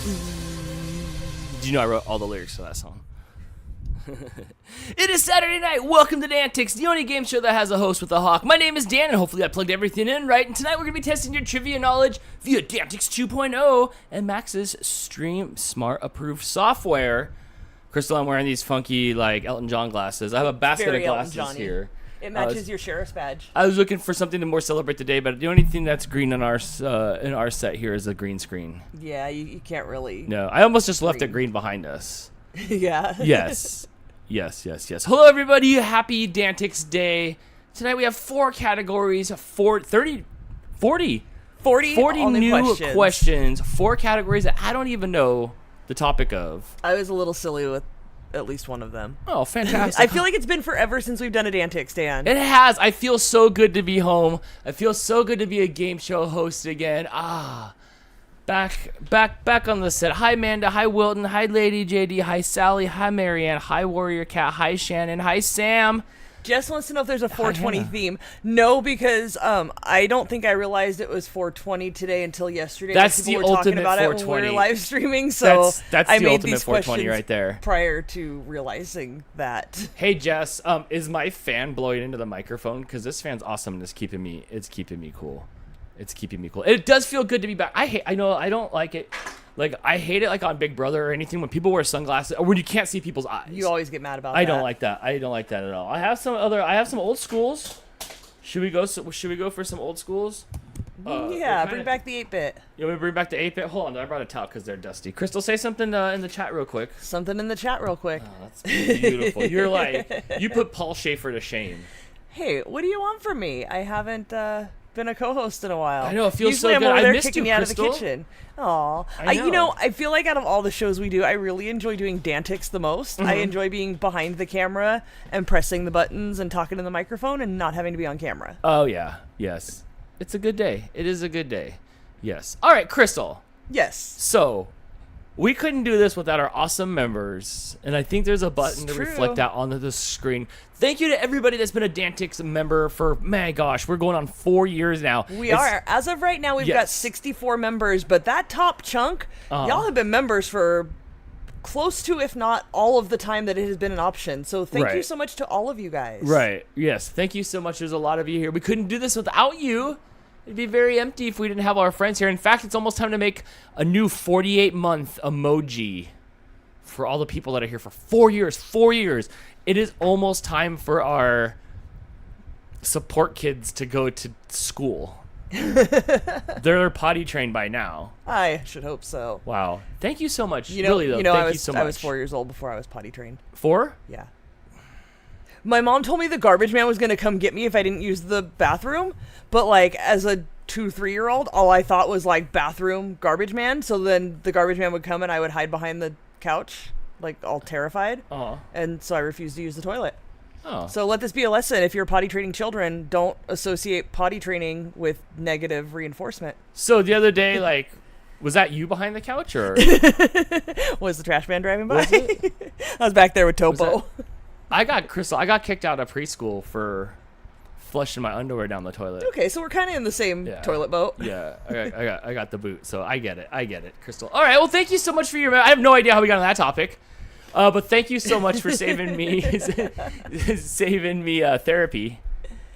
Did you know I wrote all the lyrics to that song? It is Saturday night. Welcome to DANtics, the only game show that has a host with a hawk. My name is Dan, and hopefully I plugged everything in right. And tonight we're going to be testing your trivia knowledge via DANtics 2.0 and Max's Stream Smart approved software. Crystal, I'm wearing these funky, like, Elton John glasses. I have a basket of glasses here. It matches your sheriff's badge. I was looking for something to more celebrate today, but the only thing that's green in our set here is a green screen. Yeah, you can't really. No, I almost just left it green behind us. Yeah. Yes. Hello, everybody. Happy DANtics Day. Tonight we have 4 categories, 40 new questions, 4 categories that I don't even know the topic of. I was a little silly with at least one of them. Oh, fantastic. I feel like it's been forever since we've done a DANtics, Dan. It has. I feel so good to be home. I feel so good to be a game show host again. Back on the set. Hi, Amanda. Hi, Wilton. Hi, Lady JD. Hi, Sally. Hi, Marianne. Hi, Warrior Cat. Hi, Shannon. Hi, Sam. Jess wants to know if there's a 420 theme. No, because I don't think I realized it was 420 today until yesterday. That's the ultimate 420. When we were live streaming, so that's I the made ultimate these 420 right there. Prior to realizing that. Hey, Jess, is my fan blowing into the microphone? Because this fan's awesome and it's keeping me cool. It's keeping me cool. It does feel good to be back. I know I don't like it. Like, I hate it, like, on Big Brother or anything when people wear sunglasses or when you can't see people's eyes. You always get mad about that. I don't like that. I don't like that at all. I have some old schools. Should we go for some old schools? Yeah, bring back the 8-bit. You want me to bring back the 8-bit? Hold on, I brought a towel because they're dusty. Crystal, say something in the chat real quick. Something in the chat real quick. Oh, that's beautiful. You're like, you put Paul Schaefer to shame. Hey, what do you want from me? I haven't been a co-host in a while. I know, it feels Usually so good. I'm over there I missed kicking you, me out of the Crystal. kitchen. Aw. I feel like out of all the shows we do, I really enjoy doing DANtics the most. Mm-hmm. I enjoy being behind the camera and pressing the buttons and talking to the microphone and not having to be on camera. Oh, yeah. Yes. It's a good day. It is a good day. Yes. All right, Crystal. Yes. So, we couldn't do this without our awesome members, and I think there's a button to reflect that onto the screen. Thank you to everybody that's been a DANtics member for, my gosh, we're going on 4 years now. We are. As of right now, we've got 64 members, but that top chunk, y'all have been members for close to, if not all of the time that it has been an option. So thank you so much to all of you guys. Right. Yes. Thank you so much. There's a lot of you here. We couldn't do this without you. It'd be very empty if we didn't have our friends here. In fact, it's almost time to make a new 48-month emoji for all the people that are here for 4 years. 4 years. It is almost time for our support kids to go to school. They're potty trained by now. I should hope so. Wow. Thank you so much. Thank you so much. I was 4 4? years old before I was potty trained. 4? Yeah. My mom told me the garbage man was going to come get me if I didn't use the bathroom, but like as a 2-3-year-old, all I thought was like bathroom garbage man. So then the garbage man would come and I would hide behind the couch, like all terrified. And so I refused to use the toilet. So let this be a lesson. If you're potty training children, don't associate potty training with negative reinforcement. So the other day, like, was that you behind the couch or? Was the trash man driving by? Was it? I was back there with Topo. I got kicked out of preschool for flushing my underwear down the toilet. Okay, so we're kind of in the same toilet boat. Yeah, I got the boot, so I get it, Crystal. All right, well, thank you so much for your. I have no idea how we got on that topic, but thank you so much for saving me, therapy.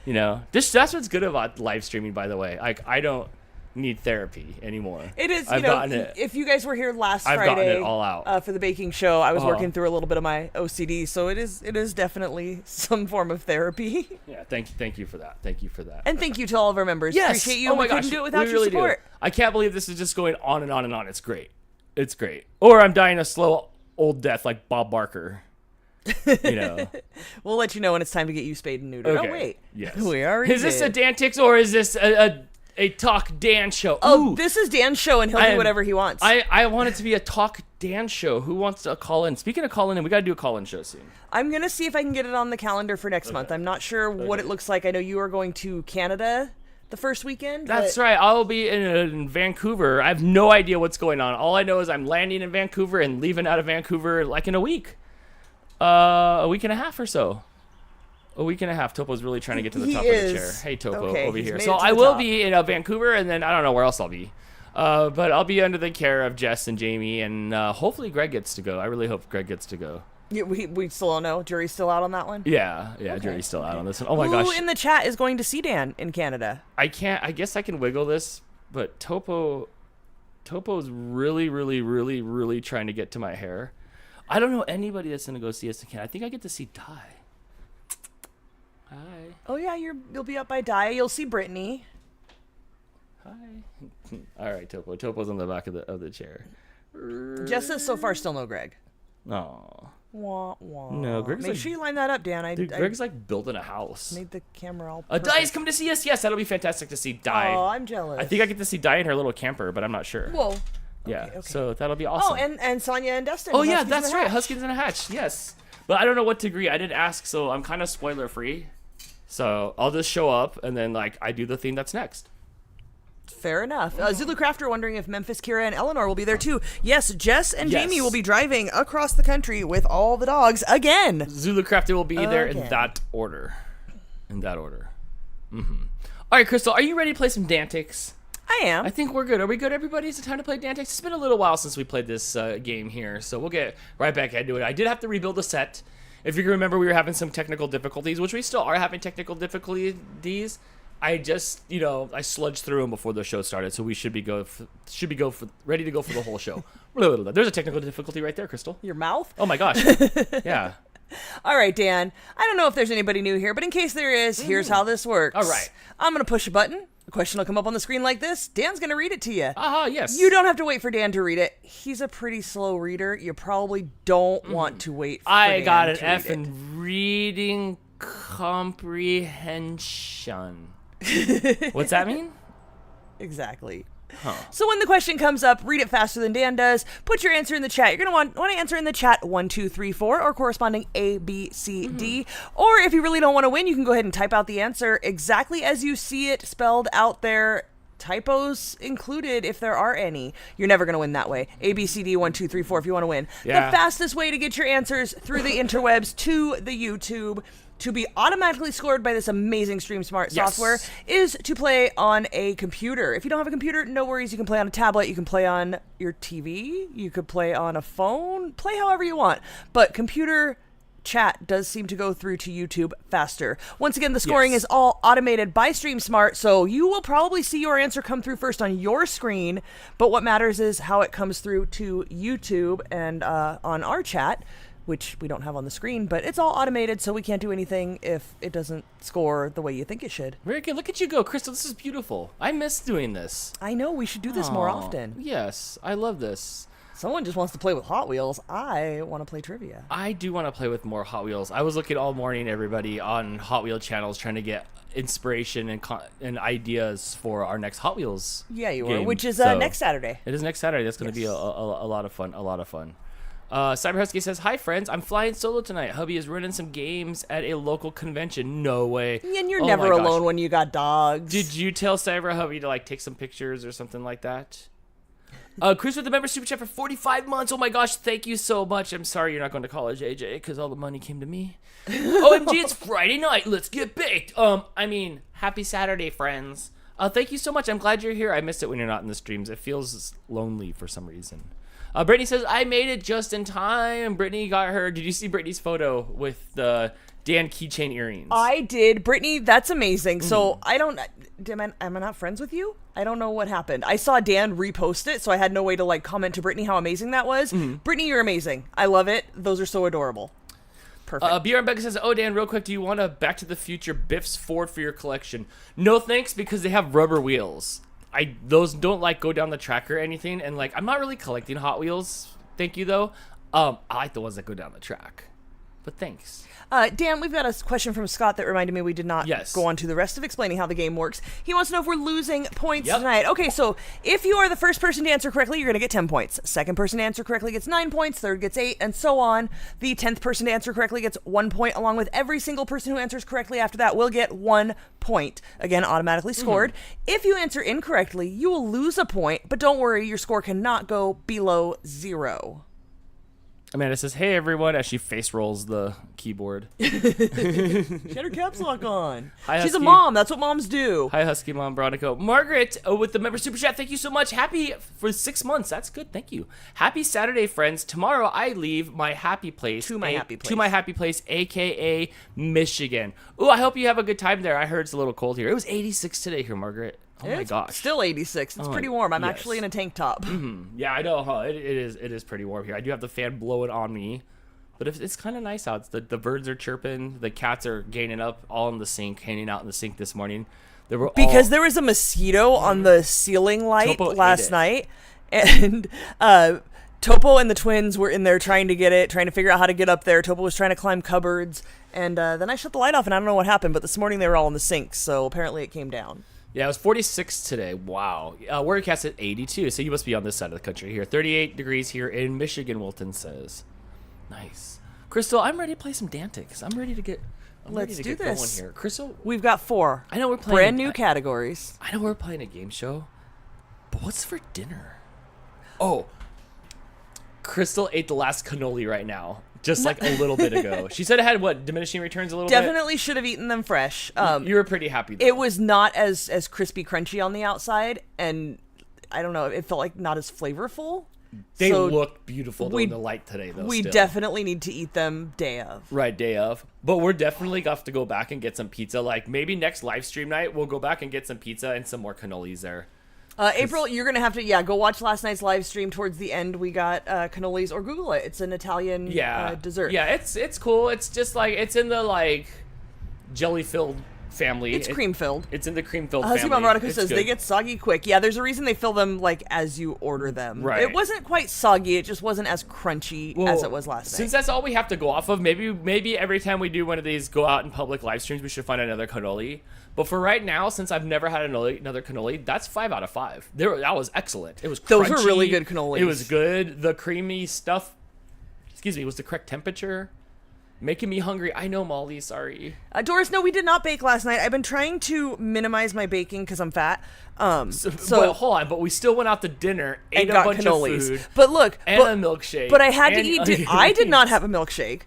You know, that's what's good about live streaming, by the way. Like, I don't need therapy anymore. It is, if you guys were here last I've Friday gotten it all out. For the baking show, I was working through a little bit of my OCD, so it is definitely some form of therapy. Yeah, thank you for that. And thank you to all of our members. Yes. Appreciate you. We couldn't do it without your support. I can't believe this is just going on and on and on. It's great. Or I'm dying a slow old death like Bob Barker. You know. We'll let you know when it's time to get you spayed and neutered. Okay. Oh wait. Yes. We already Is this a DANtics or is this a Talk Dan show? Oh, this is Dan's show, and he'll do whatever he wants. I want it to be a Talk Dan show. Who wants to call in? Speaking of calling in, we got to do a call-in show soon. I'm going to see if I can get it on the calendar for next month. I'm not sure what it looks like. I know you are going to Canada the first weekend. That's right. I'll be in Vancouver. I have no idea what's going on. All I know is I'm landing in Vancouver and leaving out of Vancouver like in a week. A week and a half or so. A week and a half. Topo's really trying to get to the top of the chair. Hey, Topo, over here. So I will be in Vancouver, and then I don't know where else I'll be. But I'll be under the care of Jess and Jamie, and hopefully Greg gets to go. I really hope Greg gets to go. Yeah, we still don't know. Jury's still out on that one? Yeah, jury's still out on this one. Oh my gosh. Who in the chat is going to see Dan in Canada? I guess I can wiggle this, but Topo's really, really, really, really trying to get to my hair. I don't know anybody that's going to go see us in Canada. I think I get to see Di. Hi. Oh yeah, you'll be up by Dia. You'll see Brittany. Hi. All right, Topo. Topo's on the back of the chair. Jess says so far still no Greg. Oh. Wah, wah. No, Greg's Make like, sure you line that up, Dan. dude, Greg's like building a house. Made the camera all Di's coming to see us. Yes, that'll be fantastic to see Di. Oh, I'm jealous. I think I get to see Di in her little camper, but I'm not sure. Whoa. Yeah, Okay. so that'll be awesome. Oh, and Sonia and Dustin. Oh yeah, Huskies that's in a right. Hatch. Huskies in a Hatch. Yes, but I don't know what degree. I didn't ask, so I'm kind of spoiler free. So I'll just show up and then like I do the thing that's next. Fair enough. Zulu Crafter wondering if Memphis, Kira, and Eleanor will be there too. Yes, Jess and Yes. Jamie will be driving across the country with all the dogs again. Zulu Crafter will be there in Okay. that order. Mm-hmm. All right, Crystal, are you ready to play some DANtics? I am. I think we're good. Are we good, everybody? Is it time to play DANtics? It's been a little while since we played this game here, so we'll get right back into it. I did have to rebuild the set. If you can remember, we were having some technical difficulties, which we still are having technical difficulties. I just, I sludged through them before the show started, so we should be ready to go for the whole show. There's a technical difficulty right there, Crystal. Your mouth? Oh my gosh. Yeah. All right, Dan. I don't know if there's anybody new here, but in case there is, here's how this works. All right. I'm going to push a button. A question will come up on the screen like this. Dan's going to read it to you. Yes. You don't have to wait for Dan to read it. He's a pretty slow reader. You probably don't want to wait for I Dan got an to read F it. in reading comprehension. What's that mean? Exactly. Huh. So when the question comes up, read it faster than Dan does. Put your answer in the chat. You're going to want to answer in the chat 1, 2, 3, 4 or corresponding A, B, C, D. Or if you really don't want to win, you can go ahead and type out the answer exactly as you see it spelled out there. Typos included if there are any. You're never going to win that way. A, B, C, D, 1, 2, 3, 4 if you want to win. Yeah. The fastest way to get your answers through the interwebs to the YouTube to be automatically scored by this amazing StreamSmart software is to play on a computer. If you don't have a computer, no worries. You can play on a tablet. You can play on your TV. You could play on a phone. Play however you want. But computer chat does seem to go through to YouTube faster. Once again, the scoring is all automated by StreamSmart, so you will probably see your answer come through first on your screen, but what matters is how it comes through to YouTube and on our chat, which we don't have on the screen, but it's all automated, so we can't do anything if it doesn't score the way you think it should. Very good. Look at you go, Crystal. This is beautiful. I miss doing this. I know, we should do this more Aw, often. Yes, I love this. Someone just wants to play with Hot Wheels. I want to play trivia. I do want to play with more Hot Wheels. I was looking all morning, everybody, on Hot Wheel channels trying to get inspiration and ideas for our next Hot Wheels Yeah, you game. were, which is So, next Saturday. It is next Saturday. That's going to be a lot of fun. A lot of fun. Cyber Husky says, "Hi friends, I'm flying solo tonight. Hubby is running some games at a local convention." No way. And you're Oh never my gosh. alone when you got dogs. Did you tell Cyber Hubby to like take some pictures or something like that? Chris with the member super chat for 45 months. Oh my gosh, thank you so much. I'm sorry you're not going to college, AJ, because all the money came to me. OMG, it's Friday night. Let's get baked. Happy Saturday, friends. Thank you so much. I'm glad you're here. I missed it when you're not in the streams. It feels lonely for some reason. Brittany says, I made it just in time. Brittany got her. Did you see Brittany's photo with the Dan keychain earrings? I did. Brittany, that's amazing. So I don't... Am I not friends with you? I don't know what happened. I saw Dan repost it, so I had no way to like comment to Brittany how amazing that was. Brittany, you're amazing. I love it. Those are so adorable. Perfect. Bjorn Becker says, "Oh, Dan, real quick, do you want a Back to the Future Biff's Ford for your collection?" No, thanks, because they have rubber wheels. Those don't like go down the track or anything, and like I'm not really collecting Hot Wheels. Thank you though. I like the ones that go down the track. But thanks. Dan, we've got a question from Scott that reminded me we did not go on to the rest of explaining how the game works. He wants to know if we're losing points tonight. Okay, so if you are the first person to answer correctly, you're going to get 10 points. Second person to answer correctly gets 9 points. Third gets 8, and so on. The 10th person to answer correctly gets 1 point, along with every single person who answers correctly after that will get 1 point. Again, automatically scored. If you answer incorrectly, you will lose a point, but don't worry, your score cannot go below 0. Amanda says, "Hey everyone," as she face rolls the keyboard. She had her caps lock on. Hi, She's a Husky. mom. That's what moms do. Hi, Husky Mom Veronica. Margaret with the member super chat. Thank you so much. Happy for 6 months. That's good. Thank you. Happy Saturday, friends. Tomorrow I leave my happy place. To my happy place. To my happy place, aka Michigan. Ooh, I hope you have a good time there. I heard it's a little cold here. It was 86 today here, Margaret. Oh my It's gosh. still 86. It's pretty warm. I'm yes. actually in a tank top. Yeah, I know. Huh? It is pretty warm here. I do have the fan blowing on me, but it's kind of nice out. The birds are chirping. The cats are gaining up all in the sink, hanging out in the sink this morning. There was a mosquito on the ceiling light Topo ate last it. night, and Topo and the twins were in there trying to figure out how to get up there. Topo was trying to climb cupboards, and then I shut the light off, and I don't know what happened, but this morning they were all in the sink, so apparently it came down. Yeah, it was 46 today. Wow. Weathercast at 82, so you must be on this side of the country here. 38 degrees here in Michigan, Wilton says. Nice. Crystal, I'm ready to play some DANtics. I'm ready to get Let's do this. going here. Crystal, We've got 4. I know we're playing brand new categories. I know we're playing a game show, but what's for dinner? Oh, Crystal ate the last cannoli right now, just like a little bit ago. She said it had what, diminishing returns a little bit? Definitely should have eaten them fresh. You were pretty happy though. It was not as crispy crunchy on the outside, and I don't know, it felt like not as flavorful. They So looked beautiful though in the light today though. We still. definitely need to eat them day of. Right, day of. But we're definitely going to have to go back and get some pizza. Like, maybe next live stream night, we'll go back and get some pizza and some more cannolis there. April, you're going to have to, go watch last night's live stream. Towards the end, we got cannolis, or Google it. It's an Italian dessert. Yeah, it's cool. It's just like, it's in the, like, jelly-filled family. It's cream-filled. It's in the cream-filled family. Husky Mom Veronica says good. they get soggy quick. Yeah, there's a reason they fill them, like, as you order them. Right. It wasn't quite soggy. It just wasn't as crunchy as it was last night. Since that's all we have to go off of, maybe every time we do one of these go out in public live streams, we should find another cannoli. But for right now, since I've never had another cannoli, that's 5 out of 5. That was excellent. It was crunchy. Those were really good cannolis. It was good. The creamy stuff, was the correct temperature. Making me hungry. I know, Molly. Sorry. Doris, no, we did not bake last night. I've been trying to minimize my baking because I'm fat. But hold on. But we still went out to dinner, ate a got bunch cannolis. of food, But look, and a milkshake. But I had to eat. I did not have a milkshake.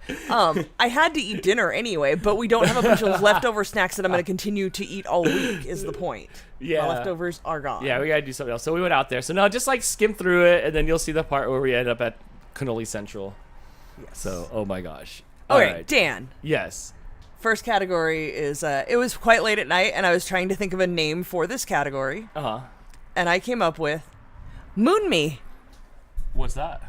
I had to eat dinner anyway. But we don't have a bunch of leftover snacks that I'm going to continue to eat all week. Is the point? Yeah. My leftovers are gone. Yeah, we gotta do something else. So we went out there. So now just like skim through it, and then you'll see the part where we end up at Cannoli Central. Yes. So, oh my gosh. All right. right, Dan. Yes. First category is, it was quite late at night, and I was trying to think of a name for this category, Uh-huh. and I came up with Moon Me. What's that?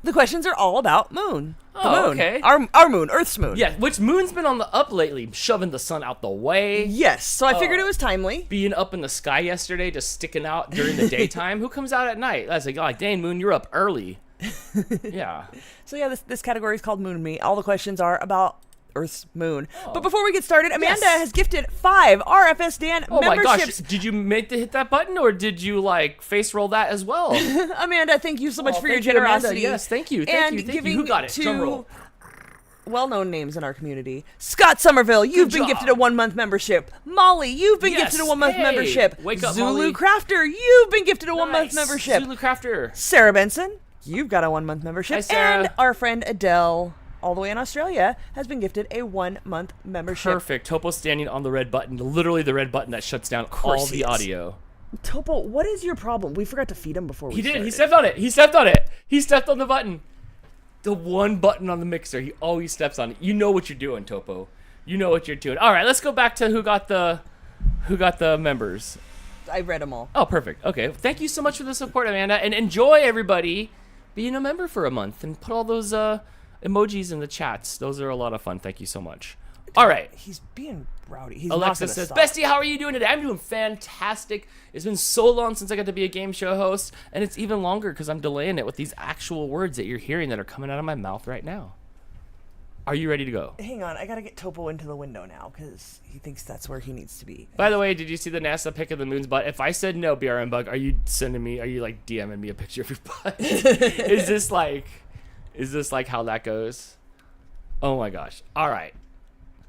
The questions are all about moon. The Oh, moon. okay. Our moon, Earth's moon. Yeah, which moon's been on the up lately, shoving the sun out the way. Yes, so I figured it was timely. Being up in the sky yesterday, just sticking out during the daytime. Who comes out at night? I was like, dang, Moon, you're up early. Yeah. So yeah, this category is called Moon Me. All the questions are about Earth's moon. But before we get started, Amanda has gifted 5 RFS Dan Oh my gosh, memberships. did you make to hit that button, or did you like face roll that as well? Amanda, thank you so much for your Thank you, Amanda. generosity. Yes, thank you. And Thank you. giving Who got it? Drum to roll. well-known names in our community. Scott Somerville, you've been job. gifted a 1-month membership. Molly, you've been Yes, gifted a 1-month hey, membership. wake up, Zulu Molly. Crafter, you've been gifted a 1-month Nice. membership. Zulu Crafter. Sarah Benson, you've got a 1-month membership. Hi, Sarah. And our friend Adele, all the way in Australia, has been gifted a 1-month membership. Perfect. Topo standing on the red button, literally the red button that shuts down all course the he is. audio. Topo, what is your problem? We forgot to feed him before we He did. started. He stepped on it. He stepped on it. He stepped on the button. The one button on the mixer. He always steps on it. You know what you're doing, Topo. You know what you're doing. All right, let's go back to who got the members. I read them all. Oh, perfect. Okay. Thank you so much for the support, Amanda, and enjoy everybody being a member for a month and put all those emojis in the chats. Those are a lot of fun. Thank you so much. All right. He's being rowdy. He's Alexa not gonna says, stop. Bestie, how are you doing today? I'm doing fantastic. It's been so long since I got to be a game show host, and it's even longer because I'm delaying it with these actual words that you're hearing that are coming out of my mouth right now. Are you ready to go? Hang on, I gotta get Topo into the window now because he thinks that's where he needs to be. By the way, did you see the NASA pic of the moon's butt? If I said no, BRM Bug, are you like DMing me a picture of your butt? Is this like how that goes? Oh my gosh. All right.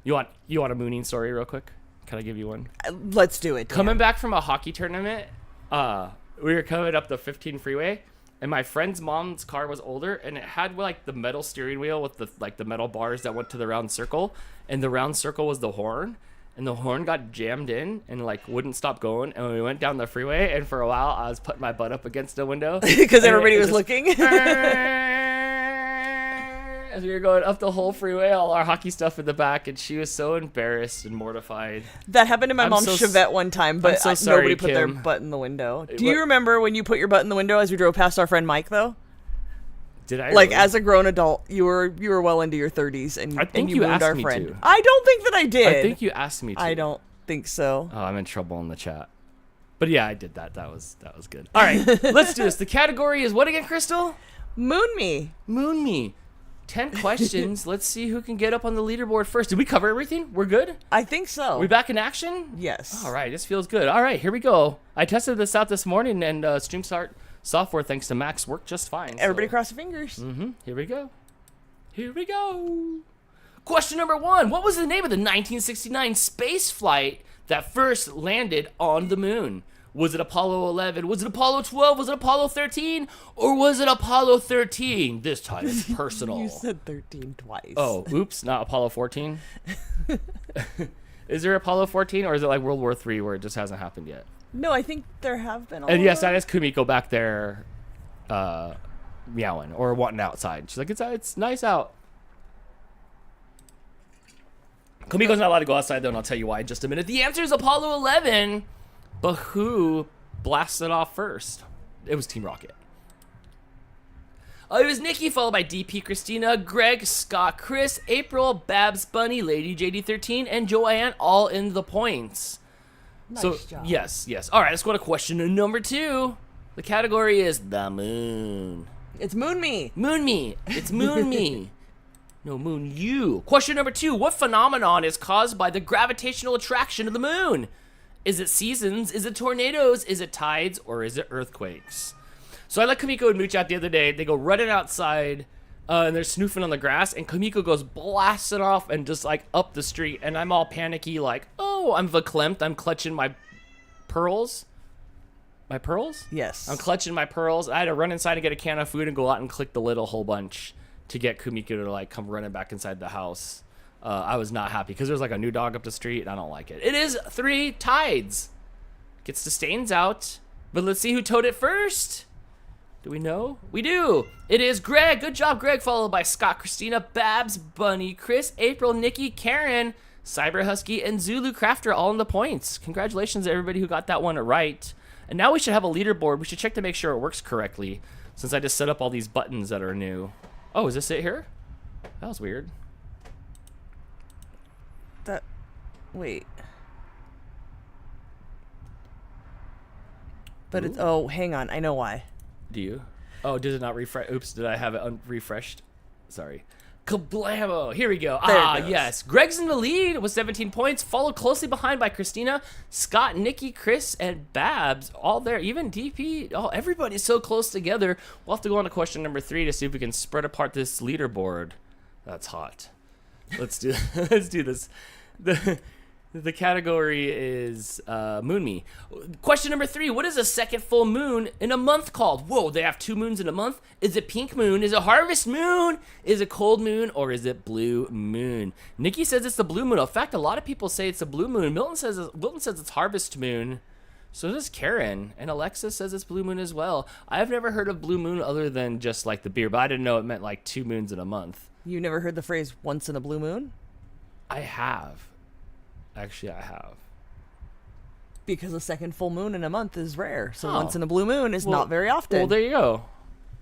You want a mooning story real quick? Can I give you one? Let's do it. Dan. Coming back from a hockey tournament, we were coming up the 15 freeway, and my friend's mom's car was older, and it had like the metal steering wheel with the metal bars that went to the round circle, and the round circle was the horn, and the horn got jammed in and like wouldn't stop going, and we went down the freeway, and for a while I was putting my butt up against the window because everybody was looking. As we were going up the whole freeway, all our hockey stuff in the back, and she was so embarrassed and mortified. That happened to my mom's Chevette one time, but so sorry, nobody put their Kim. butt in the window. Do you remember when you put your butt in the window as we drove past our friend Mike, though? Did I? Like, really? as a grown adult, you were well into your 30s, and, I think you you mooned asked our me friend. to. I don't think that I did. I think you asked me to. I don't think so. Oh, I'm in trouble in the chat. But yeah, I did that. That was good. All right, let's do this. The category is what again, Crystal? Moon me. Moon me. 10 questions. Let's see who can get up on the leaderboard first. Did we cover everything? We're good? I think so. We back in action? Yes. All right, this feels good. All right, here we go. I tested this out this morning, and StreamStart software, thanks to Max, worked just fine. Everybody cross your fingers. Here we go. Here we go. Question number 1. What was the name of the 1969 space flight that first landed on the moon? Was it Apollo 11? Was it Apollo 12? Was it Apollo 13? Or was it Apollo 13? This time it's personal. You said 13 twice. Oh, oops, not Apollo 14? Is there Apollo 14, or is it like World War III where it just hasn't happened yet? No, I think there have been. And yes, that is Kumiko back there meowing or wanting outside. She's like, it's nice out. Kumiko's not allowed to go outside, though, and I'll tell you why in just a minute. The answer is Apollo 11, but who blasted off first? It was Team Rocket. It was Nikki, followed by DP, Christina, Greg, Scott, Chris, April, Babs, Bunny, Lady JD13, and Joanne, all in the points. Nice job. Yes. All right, let's go to question number 2. The category is the moon. It's Moon me. Moon me. It's moon me. No, moon you. Question number 2. What phenomenon is caused by the gravitational attraction of the moon? Is it seasons? Is it tornadoes? Is it tides? Or is it earthquakes? So I let Kumiko and Mooch out the other day. They go running outside, and they're snoofing on the grass, and Kumiko goes blasting off and just like up the street, and I'm all panicky like, oh, I'm verklempt. I'm clutching my pearls. My pearls? Yes. I'm clutching my pearls. I had to run inside and get a can of food and go out and click the lid a whole bunch to get Kumiko to like come running back inside the house. I was not happy because there's like a new dog up the street, and I don't like it. It is 3 tides. Gets the stains out, but let's see who towed it first. Do we know? We do. It is Greg. Good job, Greg. Followed by Scott, Christina, Babs, Bunny, Chris, April, Nikki, Karen, Cyber Husky, and Zulu Crafter all in the points. Congratulations to everybody who got that one right. And now we should have a leaderboard. We should check to make sure it works correctly, since I just set up all these buttons that are new. Oh, is this it here? That was weird. Wait. But it's, oh, hang on. I know why. Do you? Oh, did it not refresh? Oops, did I have it refreshed? Sorry. Kablamo! Here we go. There it goes. Yes. Greg's in the lead with 17 points, followed closely behind by Christina, Scott, Nikki, Chris, and Babs. All there. Even DP. Oh, everybody's so close together. We'll have to go on to question number 3 to see if we can spread apart this leaderboard. That's hot. Let's do this. The category is Moon Me. Question number 3. What is a second full moon in a month called? Whoa, they have 2 moons in a month? Is it pink moon? Is it harvest moon? Is it cold moon? Or is it blue moon? Nikki says it's the blue moon. In fact, a lot of people say it's the blue moon. Wilton says it's harvest moon. So does Karen. And Alexis says it's blue moon as well. I've never heard of blue moon other than just like the beer, but I didn't know it meant like 2 moons in a month. You never heard the phrase once in a blue moon? I have. Actually, I have. Because a second full moon in a month is rare. So Oh. once in a blue moon is not very often. Well, there you go.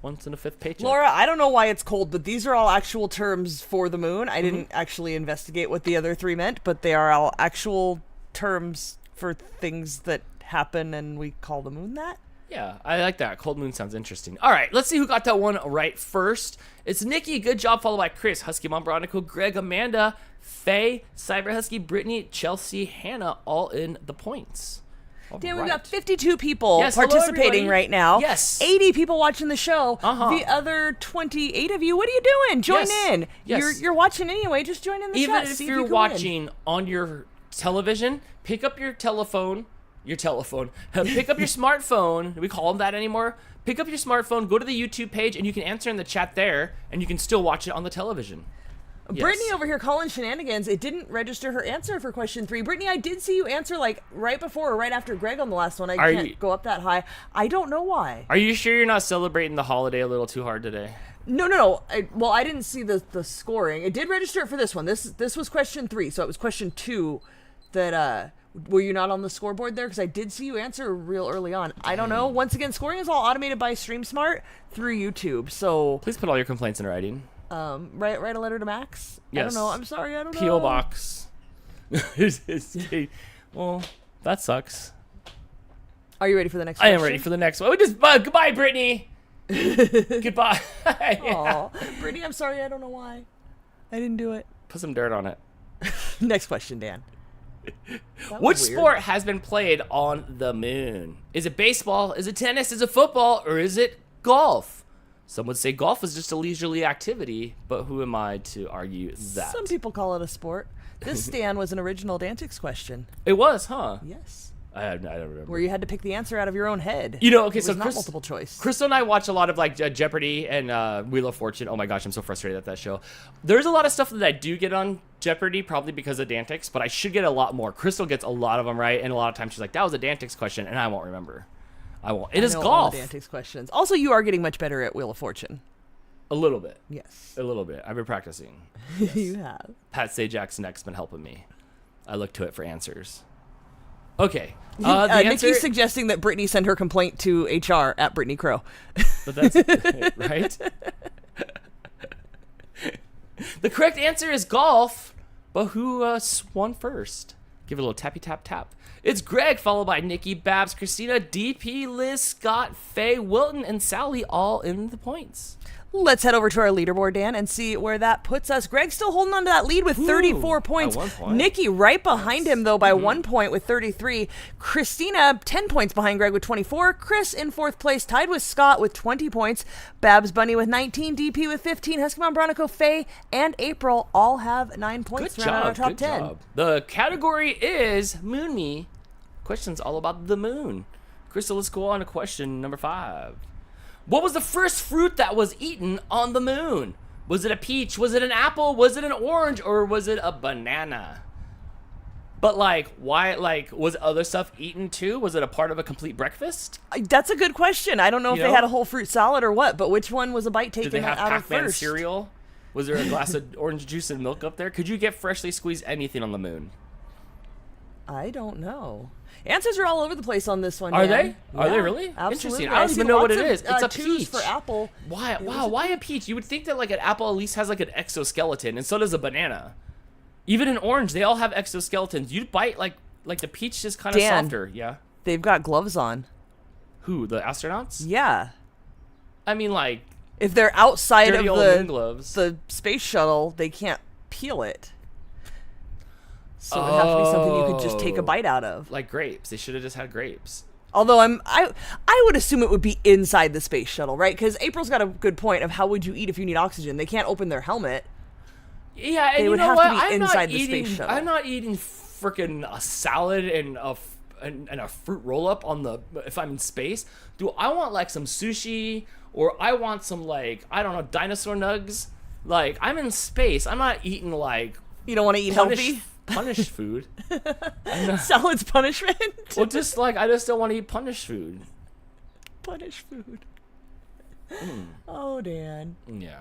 Once in a 5th paycheck. Laura, I don't know why it's cold, but these are all actual terms for the moon. I didn't actually investigate what the other 3 meant, but they are all actual terms for things that happen, and we call the moon that. Yeah, I like that. Cold moon sounds interesting. All right, let's see who got that one right first. It's Nikki. Good job, followed by Chris, Husky Mom, Veronica, Greg, Amanda, Faye, Cyber Husky, Brittany, Chelsea, Hannah, all in the points. All Dan, right. we've got 52 people Yes, hello, participating everybody. right now. Yes. 80 people watching the show. Uh-huh. The other 28 of you, what are you doing? Join Yes. in. Yes. You're watching anyway. Just join in the Even chat. if See you're you can watching on your television, pick up your telephone. Pick up your smartphone. Do we call them that anymore? Pick up your smartphone, go to the YouTube page, and you can answer in the chat there, and you can still watch it on the television. Brittany over here calling shenanigans. It didn't register her answer for question 3. Brittany, I did see you answer like right before or right after Greg on the last one. I can't go up that high. I don't know why. Are you sure you're not celebrating the holiday a little too hard today? No. I didn't see the scoring. It did register for this one. This was question 3, so it was question 2 that were you not on the scoreboard there? Because I did see you answer real early on. I don't know. Once again, scoring is all automated by StreamSmart through YouTube. So please put all your complaints in writing. Write a letter to Max. Yes. I don't know. I'm sorry. I don't know. P.O. Box. Well, that sucks. Are you ready for the next question? I am ready for the next one. Goodbye, Brittany. Goodbye. Aw, Brittany, I'm sorry. I don't know why. I didn't do it. Put some dirt on it. Next question, Dan. Which sport has been played on the moon? Is it baseball? Is it tennis? Is it football? Or is it golf? Some would say golf is just a leisurely activity, but who am I to argue that? Some people call it a sport. This, Dan, was an original DANtics question. It was, huh? Yes. I don't remember. Where you had to pick the answer out of your own head. You know, okay, it so was not multiple choice. Crystal and I watch a lot of like Jeopardy and Wheel of Fortune. Oh my gosh, I'm so frustrated at that show. There's a lot of stuff that I do get on Jeopardy, probably because of DANtics, but I should get a lot more. Crystal gets a lot of them right, and a lot of times she's like, "That was a DANtics question," and I won't remember. I won't. It is golf. All the DANtics questions. Also, you are getting much better at Wheel of Fortune. A little bit. Yes. A little bit. I've been practicing. Yes. You have. Pat Sajak's next been helping me. I look to it for answers. Okay. The Nikki's suggesting that Brittany send her complaint to HR at Brittany Crow. But that's right. The correct answer is golf. But who won first? Give it a little tappy tap tap. It's Greg, followed by Nikki, Babs, Christina, DP, Liz, Scott, Faye, Wilton, and Sally, all in the points. Let's head over to our leaderboard, Dan, and see where that puts us. Greg's still holding on to that lead with 34 points. 1 point. Nikki right behind him, though, by 1 point with 33. Christina, 10 points behind Greg with 24. Chris in 4th place, tied with Scott with 20 points. Babs Bunny with 19. DP with 15. Huskamon, Bronico, Faye, and April all have 9 points. Good round out our job. top 10. Job. The category is Moon Me. Questions all about the moon. Crystal, let's go on to question number 5. What was the first fruit that was eaten on the moon? Was it a peach? Was it an apple? Was it an orange? Or was it a banana? But like, why? Like, was other stuff eaten too? Was it a part of a complete breakfast? That's a good question. I don't know if they had a whole fruit salad or what, but which one was a bite taken Did they have out of Pac-Man first? cereal? Was there a glass of orange juice and milk up there? Could you get freshly squeezed anything on the moon? I don't know. Answers are all over the place on this one. Are Dan. they? Are they really? Absolutely. Interesting. I don't even know what it is. It's a twos peach. for apple. Why? Wow. Why a peach? You would think that like an apple at least has like an exoskeleton, and so does a banana. Even an orange, they all have exoskeletons. You'd bite like the peach is kind of softer. Yeah. They've got gloves on. Who? The astronauts? Yeah. I mean, like, if they're outside of dirty old moon gloves. the space shuttle, they can't peel it. So it would have to be something you could just take a bite out of. Like grapes. They should have just had grapes. Although I would assume it would be inside the space shuttle, right? Because April's got a good point of how would you eat if you need oxygen? They can't open their helmet. Yeah, and they would you know have what? to be inside the space shuttle. I'm not eating freaking a salad and a fruit roll up on the if I'm in space. Do I want like some sushi or I want some like I don't know dinosaur nugs? Like I'm in space. I'm not eating like you don't want to eat healthy. Punished food. Salad's punishment. Well, just like I just don't want to eat punished food. Punished food. Oh, Dan. Yeah.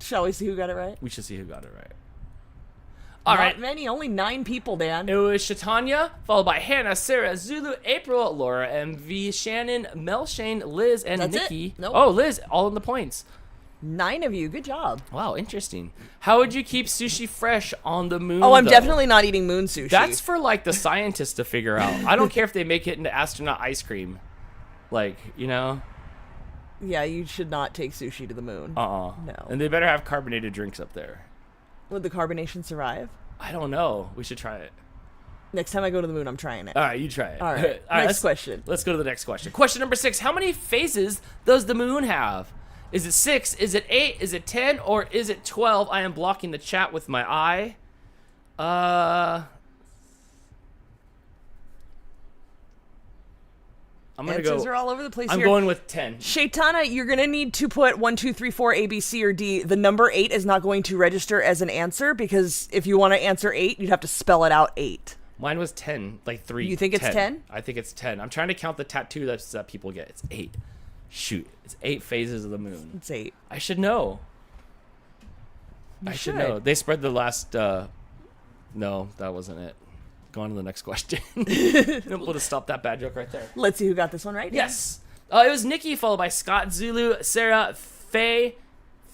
Shall we see who got it right? We should see who got it right. Not many, only 9 people, Dan. It was Shatanya, followed by Hannah, Sarah, Zulu, April, Laura, MV, Shannon, Mel, Shane, Liz, and That's Nikki. Nope. Oh, Liz, all in the points. 9 of you. Good job. Wow, interesting. How would you keep sushi fresh on the moon? Oh, I'm though? definitely not eating moon sushi. That's for like the scientists to figure out. I don't care if they make it into astronaut ice cream. Like, you know? Yeah, you should not take sushi to the moon. No. And they better have carbonated drinks up there. Would the carbonation survive? I don't know. We should try it. Next time I go to the moon, I'm trying it. All right, you try it. All right. Next question. Let's go to the next question. Question number 6. How many phases does the moon have? Is it 6? Is it 8? Is it 10? Or is it 12? I am blocking the chat with my eye. I'm gonna Answers go. are all over the place I'm here. going with 10. Shaitana, you're going to need to put 1, 2, 3, 4, A, B, C, or D. The number 8 is not going to register as an answer because if you want to answer 8, you'd have to spell it out 8. Mine was 10, like 3. You think it's 10? I think it's 10. I'm trying to count the tattoo that people get. It's 8. Shoot, it's 8 phases of the moon. It's 8. I should know. You I should should. know. They spread the last. No, that wasn't it. Go on to the next question. We'll just stop that bad joke right there. Let's see who got this one right. Yes. It was Nikki, followed by Scott, Zulu, Sarah, Faye.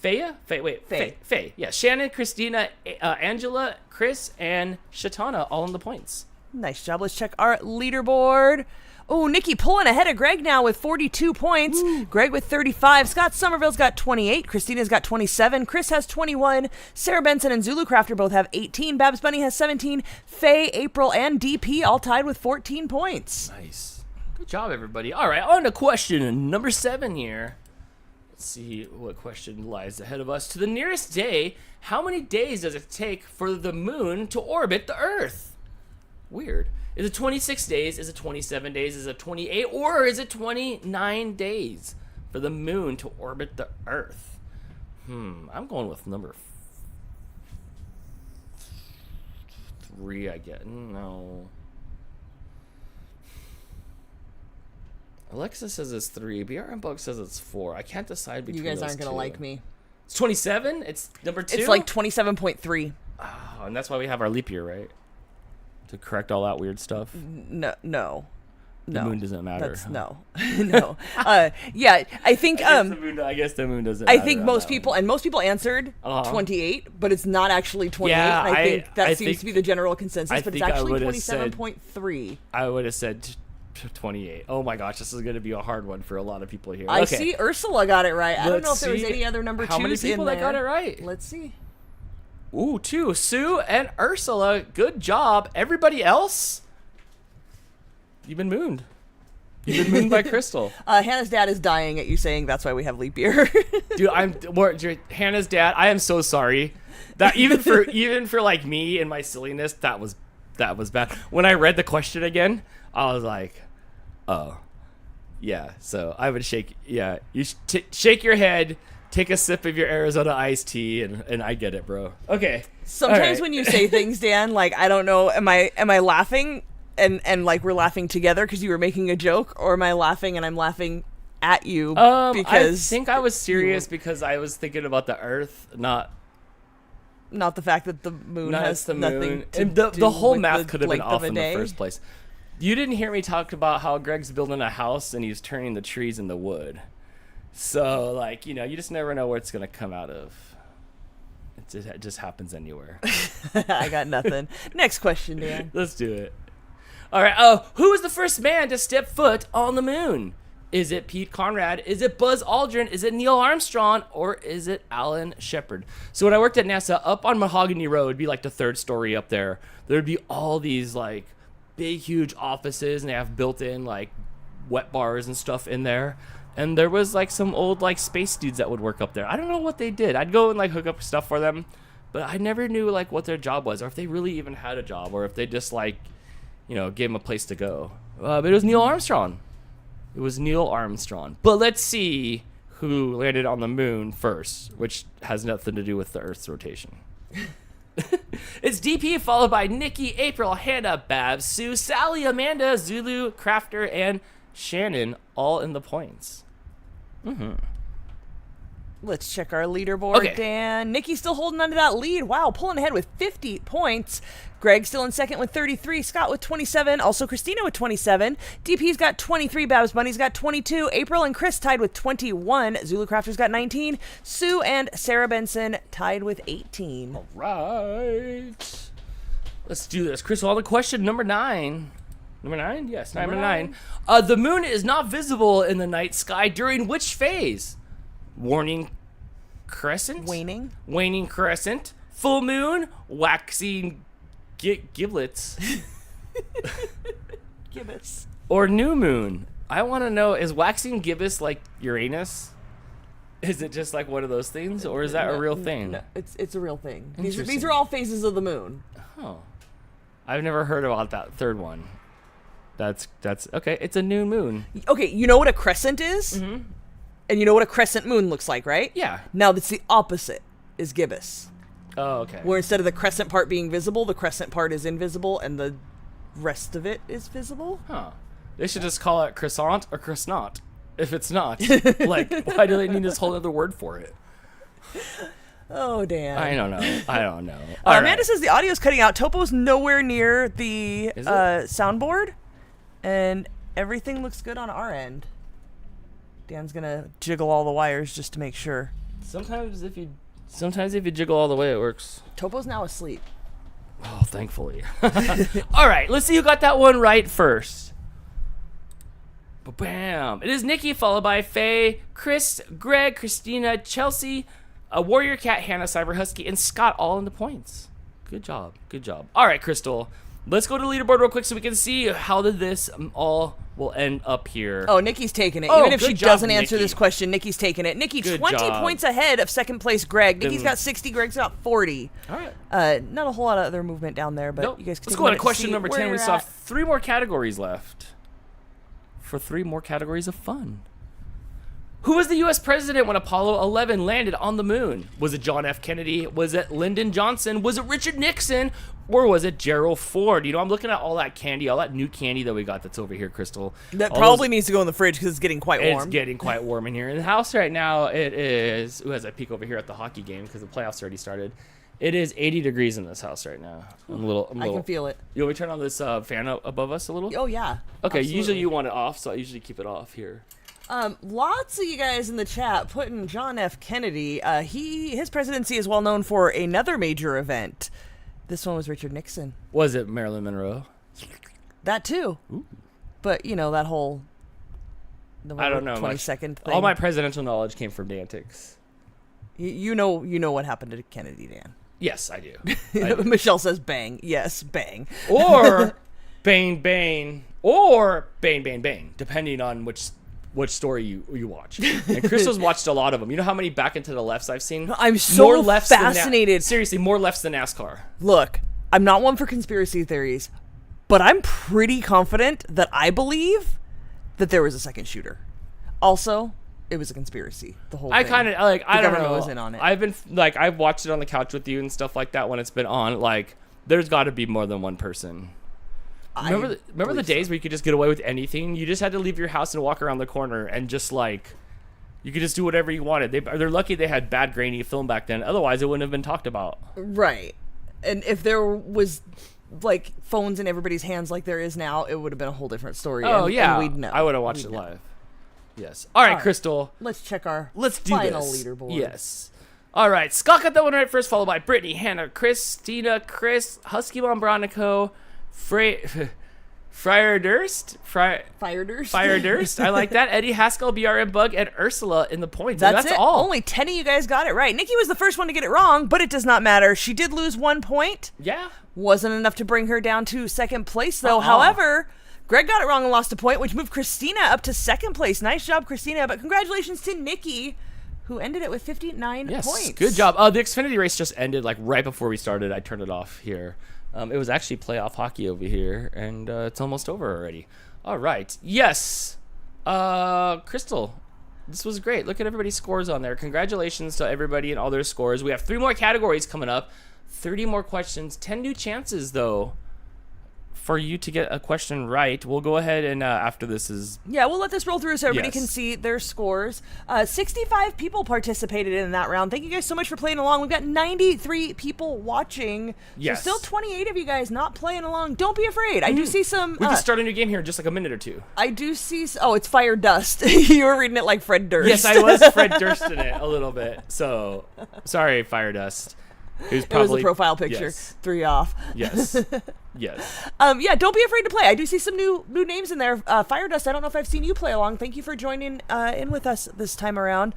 Faye. Yeah. Shannon, Christina, Angela, Chris, and Shaitana all in the points. Nice job. Let's check our leaderboard. Oh, Nikki pulling ahead of Greg now with 42 points. Woo. Greg with 35. Scott Somerville's got 28. Christina's got 27. Chris has 21. Sarah Benson and Zulu Crafter both have 18. Babs Bunny has 17. Faye, April, and DP all tied with 14 points. Nice. Good job, everybody. All right, on to question number 7 here. Let's see what question lies ahead of us. To the nearest day, how many days does it take for the moon to orbit the Earth? Weird. Is it 26 days? Is it 27 days? Is it 28? Or is it 29 days for the moon to orbit the Earth? I'm going with number 3, I guess. No. Alexa says it's 3. BRMBug says it's 4. I can't decide between You guys those aren't going to two. like me. It's 27? It's number 2? It's like 27.3. Oh, and that's why we have our leap year, right? To correct all that weird stuff. No. The moon doesn't matter. That's no. Yeah, I think I guess the moon doesn't I matter think on most that people one. and most people answered 28, but it's not actually 28. Yeah, and I think that I seems think- to be the general consensus, I but it's think I actually would've said- 27.3. I would have said 28. Oh my gosh, this is going to be a hard one for a lot of people here. I Okay. see Ursula got it right. I don't know Let's if there was see any other number 2s how many people in that got it there. right. Let's see. Ooh, 2. Sue and Ursula, good job. Everybody else, you've been mooned. You've been mooned by Crystal. Hannah's dad is dying at you saying that's why we have leap year. Dude, Hannah's dad. I am so sorry. That even for like me and my silliness, that was bad. When I read the question again, I was like, oh, yeah. So I would shake. Yeah, you shake your head, take a sip of your Arizona iced tea, and I get it, bro. Okay. Sometimes All right. when you say things, Dan, like I don't know, am I laughing and like we're laughing together because you were making a joke, or am I laughing and I'm laughing at you because I think I was serious because I was thinking about the Earth, not the fact that the moon has the nothing moon. to And do the whole with math the could have been length of off a in the day. first place. You didn't hear me talk about how Greg's building a house and he's turning the trees into wood. So, like, you just never know where it's going to come out of. It just happens anywhere. I got nothing. Next question, Dan. Let's do it. All right. Who was the first man to step foot on the moon? Is it Pete Conrad? Is it Buzz Aldrin? Is it Neil Armstrong? Or is it Alan Shepard? So when I worked at NASA, up on Mahogany Road, it'd be like the 3rd story up there. There'd be all these like big, huge offices, and they have built-in like wet bars and stuff in there. And there was like some old like space dudes that would work up there. I don't know what they did. I'd go and like hook up stuff for them, but I never knew like what their job was, or if they really even had a job, or if they just like, gave them a place to go. But it was Neil Armstrong. It was Neil Armstrong. But let's see who landed on the moon first, which has nothing to do with the Earth's rotation. It's DP, followed by Nikki, April, Hannah, Babs, Sue, Sally, Amanda, Zulu, Crafter, and Shannon, all in the points. Let's check our leaderboard, Okay. Dan. Nikki's still holding on to that lead. Wow, pulling ahead with 50 points. Greg still in second with 33. Scott with 27. Also Christina with 27. DP's got 23. Babs Bunny's got 22. April and Chris tied with 21. Zulu Crafter's got 19. Sue and Sarah Benson tied with 18. All right. Let's do this. Chris, on to question number 9. Number 9? Yes, number 9. The moon is not visible in the night sky during which phase? Warning crescent? Waning crescent. Full moon. Waxing giblets. Gibbous. Or new moon. I want to know, is waxing gibbous like Uranus? Is it just like one of those things, or is that a real thing? No, it's a real thing. These Interesting. are all phases of the moon. Oh. I've never heard about that third one. That's okay. It's a new moon. Okay, you know what a crescent is? Mm-hmm. And you know what a crescent moon looks like, right? Yeah. Now that's the opposite is gibbous. Oh, okay. Where instead of the crescent part being visible, the crescent part is invisible and the rest of it is visible. Huh. They should just call it croissant or croissant. If it's not, like, why do they need this whole other word for it? Oh, Dan. I don't know. Amanda says the audio's cutting out. Topo's nowhere near the soundboard, and everything looks good on our end. Dan's gonna jiggle all the wires just to make sure. Sometimes if you jiggle all the way, it works. Topo's now asleep. Oh, thankfully. All right, let's see who got that one right first. Bam! It is Nikki, followed by Faye, Chris, Greg, Christina, Chelsea, Warrior Cat, Hannah, Cyber Husky, and Scott all in the points. Good job. All right, Crystal. Let's go to the leaderboard real quick so we can see how this all will end up here. Oh, Nikki's taking it. Oh, Even if good she job, doesn't answer Nikki. this question, Nikki's taking it. Nikki, Good 20 job. points ahead of second place Greg. Nikki's Then- got 60, Greg's got 40. All right. Not a whole lot of other movement down there, but Nope. you guys can Let's take go a on to minute question see number where 10. We you're still at. have 3 more categories left. For 3 more categories of fun. Who was the U.S. president when Apollo 11 landed on the moon? Was it John F. Kennedy? Was it Lyndon Johnson? Was it Richard Nixon? Or was it Gerald Ford? You know, I'm looking at all that candy, all that new candy that we got that's over here, Crystal. That All probably those- needs to go in the fridge because it's getting quite warm. It's getting quite warm in here. In the house right now, it is... Ooh, as I peek over here at the hockey game because the playoffs already started. It is 80 degrees in this house right now. I'm a little... I can feel it. You want me to turn on this fan up above us a little? Oh, yeah. Okay, absolutely. usually you want it off, so I usually keep it off here. Lots of you guys in the chat putting John F. Kennedy. His presidency is well known for another major event. This one was Richard Nixon. Was it Marilyn Monroe? That too. Ooh. But you know that whole. I don't know 20-second thing. All my presidential knowledge came from DANtics. You know what happened to Kennedy, Dan. Yes, I do. I do. Michelle says bang. Yes, bang. Or bang bang, or bang bang bang, depending on which story you watch. And Crystal's watched a lot of them. You know how many Back and to the Lefts I've seen? I'm so More lefts than fascinated. Seriously, more lefts than NASCAR. Look, I'm not one for conspiracy theories, but I'm pretty confident that I believe that there was a second shooter. Also, it was a conspiracy. The whole I thing. kind of like. I The don't government know. was in on it. I've been like I've watched it on the couch with you and stuff like that when it's been on. Like, there's got to be more than one person. Remember the believe days so. where you could just get away with anything? You just had to leave your house and walk around the corner and just like, you could just do whatever you wanted. They're lucky they had bad grainy film back then. Otherwise, it wouldn't have been talked about. Right. And if there was like phones in everybody's hands like there is now, it would have been a whole different story. Oh and, yeah, and we'd know. I would have watched We'd it know. live. Yes. All right, All right. Crystal. Let's check our Let's do final this. leaderboard. Yes. All right. Scott got that one right first, followed by Brittany, Hannah, Christina, Chris, Husky Mom Bronico, Friar Durst. Fire Durst. Fire Durst. I like that. Eddie Haskell, BRM Bug, and Ursula in the points. That's it. all. Only 10 of you guys got it right. Nikki was the first one to get it wrong, but it does not matter. She did lose 1 point. Yeah. Wasn't enough to bring her down to second place, though. Uh-uh. However, Greg got it wrong and lost a point, which moved Christina up to second place. Nice job, Christina. But congratulations to Nikki, who ended it with 59 Yes. points. Good job. The Xfinity race just ended like right before we started. I turned it off here. It was actually playoff hockey over here, and it's almost over already. All right. Yes. Crystal, this was great. Look at everybody's scores on there. Congratulations to everybody and all their scores. We have 3 more categories coming up, 30 more questions, 10 new chances, though, for you to get a question right. We'll go ahead and after this is... Yeah, we'll let this roll through so everybody Yes. can see their scores. 65 people participated in that round. Thank you guys so much for playing along. We've got 93 people watching. Yes. So still 28 of you guys not playing along. Don't be afraid. I do see some... We can start a new game here in just like a minute or two. I do see... Oh, it's Fire Dust. You were reading it like Fred Durst. Yes, I was Fred Durst in it a little bit. So, sorry, Fire Dust. It was the profile picture. Yes. Threw you off. Yes. Yes. Yeah, don't be afraid to play. I do see some new names in there. Fire Dust, I don't know if I've seen you play along. Thank you for joining in with us this time around.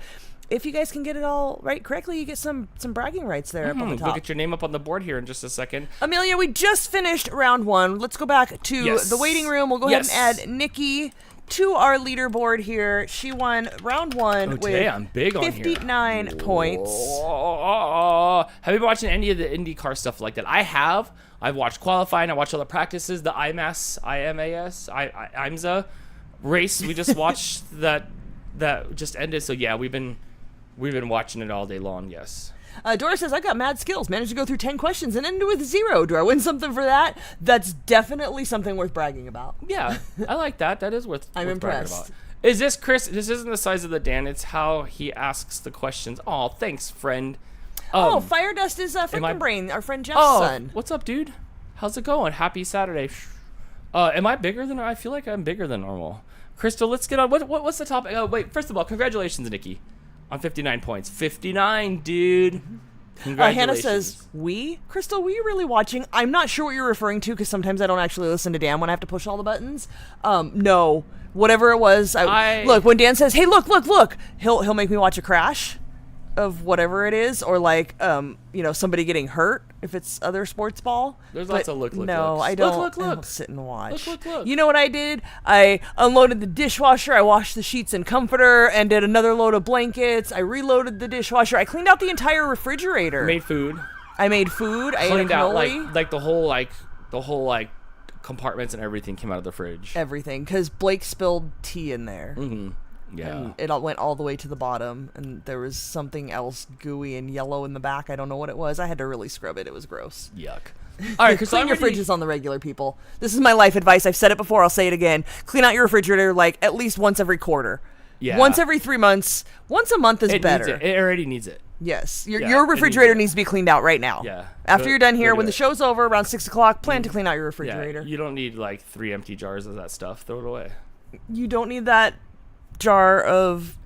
If you guys can get it all right correctly, you get some bragging rights there up on the top. We'll get your name up on the board here in just a second. Amelia, we just finished round 1. Let's go back to Yes. the waiting room. We'll go ahead Yes. and add Nikki to our leaderboard here. She won round 1 with today I'm big on here. 59 points. Have you been watching any of the IndyCar stuff like that? I have. I've watched qualifying. I watched all the practices, the IMSA race. We just watched that just ended. So yeah, we've been watching it all day long. Yes. Dora says, I got mad skills. Managed to go through 10 questions and ended with 0. Do I win something for that? That's definitely something worth bragging about. Yeah, I like that. That is worth I'm worth bragging impressed. about. Is this Chris? This isn't the size of the Dan. It's how he asks the questions. Oh, thanks, friend. Fire Dust is Frickin' Brain, our friend Jeff's son. What's up, dude? How's it going? Happy Saturday. Am I bigger than? I feel like I'm bigger than normal. Crystal, let's get on. What's the topic? Oh, wait. First of all, congratulations, Nikki, on 59 points. 59, dude. Congratulations. Hannah says, Crystal, were you really watching? I'm not sure what you're referring to because sometimes I don't actually listen to Dan when I have to push all the buttons. No. Whatever it was. Look, when Dan says, hey, look, he'll make me watch a crash of whatever it is, or like, somebody getting hurt if it's other sports ball. There's lots of look. No, I don't. I don't sit and watch. Look. You know what I did? I unloaded the dishwasher. I washed the sheets and comforter and did another load of blankets. I reloaded the dishwasher. I cleaned out the entire refrigerator. Made food. I made food. I cleaned ate a out cannoli. the whole compartments and everything came out of the fridge. Everything, because Blake spilled tea in there. Mm-hmm. Yeah. And it all went all the way to the bottom, and there was something else gooey and yellow in the back. I don't know what it was. I had to really scrub it. It was gross. Yuck. All right, clean your fridges on the regular, people. This is my life advice. I've said it before. I'll say it again. Clean out your refrigerator at least once every quarter. Yeah. Once every 3 months. Once a month is better. It already needs it. Yes. Your refrigerator needs to be cleaned out right now. Yeah. After you're done here, when the show's over, around 6 o'clock, plan to clean out your refrigerator. Yeah, you don't need 3 empty jars of that stuff. Throw it away. You don't need that jar of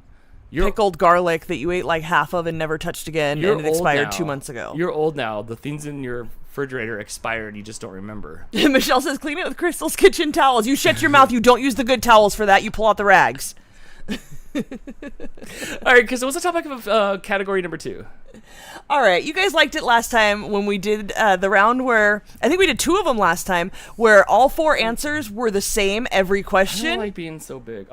pickled garlic that you ate half of and never touched again, and it expired 2 months ago. You're old now. The things in your refrigerator expired. You just don't remember. Michelle says, clean it with Crystal's kitchen towels. You shut your mouth. You don't use the good towels for that. You pull out the rags. All right, so what's the topic of category number 2? All right, you guys liked it last time when we did the round where, I think we did 2 of them last time, where all 4 answers were the same every question. I don't like being so big.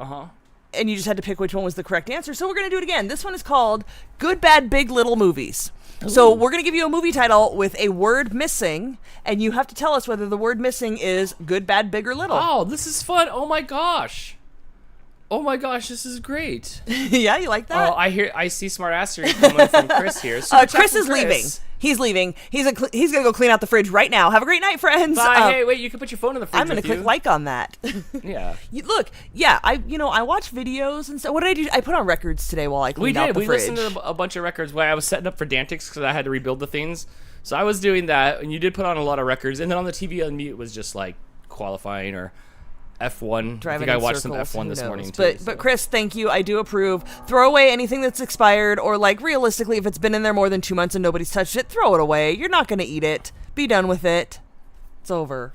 And you just had to pick which one was the correct answer. So we're going to do it again. This one is called Good, Bad, Big, Little Movies. Ooh. So we're going to give you a movie title with a word missing, and you have to tell us whether the word missing is good, bad, big, or little. Oh, this is fun. Oh my gosh, this is great. Yeah, you like that? Oh, I see smartassery coming from Chris here. Chris is leaving. He's leaving. He's gonna go clean out the fridge right now. Have a great night, friends. Bye. Hey, wait, you can put your phone in the fridge. I'm gonna click like on that. Yeah. I watch videos and stuff. What did I do? I put on records today while I cleaned out the fridge. We listened to a bunch of records while I was setting up for DANtics because I had to rebuild the things. So I was doing that, and you did put on a lot of records. And then on the TV on mute was just qualifying or F1. I think I watched some F1 this morning too. But Chris, thank you. I do approve. Throw away anything that's expired, or realistically, if it's been in there more than 2 months and nobody's touched it, throw it away. You're not going to eat it. Be done with it. It's over.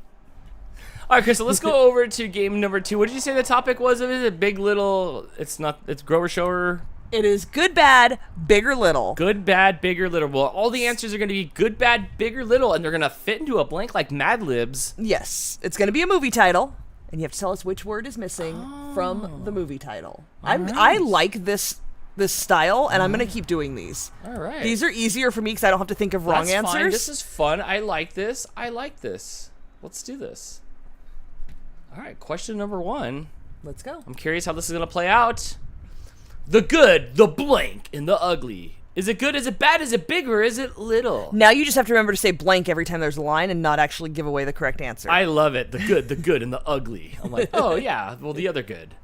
All right, Chris, so let's go over to game number 2. What did you say the topic was? Is it big, little? It's grower, shower? It is good, bad, big, or little. Good, bad, big, or little. Well, all the answers are going to be good, bad, big, or little, and they're going to fit into a blank like Mad Libs. Yes. It's going to be a movie title. And you have to tell us which word is missing from the movie title. I like this style, and I'm going to keep doing these. All right. These are easier for me because I don't have to think of wrong answers. Fine. This is fun. I like this. Let's do this. All right. Question number 1. Let's go. I'm curious how this is going to play out. The good, the blank, and the ugly. Is it good? Is it bad? Is it big? Or is it little? Now you just have to remember to say blank every time there's a line and not actually give away the correct answer. I love it. The good, and the ugly. I'm like, oh, yeah. Well, the other good.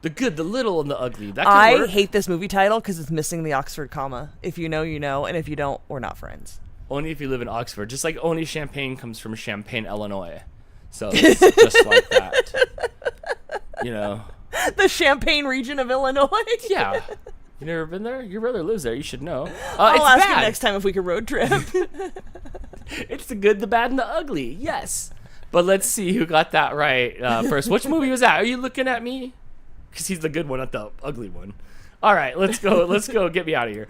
The good, the little, and the ugly. That could work. I hate this movie title because it's missing the Oxford comma. If you know, you know. And if you don't, we're not friends. Only if you live in Oxford. Just like only champagne comes from Champaign, Illinois. So it's just like that. The Champagne region of Illinois? Yeah. You never been there? Your brother lives there. You should know. I'll ask him next time if we can road trip. It's the good, the bad, and the ugly. Yes. But let's see who got that right first. Which movie was that? Are you looking at me? Because he's the good one, not the ugly one. All right, let's go. Let's go. Get me out of here.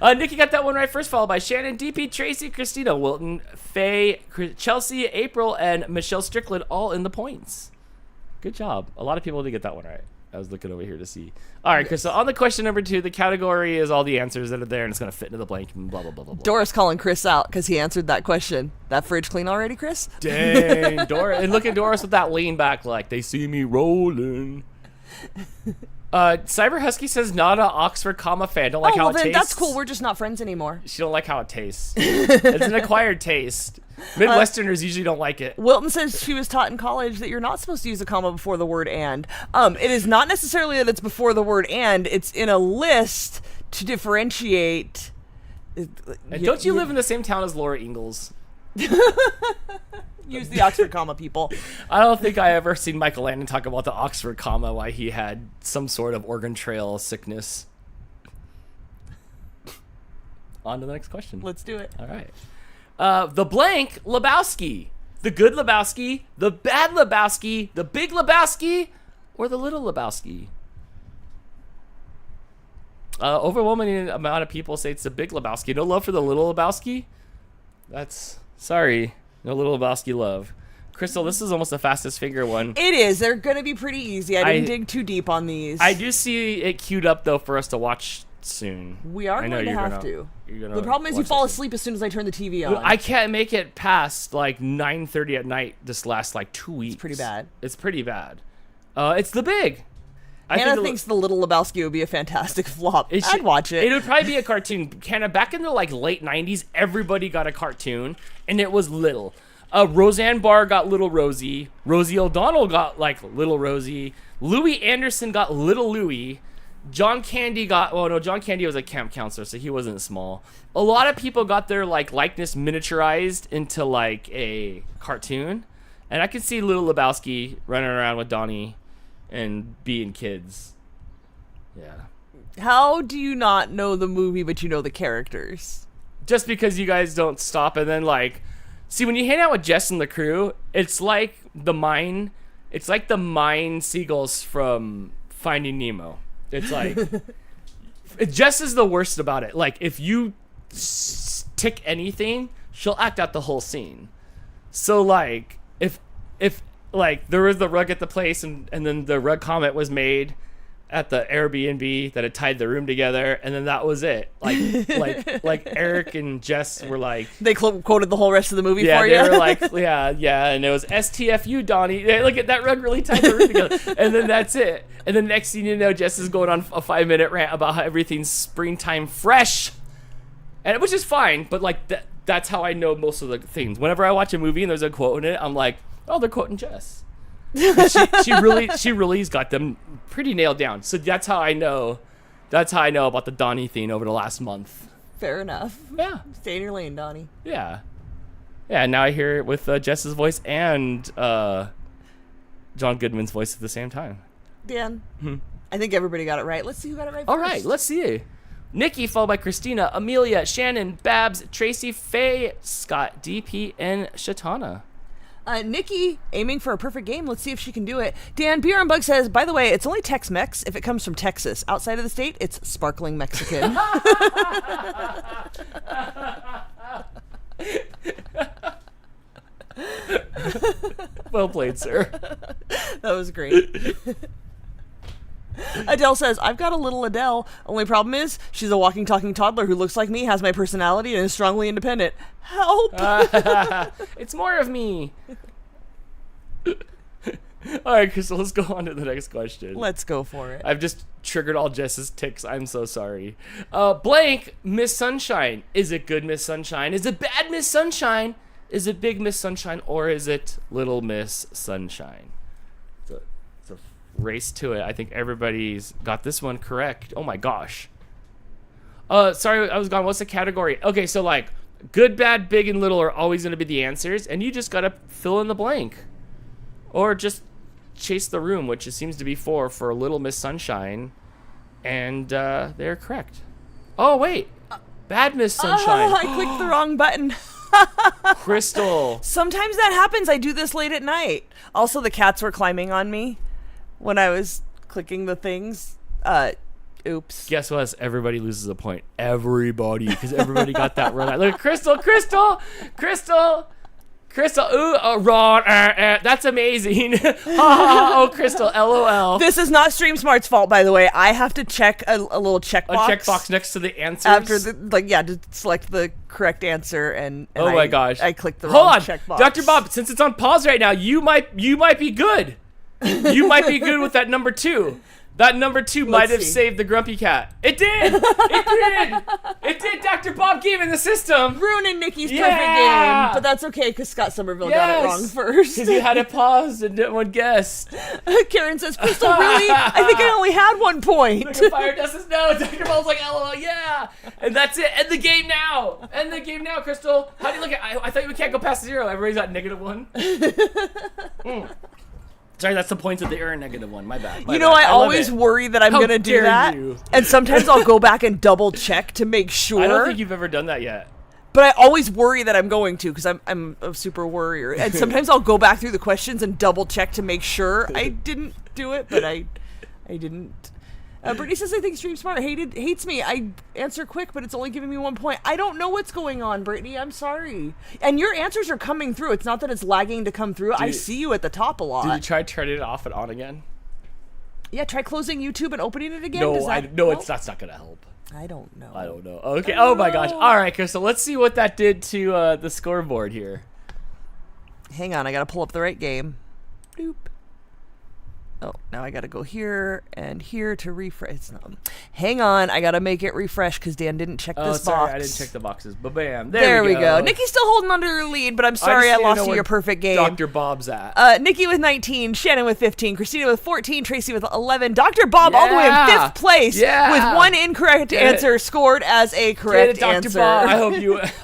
Nikki got that one right first, followed by Shannon, DP, Tracy, Christina, Wilton, Faye, Chelsea, April, and Michelle Strickland all in the points. Good job. A lot of people did get that one right. I was looking over here to see. All right, Chris. So on the question number 2, the category is all the answers that are there, and it's going to fit into the blank. And blah blah blah blah blah. Doris calling Chris out because he answered that question. That fridge clean already, Chris? Dang, Doris. And look at Doris with that lean back like they see me rolling. Cyber Husky says not a Oxford comma fan. Don't like how it tastes. That's cool. We're just not friends anymore. She don't like how it tastes. It's an acquired taste. Midwesterners usually don't like it. Wilton says she was taught in college that you're not supposed to use a comma before the word and. It is not necessarily that it's before the word and. It's in a list to differentiate. And don't you live in the same town as Laura Ingalls? Use the Oxford comma, people. I don't think I ever seen Michael Landon talk about the Oxford comma, why he had some sort of Oregon Trail sickness. On to the next question. Let's do it. All right. The blank Lebowski. The good Lebowski, the bad Lebowski, the big Lebowski, or the little Lebowski? Overwhelming amount of people say it's the big Lebowski. No love for the little Lebowski? That's... Sorry. No little Lebowski love. Crystal, this is almost the fastest finger one. It is. They're going to be pretty easy. I didn't dig too deep on these. I do see it queued up, though, for us to watch soon. We are going to have to. The problem is you fall asleep as soon as I turn the TV on. I can't make it past, like, 9:30 at night this last, like, 2 weeks. It's pretty bad. It's pretty bad. It's the big. Hannah thinks the Little Lebowski would be a fantastic flop. I'd watch it. It would probably be a cartoon. Hannah, back in the like late 90s, everybody got a cartoon, and it was little. Roseanne Barr got Little Rosie. Rosie O'Donnell got like Little Rosie. Louis Anderson got Little Louie. John Candy got... Well, no, John Candy was a camp counselor, so he wasn't small. A lot of people got their like likeness miniaturized into like a cartoon, and I could see Little Lebowski running around with Donnie and being kids. Yeah. How do you not know the movie but you know the characters? Just because you guys don't stop and then like... See, when you hang out with Jess and the crew, it's like the mine seagulls from Finding Nemo. It's like... Jess is the worst about it. Like, if you tick anything, she'll act out the whole scene. So, like, if like, there was the rug at the place, and then the rug comment was made at the Airbnb that had tied the room together, and then that was it. Like Eric and Jess were like... They quoted the whole rest of the movie for you? Yeah, they were like, yeah, and it was STFU, Donnie. Look at that rug really tied the room together. And then that's it. And then next thing you know, Jess is going on a 5-minute rant about how everything's springtime fresh. And which is fine, but like that's how I know most of the things. Whenever I watch a movie and there's a quote in it, I'm like, oh, they're quoting Jess. she really's got them pretty nailed down. So that's how I know about the Donnie thing over the last month. Fair enough. Yeah. Stay in your lane, Donnie. Yeah. Yeah, now I hear it with Jess's voice and John Goodman's voice at the same time. Dan, I think everybody got it right. Let's see who got it right All first. right, let's see. Nikki, followed by Christina, Amelia, Shannon, Babs, Tracy, Faye, Scott, DP, and Shatana. Nikki, aiming for a perfect game. Let's see if she can do it. Dan, Beer on Bug says, by the way, it's only Tex-Mex if it comes from Texas. Outside of the state, it's sparkling Mexican. Well played, sir. That was great. Adele says, I've got a little Adele. Only problem is, she's a walking, talking toddler who looks like me, has my personality, and is strongly independent. Help! It's more of me. All right, Crystal, let's go on to the next question. Let's go for it. I've just triggered all Jess's ticks. I'm so sorry. Blank, Miss Sunshine. Is it good Miss Sunshine? Is it bad Miss Sunshine? Is it big Miss Sunshine? Or is it little Miss Sunshine? It's a race to it. I think everybody's got this one correct. Oh my gosh. Sorry, I was gone. What's the category? Okay, so like good, bad, big, and little are always going to be the answers, and you just got to fill in the blank. Or just chase the room, which it seems to be for Little Miss Sunshine, and they're correct. Oh, wait. Bad Miss Sunshine. Oh, I clicked the wrong button. Crystal. Sometimes that happens. I do this late at night. Also, the cats were climbing on me when I was clicking the things. Oops. Guess what? Everybody loses a point. Everybody, because everybody got that right. Look, Crystal. Crystal, ooh, wrong. That's amazing. Ha, ha, ha. Oh, Crystal, LOL. This is not Stream Smart's fault, by the way. I have to check a little checkbox. A checkbox next to the answers. After to select the correct answer, and oh my gosh, I clicked the wrong checkbox. Hold on, Dr. Bob. Since it's on pause right now, you might be good. You might be good with that number 2. That number 2 might have saved the grumpy cat. It did. It did. Dr. Bob gave in the system. Ruining Nikki's perfect game, but that's okay because Scott Somerville got it wrong first. Because you had it paused and didn't one guess. Karen says, Crystal, really? I think I only had 1 point. Look at Fire Dust says no. Dr. Bob's like, LOL, yeah. And that's it. End the game now. End the game now, Crystal. How do you look at? I thought we can't go past 0. Everybody's got -1. Sorry, that's the points of the error -1. My bad. You know, I always worry that I'm going to do that. And sometimes I'll go back and double check to make sure. I don't think you've ever done that yet. But I always worry that I'm going to because I'm a super worrier. And sometimes I'll go back through the questions and double check to make sure I didn't do it, but I didn't. Brittany says, I think Stream Smart hates me. I answer quick, but it's only giving me 1 point. I don't know what's going on, Brittany. I'm sorry. And your answers are coming through. It's not that it's lagging to come through. I see you at the top a lot. Did you try turning it off and on again? Yeah, try closing YouTube and opening it again. No, that's not going to help. I don't know. I don't know. Okay. Oh my gosh. All right, Crystal. Let's see what that did to the scoreboard here. Hang on. I got to pull up the right game. Doop. Oh, now I gotta go here and here to refresh. Hang on, I gotta make it refresh because Dan didn't check this box. I didn't check the boxes, but bam, there we go. Nikki's still holding under her lead, but I'm sorry I lost to your perfect game. Dr. Bob's at. Nikki with 19, Shannon with 15, Christina with 14, Tracy with 11, Dr. Bob all the way in 5th place with 1 incorrect answer scored as a correct answer. Dr. Bob,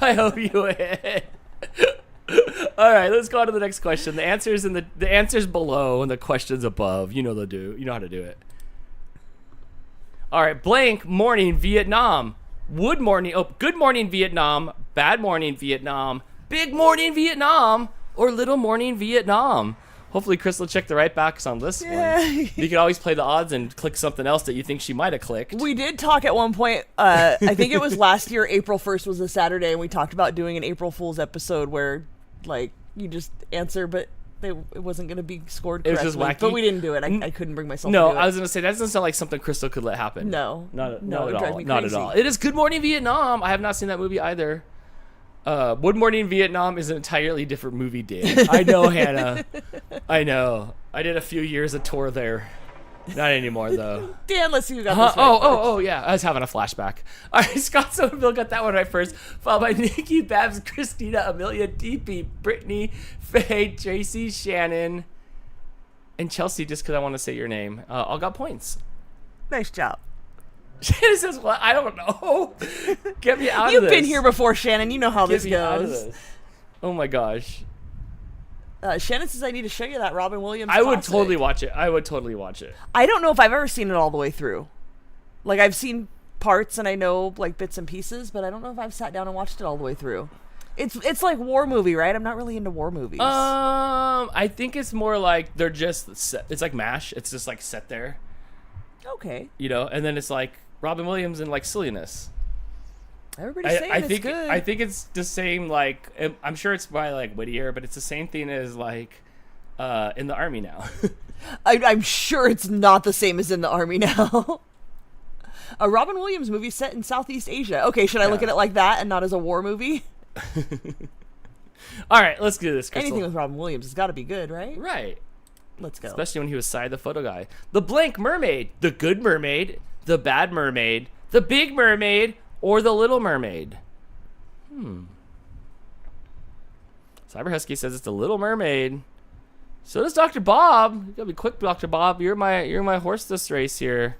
I hope you hit. All right, let's go on to the next question. The answers the answers below and the questions above. You know how to do it. All right, blank morning Vietnam. Good morning Vietnam. Bad morning Vietnam. Big morning Vietnam or little morning Vietnam. Hopefully Crystal checked the right box on this one. You can always play the odds and click something else that you think she might have clicked. We did talk at one point, I think it was last year, April 1st was a Saturday, and we talked about doing an April Fool's episode where like you just answer, but it wasn't going to be scored correctly. It was just wacky. But we didn't do it. I couldn't bring myself to do it. No, I was going to say, that doesn't sound like something Crystal could let happen. No. Not at all. Not at all. It is Good Morning Vietnam. I have not seen that movie either. Good Morning Vietnam is an entirely different movie, Dan. I know, Hannah. I know. I did a few years of tour there. Not anymore, though. Dan, let's see who got this right Oh, yeah. I was having a flashback. All right, Scott Somerville got that one right first, followed by Nikki, Babs, Christina, Amelia, DP, Brittany, Faye, Tracy, Shannon, and Chelsea, just because I want to say your name. All got points. Nice job. Shannon says, what? I don't know. Get me out of this. You've been here before, Shannon. You know how this Get me out of goes. this. Oh, my gosh. Shannon says I need to show you that Robin Williams I would classic. totally watch it. I would totally watch it. I don't know if I've ever seen it all the way through. Like, I've seen parts and I know, like, bits and pieces, but I don't know if I've sat down and watched it all the way through. It's like war movie, right? I'm not really into war movies. I think it's more like they're just set. It's like MASH. It's just like set there. Okay. You know, and then it's like Robin Williams and like silliness. Everybody's saying it's good. I think it's the same, like, I'm sure it's by like Whittier, but it's the same thing as like In the Army Now. I'm sure it's not the same as In the Army Now. A Robin Williams movie set in Southeast Asia. Okay, should I look at it like that and not as a war movie? All right, let's do this, Crystal. Anything with Robin Williams has got to be good, right? Right. Let's go. Especially when he was Side the Photo Guy. The Blank Mermaid, the Good Mermaid, the Bad Mermaid, the Big Mermaid, or the Little Mermaid. Cyber Husky says it's the Little Mermaid. So does Dr. Bob. You gotta be quick, Dr. Bob. You're my horse this race here.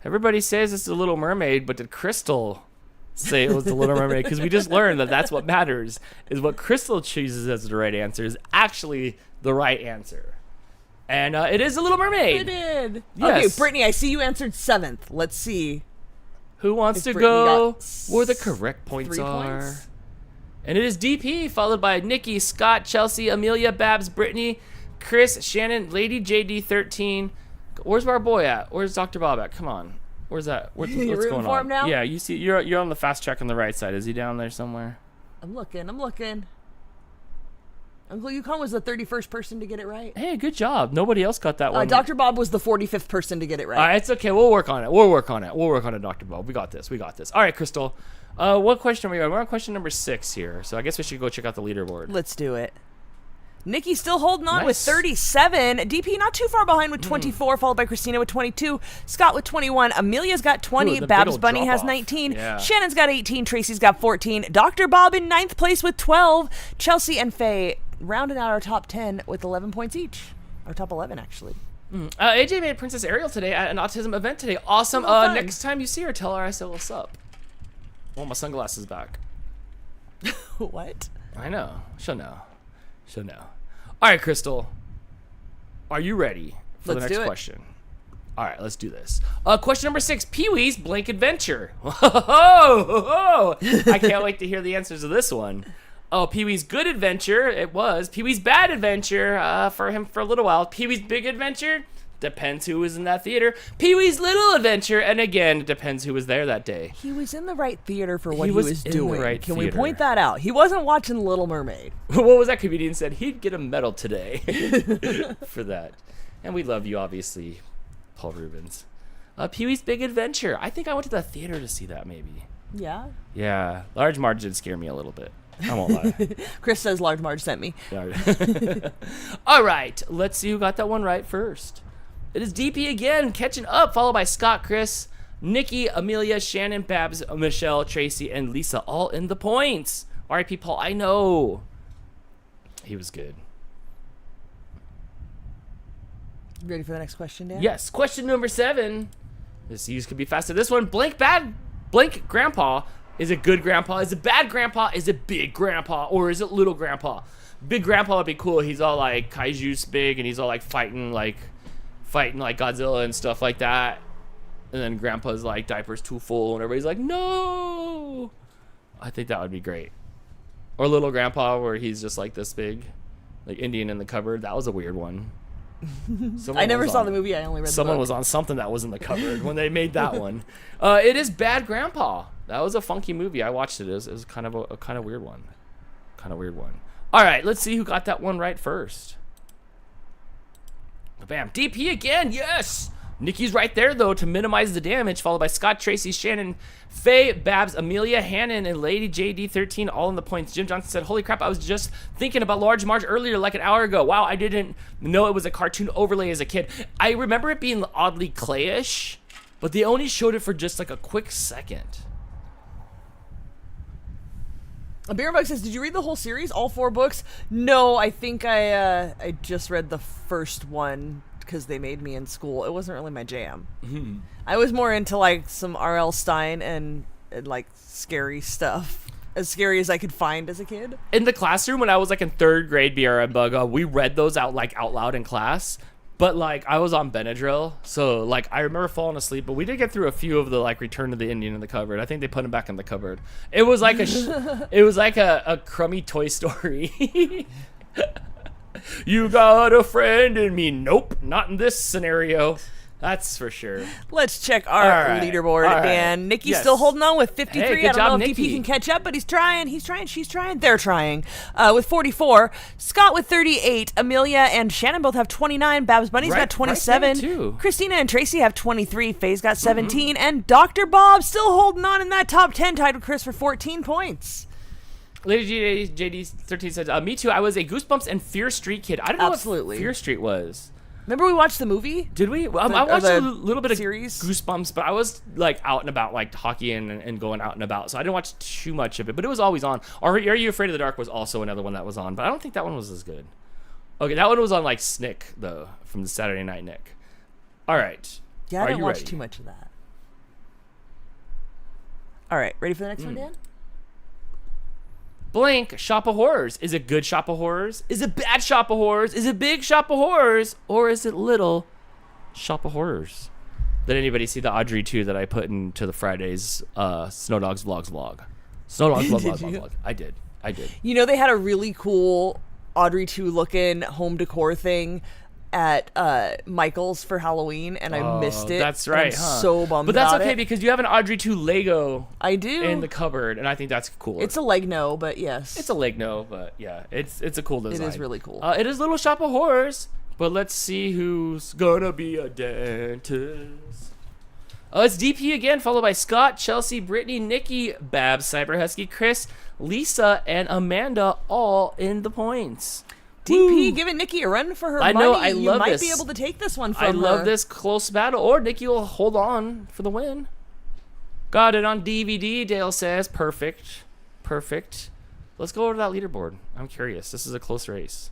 Everybody says it's the Little Mermaid, but did Crystal say it was the Little Mermaid? Because we just learned that that's what matters, is what Crystal chooses as the right answer is actually the right answer. And it is the Little Mermaid. It did. Yes. Okay, Brittany, I see you answered 7th. Let's see. Who wants to go where the correct points are? And it is DP, followed by Nikki, Scott, Chelsea, Amelia, Babs, Brittany, Chris, Shannon, Lady JD13. Where's our boy at? Where's Dr. Bob at? Come on. Where's that? What's going on? Him now? Yeah, you see, you're on the fast track on the right side. Is he down there somewhere? I'm looking. Uncle Yukon was the 31st person to get it right. Hey, good job. Nobody else got that one. Dr. Bob was the 45th person to get it right. It's okay. We'll work on it. We'll work on it, Dr. Bob. We got this. All right, Crystal. What question are we on? We're on question number 6 here. So I guess we should go check out the leaderboard. Let's do it. Nikki's still holding on with Nice. 37. DP not too far behind with 24, followed by Christina with 22. Scott with 21. Amelia's got 20. Ooh, the Babs big ol' Bunny has drop-off. 19. Yeah. Shannon's got 18. Tracy's got 14. Dr. Bob in 9th place with 12. Chelsea and Faye rounding out our top 10 with 11 points each. Our top 11, actually. AJ made Princess Ariel today at an autism event today. Awesome. Oh, fun. Next time you see her, tell her I said what's up. Oh, my sunglasses back. What? I know. She'll know. All right, Crystal. Are you ready for Let's the do next it. question? All right, let's do this. Question number 6. Pee-wee's Blank Adventure. I can't wait to hear the answers to this one. Oh, Pee-wee's Good Adventure. It was. Pee-wee's Bad Adventure for him for a little while. Pee-wee's Big Adventure. Depends who was in that theater. Pee-wee's Little Adventure. And again, it depends who was there that day. He was in the right theater for what he was was in the doing. right Can theater. we point that out? He wasn't watching Little Mermaid. What was that comedian said? He'd get a medal today for that. And we love you, obviously, Paul Rubens. Pee-wee's Big Adventure. I think I went to the theater to see that, maybe. Yeah. Yeah. Large Marge did scare me a little bit. I won't lie. Chris says Large Marge sent me. All right. Let's see who got that one right first. It is DP again, catching up, followed by Scott, Chris, Nikki, Amelia, Shannon, Babs, Michelle, Tracy, and Lisa, all in the points. R.I.P. Paul, I know. He was good. Ready for the next question, Dan? Yes. Question number 7. This could be faster. This one, blank grandpa. Is it good grandpa? Is it bad grandpa? Is it big grandpa? Or is it little grandpa? Big grandpa would be cool. He's all like kaiju's big and he's all like fighting like Godzilla and stuff like that. And then grandpa's like diapers too full and everybody's like, no. I think that would be great. Or little grandpa where he's just like this big, like Indian in the cupboard. That was a weird one. I never saw the movie. I only read the book. Someone was on something that was in the cupboard when they made that one. It is Bad Grandpa. That was a funky movie. I watched it. It was kind of a kind of weird one. All right, let's see who got that one right first. Bam. DP again. Yes. Nikki's right there, though, to minimize the damage, followed by Scott, Tracy, Shannon, Faye, Babs, Amelia, Hannon, and Lady JD13, all in the points. Jim Johnson said, holy crap, I was just thinking about Large Marge earlier, like an hour ago. Wow, I didn't know it was a cartoon overlay as a kid. I remember it being oddly clayish, but they only showed it for just like a quick second. Beerbug says, did you read the whole series, all 4 books? No, I think I just read the first one because they made me in school. It wasn't really my jam. Mm-hmm. I was more into like some R.L. Stein and like scary stuff, as scary as I could find as a kid. In the classroom when I was like in 3rd grade, Bug, we read those out loud in class. But like I was on Benadryl, so like I remember falling asleep. But we did get through a few of the like Return to the Indian in the cupboard. I think they put him back in the cupboard. It was like a crummy Toy Story. You got a friend in me? Nope, not in this scenario. That's for sure. Let's check our leaderboard, Dan. Nikki's still holding on with 53. Hey, good I don't job, know if Nikki. DP can catch up, but he's trying, she's trying, they're trying. With 44. Scott with 38. Amelia and Shannon both have 29. Babs Bunny's got 27. Right there, too. Christina and Tracy have 23. Faye's got 17. And Dr. Bob still holding on in that top 10, tied with Chris for 14 points. Lady JD13 said, me too. I was a Goosebumps and Fear Street kid. I don't know Absolutely. what Fear Street was. Remember we watched the movie? Did we? I watched a little bit of series? Goosebumps, but I was like out and about, like hockey and going out and about, so I didn't watch too much of it. But it was always on. Are You Afraid of the Dark was also another one that was on, but I don't think that one was as good. Okay, that one was on like Snick though, from the Saturday Night Nick. All right. Yeah, I didn't watch ready? too much of that. All right, ready for the next one, Dan? Blank Shop of Horrors. Is it good Shop of Horrors? Is it bad Shop of Horrors? Is it big Shop of Horrors? Or is it little Shop of Horrors? Did anybody see the Audrey 2 that I put into the Friday's Snow Dogs Vlogs vlog? Snow Dogs vlog. I did. You know, they had a really cool Audrey 2 looking home decor thing at Michael's for Halloween, and I missed it. That's right, I'm huh? so bummed But that's about okay it. because you have an Audrey 2 Lego I do. in the cupboard, and I think that's cool. It's a Legno, but yes. It's a Lego, but yeah, it's a cool design. It is really cool. It is Little Shop of Horrors, but let's see who's gonna be a dentist. It's DP again, followed by Scott, Chelsea, Brittany, Nikki, Babs, Cyber Husky, Chris, Lisa, and Amanda, all in the points. DP Woo. giving Nikki a run for her I money. know, I You love might this. be able to take this one from I her. love this close battle, or Nikki will hold on for the win. Got it on DVD, Dale says. Perfect. Perfect. Let's go over to that leaderboard. I'm curious. This is a close race.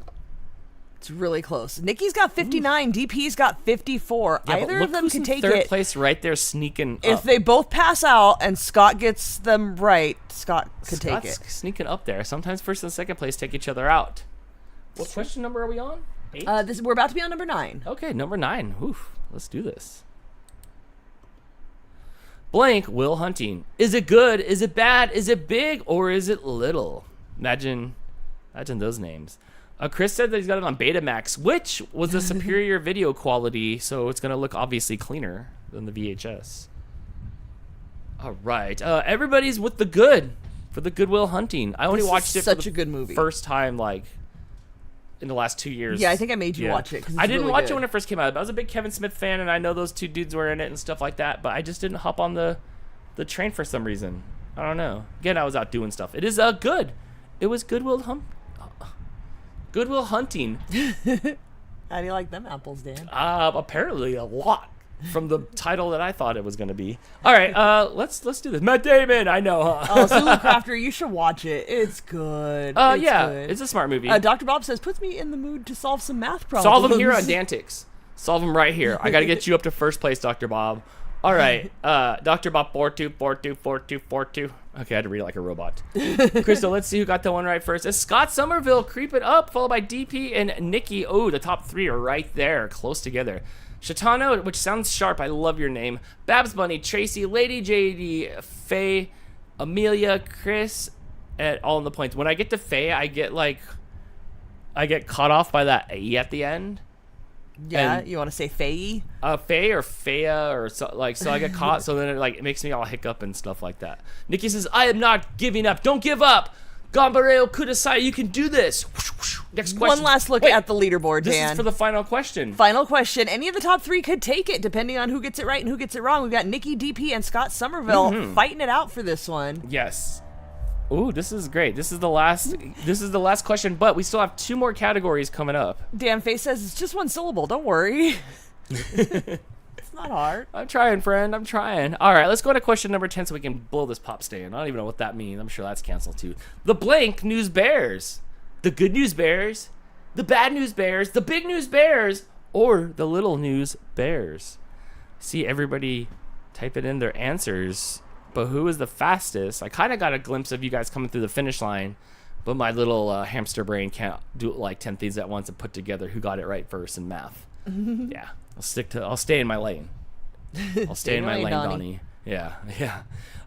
It's really close. Nikki's got 59. DP's got 54. Yeah, but Either look of them who's can in take third it. place right there sneaking If up. they both pass out and Scott gets them right, Scott could take Scott's it. sneaking up there. Sometimes first and second place take each other out. What question number are we on? 8? We're about to be on number 9. Okay, number 9. Oof, let's do this. Blank Will Hunting. Is it good? Is it bad? Is it big? Or is it little? Imagine those names. Chris said that he's got it on Betamax, which was a superior video quality, so it's going to look obviously cleaner than the VHS. All right. Everybody's with the good for the Good Will Hunting. I only This is watched it such for a the good movie. first time, like, in the last 2 years. Yeah, I think I made you Yeah. watch it. 'Cause it's I didn't really watch good. it when it first came out. I was a big Kevin Smith fan, and I know those two dudes were in it and stuff like that, but I just didn't hop on the train for some reason. I don't know. Again, I was out doing stuff. It is good. It was Good Will Hunting. How do you like them apples, Dan? Apparently a lot from the title that I thought it was going to be. All right, let's do this. Matt Damon, I know, huh? Oh, Sulu Crafter, you should watch it. It's good. It's yeah, good. it's a smart movie. Dr. Bob says, puts me in the mood to solve some math problems. Solve them here on DANtics. Solve them right here. I got to get you up to first place, Dr. Bob. All right, Dr. Bob 42424242. Okay, I had to read it like a robot. Crystal, let's see who got the one right first. It's Scott Somerville creeping up, followed by DP and Nikki. Oh, the top 3 are right there, close together. Shatano, which sounds sharp. I love your name. Babs Bunny, Tracy, Lady JD, Faye, Amelia, Chris, and all in the points. When I get to Faye, I get caught off by that E at the end. Yeah, And- you want to say Faye? Faye or Faya or so I get caught, so then it makes me all hiccup and stuff like that. Nikki says, I am not giving up. Don't give up. Gambareo Kudasai, you can do this. Next question. One last look Wait, at the leaderboard, this Dan. is for the final question. Final question. Any of the top 3 could take it, depending on who gets it right and who gets it wrong. We've got Nikki, DP, and Scott Somerville fighting it out for this one. Yes. Ooh, this is great. This is the last question, but we still have 2 more categories coming up. Dan Face says it's just one syllable. Don't worry. It's not hard. I'm trying, friend. I'm trying. All right, let's go to question number 10 so we can blow this pop stand. I don't even know what that means. I'm sure that's canceled too. The blank news bears. The good news bears. The bad news bears. The big news bears. Or the little news bears. See everybody typing in their answers. But who is the fastest? I kind of got a glimpse of you guys coming through the finish line. But my little hamster brain can't do like 10 things at once and put together who got it right first in math. Yeah. I'll stay in my lane. I'll stay in my lane, Donnie. Yeah.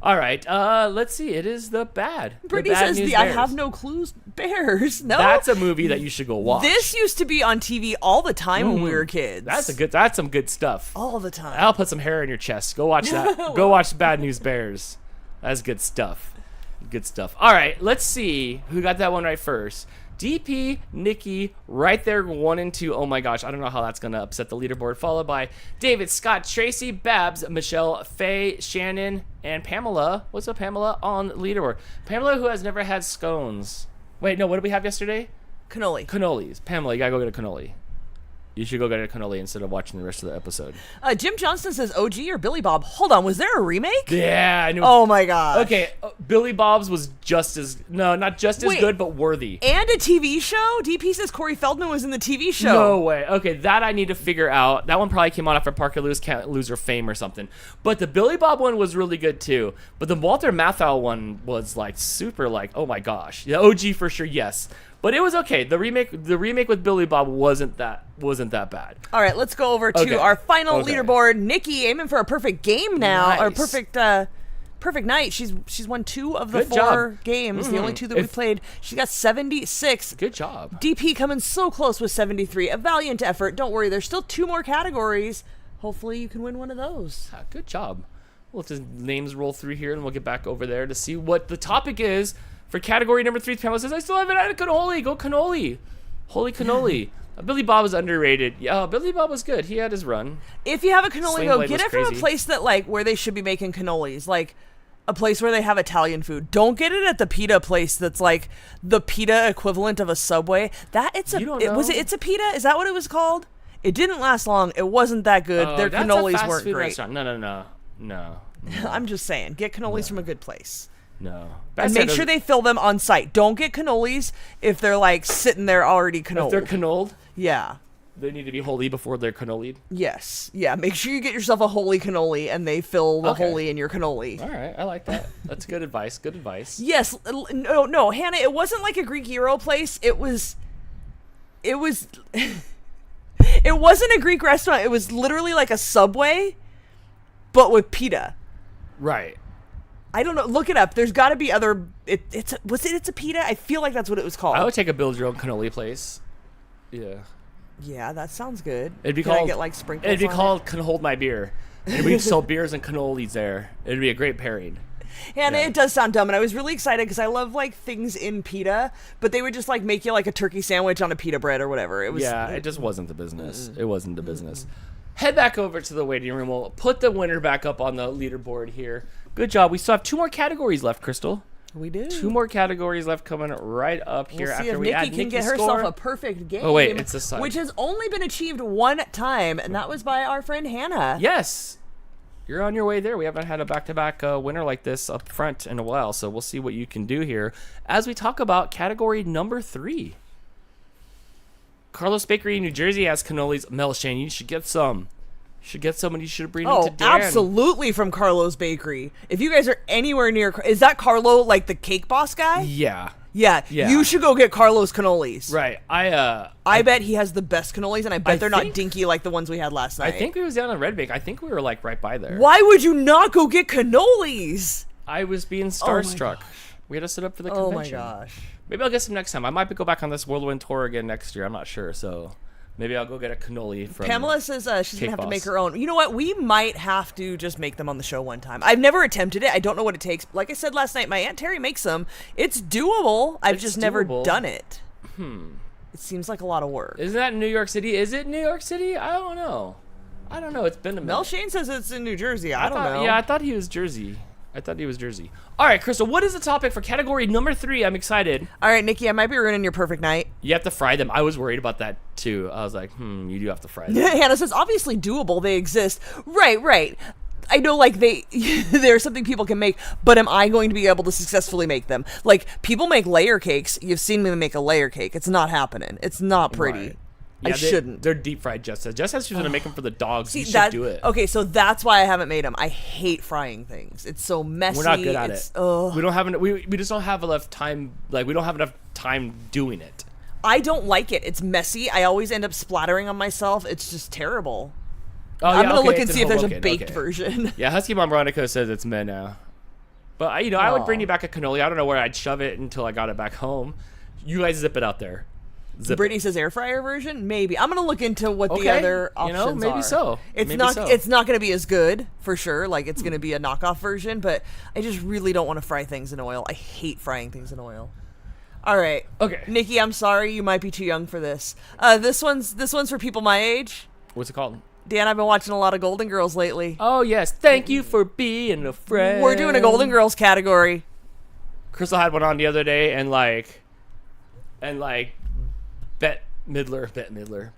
All right. Let's see. It is the bad. Brittany says the I have no clues bears. No. That's a movie that you should go watch. This used to be on TV all the time when we were kids. That's some good stuff. all the time. I'll put some hair in your chest. Go watch that. Go watch Bad News Bears. That's good stuff. Good stuff. All right. Let's see who got that one right first. DP, Nikki, right there, 1 and 2. Oh my gosh, I don't know how that's gonna upset the leaderboard. Followed by David, Scott, Tracy, Babs, Michelle, Faye, Shannon, and Pamela. What's up, Pamela? On leaderboard. Pamela, who has never had scones. Wait, no. What did we have yesterday? Cannoli. Cannolis. Pamela, you gotta go get a cannoli. You should go get a cannoli instead of watching the rest of the episode. Jim Johnston says OG or Billy Bob. Hold on, was there a remake? Yeah, I know. Oh my god. Okay, Billy Bob's was not just as good, but worthy. And a TV show? DP says Corey Feldman was in the TV show. No way. Okay, that I need to figure out. That one probably came out after Parker Lewis Can't Lose Her Fame or something. But the Billy Bob one was really good too. But the Walter Matthau one was like super like, oh my gosh. The OG for sure, yes. But it was okay. The remake with Billy Bob wasn't that bad. All right, let's go over to our final Okay. leaderboard. Nikki aiming for a perfect game now, or Nice. perfect night. She's won 2 of the Good 4 job. games, the only 2 that we played. She got 76. Good job. DP coming so close with 73. A valiant effort. Don't worry, there's still 2 more categories. Hopefully you can win one of those. Good job. We'll let the names roll through here, and we'll get back over there to see what the topic is for category number 3. Pamela says, I still haven't had a cannoli. Go cannoli. Holy cannoli. Billy Bob was underrated. Yeah, Billy Bob was good. He had his run. If you have a cannoli, Sling though, Blade get was it from crazy. a place that, like, where they should be making cannolis. Like, a place where they have Italian food. Don't get it at the pita place that's, like, the pita equivalent of a Subway. You don't know? It's a pita? Is that what it was called? It didn't last long. It wasn't that good. Their That's a cannolis fast weren't food great. restaurant. No. I'm just saying, get cannolis from a good place. No. And make sure they fill them on site. Don't get cannolis if they're, like, sitting there already cannoli. If they're cannoled, Yeah. they need to be holy before they're cannolied. Yes. Yeah, make sure you get yourself a holy cannoli and they fill the Okay. holy in your cannoli. All right, I like that. That's good advice. Good advice. Yes, no, Hannah, it wasn't like a Greek gyro place. It wasn't a Greek restaurant. It was literally like a Subway, but with pita. Right. I don't know. Look it up. There's got to be other. It's a pita. I feel like that's what it was called. I would take a build your own cannoli place. Yeah. Yeah, that sounds good. It'd be Can I called. get like sprinkles. It'd be on it? called Can Hold My Beer. And we'd sell beers and cannolis there. It'd be a great pairing. And Yeah. it does sound dumb, and I was really excited because I love like things in pita, but they would just like make you like a turkey sandwich on a pita bread or whatever. It was It just wasn't the business. It wasn't the business. Head back over to the waiting room. We'll put the winner back up on the leaderboard here. Good job. We still have 2 more categories left, Crystal. we do. 2 more categories left coming right up here We'll see after if we Nikki add can Nikki's get herself score. a perfect game. Oh, wait, it's this side. which has only been achieved 1 time, and that was by our friend Hannah. Yes. You're on your way there. We haven't had a back-to-back winner like this up front in a while, so we'll see what you can do here as we talk about category number 3. Carlos Bakery in New Jersey has cannolis. Mel Shane, you should get some. You should get some and you should bring them to Dan. Absolutely from Carlo's Bakery. If you guys are anywhere near, is that Carlo like the cake boss guy? Yeah. Yeah. Yeah. You should go get Carlo's cannolis. Right. I bet he has the best cannolis, and I bet they're not think- dinky like the ones we had last night. I think we was down in Red Bank. I think we were like right by there. Why would you not go get cannolis? I was being starstruck. We had to sit up for the Oh convention. my gosh. Maybe I'll get some next time. I might go back on this whirlwind tour again next year. I'm not sure. So maybe I'll go get a cannoli from Pamela says she's Cake gonna have to Boss. make her own. You know what? We might have to just make them on the show one time. I've never attempted it. I don't know what it takes. Like I said last night, my Aunt Terry makes them. It's doable. I've It's just never doable. done it. It seems like a lot of work. Isn't that in New York City? Is it New York City? I don't know. It's been a minute. Mel Shane says it's in New Jersey. I don't thought- know. Yeah, I thought he was Jersey. All right, Crystal, what is the topic for category number 3? I'm excited. All right, Nikki, I might be ruining your perfect night. You have to fry them. I was worried about that too. I was like, you do have to fry them. Hannah says, obviously doable. They exist. Right. I know, like, they're something people can make, but am I going to be able to successfully make them? Like, people make layer cakes. You've seen me make a layer cake. It's not happening. It's not pretty. Right. I Yeah, shouldn't. They're deep fried. Jess says she's gonna make them for the dogs. See, you should do it. Okay, so that's why I haven't made them. I hate frying things. It's so messy. We're not good at it. Ugh. We don't have we just don't have enough time. Like we don't have enough time doing it. I don't like it. It's messy. I always end up splattering on myself. It's just terrible. Oh, I'm gonna look it's and in see if there's a Hoboken. baked Okay. version. Yeah, Husky Mom Veronica says it's men now. But I would bring you back a cannoli. I don't know where I'd shove it until I got it back home. You guys zip it out there. Zip Brittany says air fryer version. Maybe I'm gonna look into what the Okay. other You know, options maybe are. so. It's Maybe not. so. It's not gonna be as good for sure. Like it's gonna be a knockoff version. But I just really don't want to fry things in oil. I hate frying things in oil. All right. Okay. Nikki, I'm sorry. You might be too young for this. This one's for people my age. What's it called? Dan, I've been watching a lot of Golden Girls lately. Oh yes, thank you for being a friend. We're doing a Golden Girls category. Crystal had one on the other day, and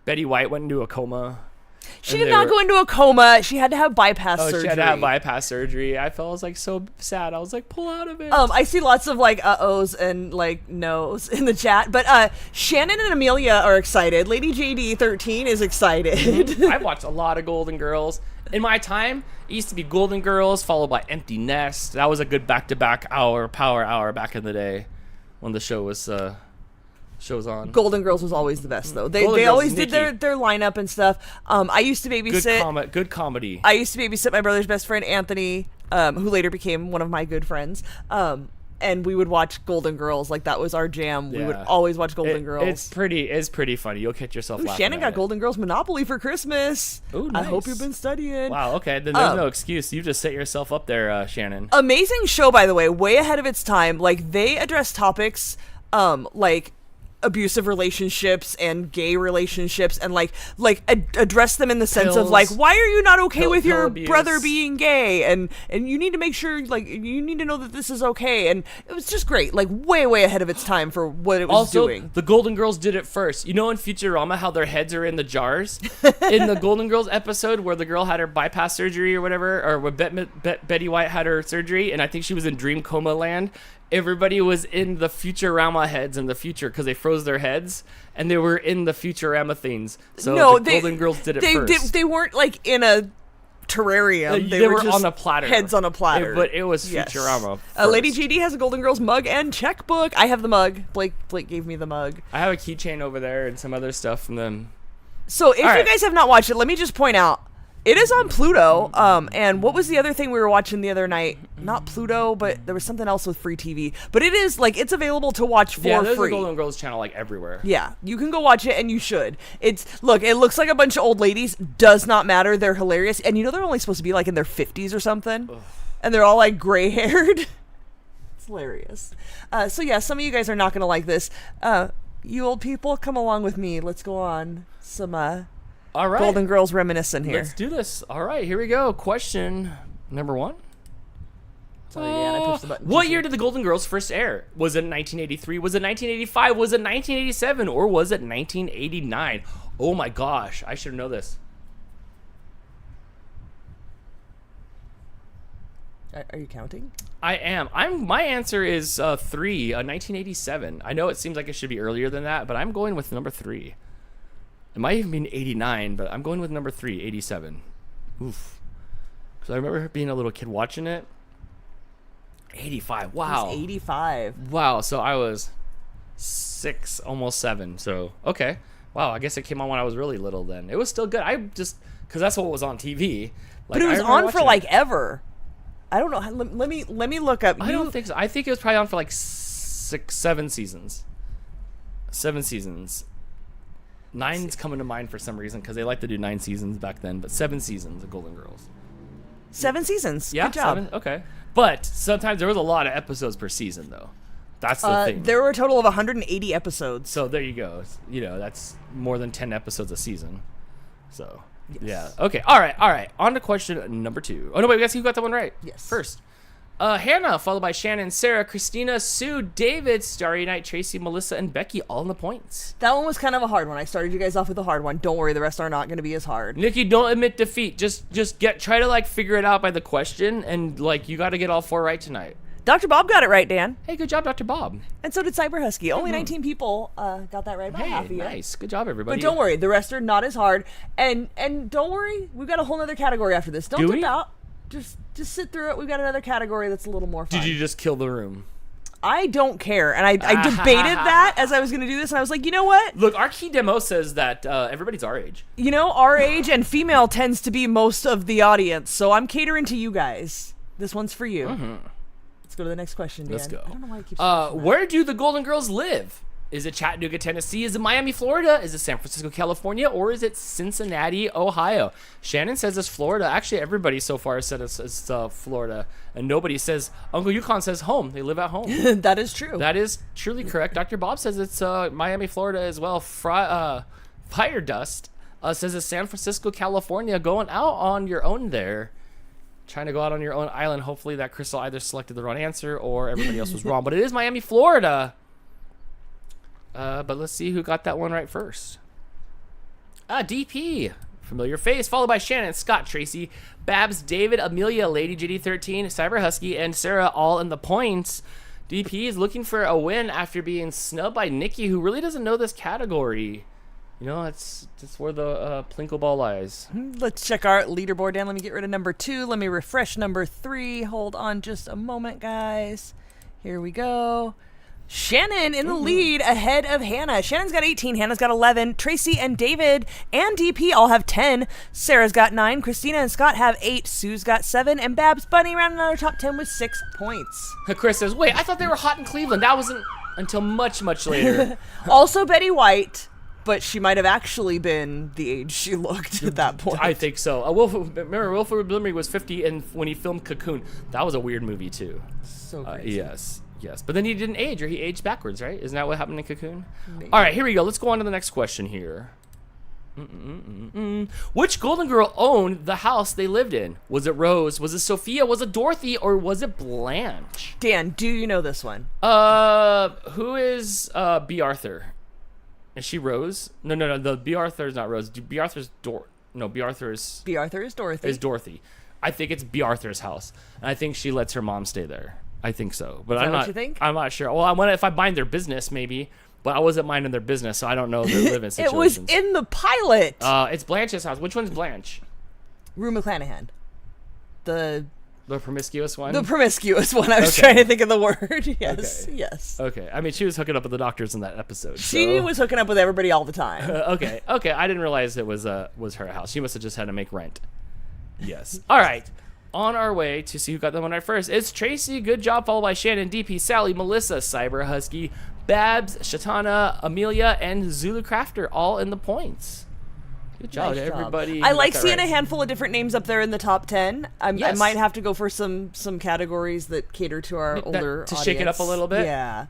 Betty White went into a coma. She And did they not were- go into a coma. She had to have bypass Oh, surgery. she had to have bypass surgery. I felt so sad. I was like, pull out of it. I see lots of like uh-ohs and like no's in the chat, but Shannon and Amelia are excited. Lady JD13 is excited. I've watched a lot of Golden Girls. In my time, it used to be Golden Girls followed by Empty Nest. That was a good back-to-back power hour back in the day when the show was on. Golden Girls was always the best though. They Golden Girls always is did Nikki. their lineup and stuff. I used to babysit. Good comedy. I used to babysit my brother's best friend Anthony. who later became one of my good friends. And we would watch Golden Girls. Like, that was our jam. We would always watch Golden Girls. It's pretty funny. You'll catch yourself laughing. Shannon got it. Golden Girls Monopoly for Christmas. Ooh, nice. I hope you've been studying. Wow, okay. Then there's no excuse. You just set yourself up there, Shannon. Amazing show, by the way. Way ahead of its time. Like, they address topics, like abusive relationships and gay relationships, and address them in the sense of like, why are you not okay with your brother being gay, and you need to make sure, like, you need to know that this is okay. And it was just great, like way ahead of its time for what it was doing. The Golden Girls did it first. You know, in Futurama, how their heads are in the jars. In the Golden Girls episode where the girl had her bypass surgery or whatever, or where Betty White had her surgery, and I think she was in dream coma land. Everybody was in the Futurama heads in the future because they froze their heads, and they were in the Futurama things. So the Golden Girls did it first. They weren't like in a terrarium. They were just on a platter. Heads on a platter. But it was Futurama. Lady GD has a Golden Girls mug and checkbook. I have the mug. Blake gave me the mug. I have a keychain over there and some other stuff from them. So if you guys have not watched it, let me just point out, it is on Pluto. And what was the other thing we were watching the other night? Not Pluto, but there was something else with free TV. But it is, like, it's available to watch for free. Yeah, there's a Golden Girls channel, like, everywhere. Yeah, you can go watch it, and you should. It looks like a bunch of old ladies. Does not matter. They're hilarious. And you know they're only supposed to be, like, in their 50s or something? Ugh. And they're all, like, gray-haired. It's hilarious. So, yeah, some of you guys are not going to like this. You old people, come along with me. Let's go on some all right. Golden Girls reminiscent here. Let's do this. All right, here we go. Question number 1. I pushed the button. What year did the Golden Girls first air? Was it 1983? Was it 1985? Was it 1987? Or was it 1989? Oh my gosh, I should know this. Are you counting? I am. My answer is 3, 1987. I know it seems like it should be earlier than that, but I'm going with number 3. It might even be 89, but I'm going with number 3, 87. Oof. Because I remember being a little kid watching it. 85. Wow. It was 85. Wow. So I was 6, almost 7. So, okay. Wow. I guess it came on when I was really little then. It was still good. Because that's what was on TV. Like, but it was on for like ever. I don't know. Let me look up. I don't think so. I think it was probably on for like 7 seasons. 7 seasons. 9's coming to mind for some reason because they like to do 9 seasons back then, but 7 seasons of Golden Girls. 7 seasons. Yeah, good job. 7. Okay, but sometimes there was a lot of episodes per season, though. That's the thing. There were a total of 180 episodes. So there you go. You know, that's more than 10 episodes a season. So yes. Yeah. Okay. All right. On to question number 2. Oh no, wait. Guess who got that one right? Yes. First. Hannah, followed by Shannon, Sarah, Christina, Sue, David, Starry Night, Tracy, Melissa, and Becky, all in the points. That one was kind of a hard one. I started you guys off with a hard one. Don't worry, the rest are not going to be as hard. Nikki, don't admit defeat. Just try to like figure it out by the question, and like you got to get all 4 right tonight. Dr. Bob got it right, Dan. Hey, good job, Dr. Bob. And so did Cyber Husky. Only 19 people got that right. About half of you. Nice. Good job, everybody. But don't worry, the rest are not as hard. And don't worry, we've got a whole other category after this. Don't dip out. Just sit through it. We've got another category that's a little more fun. Did you just kill the room? I don't care. And I debated that as I was going to do this, and I was like, you know what? Look, our key demo says that everybody's our age. You know, our age and female tends to be most of the audience, so I'm catering to you guys. This one's for you. Mm-hmm. Let's go to the next question, Dan. Let's go. I don't know why it keeps where do the Golden Girls live? Is it Chattanooga, Tennessee? Is it Miami, Florida? Is it San Francisco, California? Or is it Cincinnati, Ohio? Shannon says it's Florida. Actually, everybody so far said it's Florida. And nobody says, Uncle Yukon says home. They live at home. That is true. That is truly correct. Dr. Bob says it's Miami, Florida as well. Fire Dust says it's San Francisco, California. Going out on your own there. Trying to go out on your own island. Hopefully that Crystal either selected the wrong answer or everybody else was wrong. But it is Miami, Florida. But let's see who got that one right first. DP. Familiar face. Followed by Shannon, Scott, Tracy, Babs, David, Amelia, Lady JD13, Cyber Husky, and Sarah all in the points. DP is looking for a win after being snubbed by Nikki, who really doesn't know this category. You know, that's where the Plinkle ball lies. Let's check our leaderboard, Dan. Let me get rid of number 2. Let me refresh number 3. Hold on just a moment, guys. Here we go. Shannon in the lead ahead of Hannah. Shannon's got 18, Hannah's got 11. Tracy and David and DP all have 10. Sarah's got 9. Christina and Scott have 8. Sue's got 7. And Babs Bunny rounding out our top 10 with 6 points. Chris says, wait, I thought they were hot in Cleveland. That wasn't until much, much later. Also Betty White, but she might have actually been the age she looked at that point. I think so. Remember, Wilford Brimley was 50 and when he filmed Cocoon. That was a weird movie, too. So crazy. Yes. But then he didn't age, or he aged backwards, right? Isn't that what happened in Cocoon? Maybe. All right, here we go. Let's go on to the next question here. Which Golden Girl owned the house they lived in? Was it Rose? Was it Sophia? Was it Dorothy? Or was it Blanche? Dan, do you know this one? Who is B. Arthur? Is she Rose? No. The B. Arthur is not Rose. B. Arthur's B. Arthur is Dorothy. Is Dorothy. I think it's B. Arthur's house, and I think she lets her mom stay there. I think so, but I'm not. What you think? I'm not sure. Well, if I mind their business, maybe, but I wasn't minding their business, so I don't know their living situations. It was in the pilot. It's Blanche's house. Which one's Blanche? Rue McClanahan. The promiscuous one. The promiscuous one. I was trying to think of the word. Yes. Okay. Yes. Okay. I mean, she was hooking up with the doctors in that episode. She was hooking up with everybody all the time. Okay. I didn't realize it was her house. She must have just had to make rent. Yes. All right. On our way to see who got the one right first. It's Tracy, good job, followed by Shannon, DP, Sally, Melissa, Cyber Husky, Babs, Shatana, Amelia, and Zulu Crafter, all in the points. Good job, Nice job. everybody. I like seeing a handful of different names up there in the top 10. I Yes. might have to go for some categories that cater to our older to shake it up a audience. little bit? Yeah.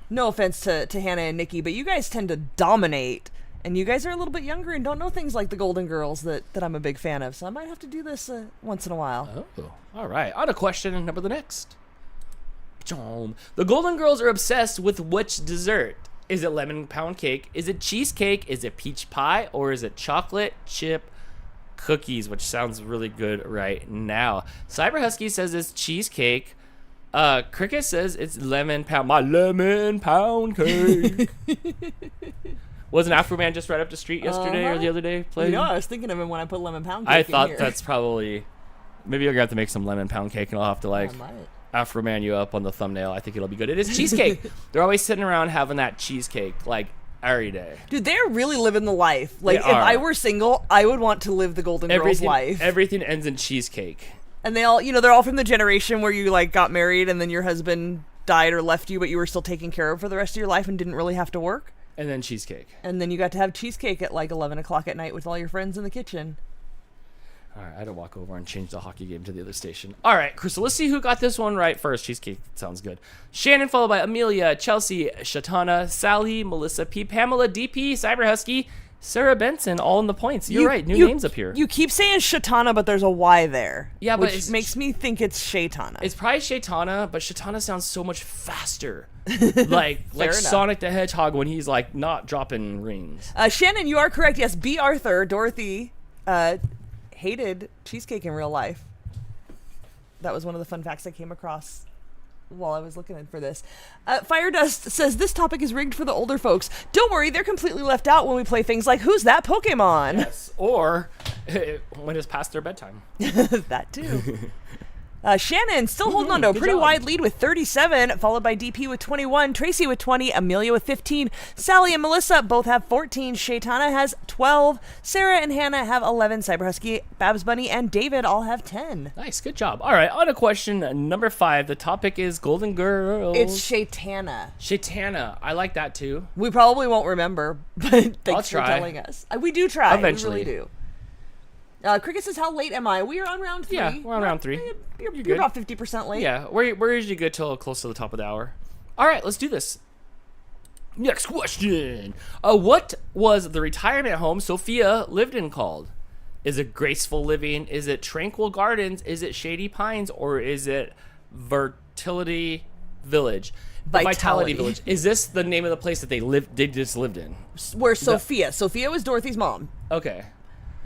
No offense to Hannah and Nikki, but you guys tend to dominate. And you guys are a little bit younger and don't know things like the Golden Girls that I'm a big fan of. So I might have to do this once in a while. Oh, all right. On to question number the next. The Golden Girls are obsessed with which dessert? Is it lemon pound cake? Is it cheesecake? Is it peach pie? Or is it chocolate chip cookies, which sounds really good right now? Cyber Husky says it's cheesecake. Cricket says it's lemon pound. My lemon pound cake. Wasn't Afro-Man just right up the street yesterday or the other day playing? You know, I was thinking of him when I put lemon pound cake I in thought here. that's probably... Maybe you're going to have to make some lemon pound cake and I'll have to I might. Afro-Man you up on the thumbnail. I think it'll be good. It is cheesecake. They're always sitting around having that cheesecake like every day. Dude, they're really living the life. Like, They if are. I were single, I would want to live the Golden Girls life. Everything ends in cheesecake. And they all, they're all from the generation where you, like, got married and then your husband died or left you, but you were still taken care of for the rest of your life and didn't really have to work. And then cheesecake. And then you got to have cheesecake at, like, 11 o'clock at night with all your friends in the kitchen. All right, I had to walk over and change the hockey game to the other station. All right, Crystal, let's see who got this one right first. Cheesecake sounds good. Shannon, followed by Amelia, Chelsea, Shatana, Sally, Melissa P, Pamela, DP, Cyber Husky, Sarah Benson, all in the points. You're right, new names up here. You keep saying Shatana, but there's a Y there. Yeah, but which makes me think it's Shaitana. It's probably Shaitana, but Shaitana sounds so much faster. like enough. Sonic the Hedgehog when he's like not dropping rings. Shannon, you are correct. Yes, B. Arthur, Dorothy, hated cheesecake in real life. That was one of the fun facts I came across while I was looking for this. Fire Dust says this topic is rigged for the older folks. Don't worry, they're completely left out when we play things like Who's That Pokemon? Yes, or when it's past their bedtime. That too. Shannon still holding on to a good pretty job. wide lead with 37, followed by DP with 21, Tracy with 20, Amelia with 15, Sally and Melissa both have 14, Shaitana has 12, Sarah and Hannah have 11, Cyber Husky, Babs Bunny, and David all have 10. Nice, good job. All right, on to question number 5. The topic is Golden Girls. It's Shaitana. Shaitana. I like that too. We probably won't remember, but thanks for try. telling us. We do try. Eventually. We really do. Cricket says, how late am I? We are on round 3. Yeah, we're on round 3. You're good. about 50% late. Yeah, we're usually good till close to the top of the hour. All right, let's do this. Next question. What was the retirement home Sophia lived in called? Is it Graceful Living? Is it Tranquil Gardens? Is it Shady Pines? Or is it Fertility Village? Vitality Village. Is this the name of the place that they just lived in? Where Sophia was Dorothy's mom. Okay.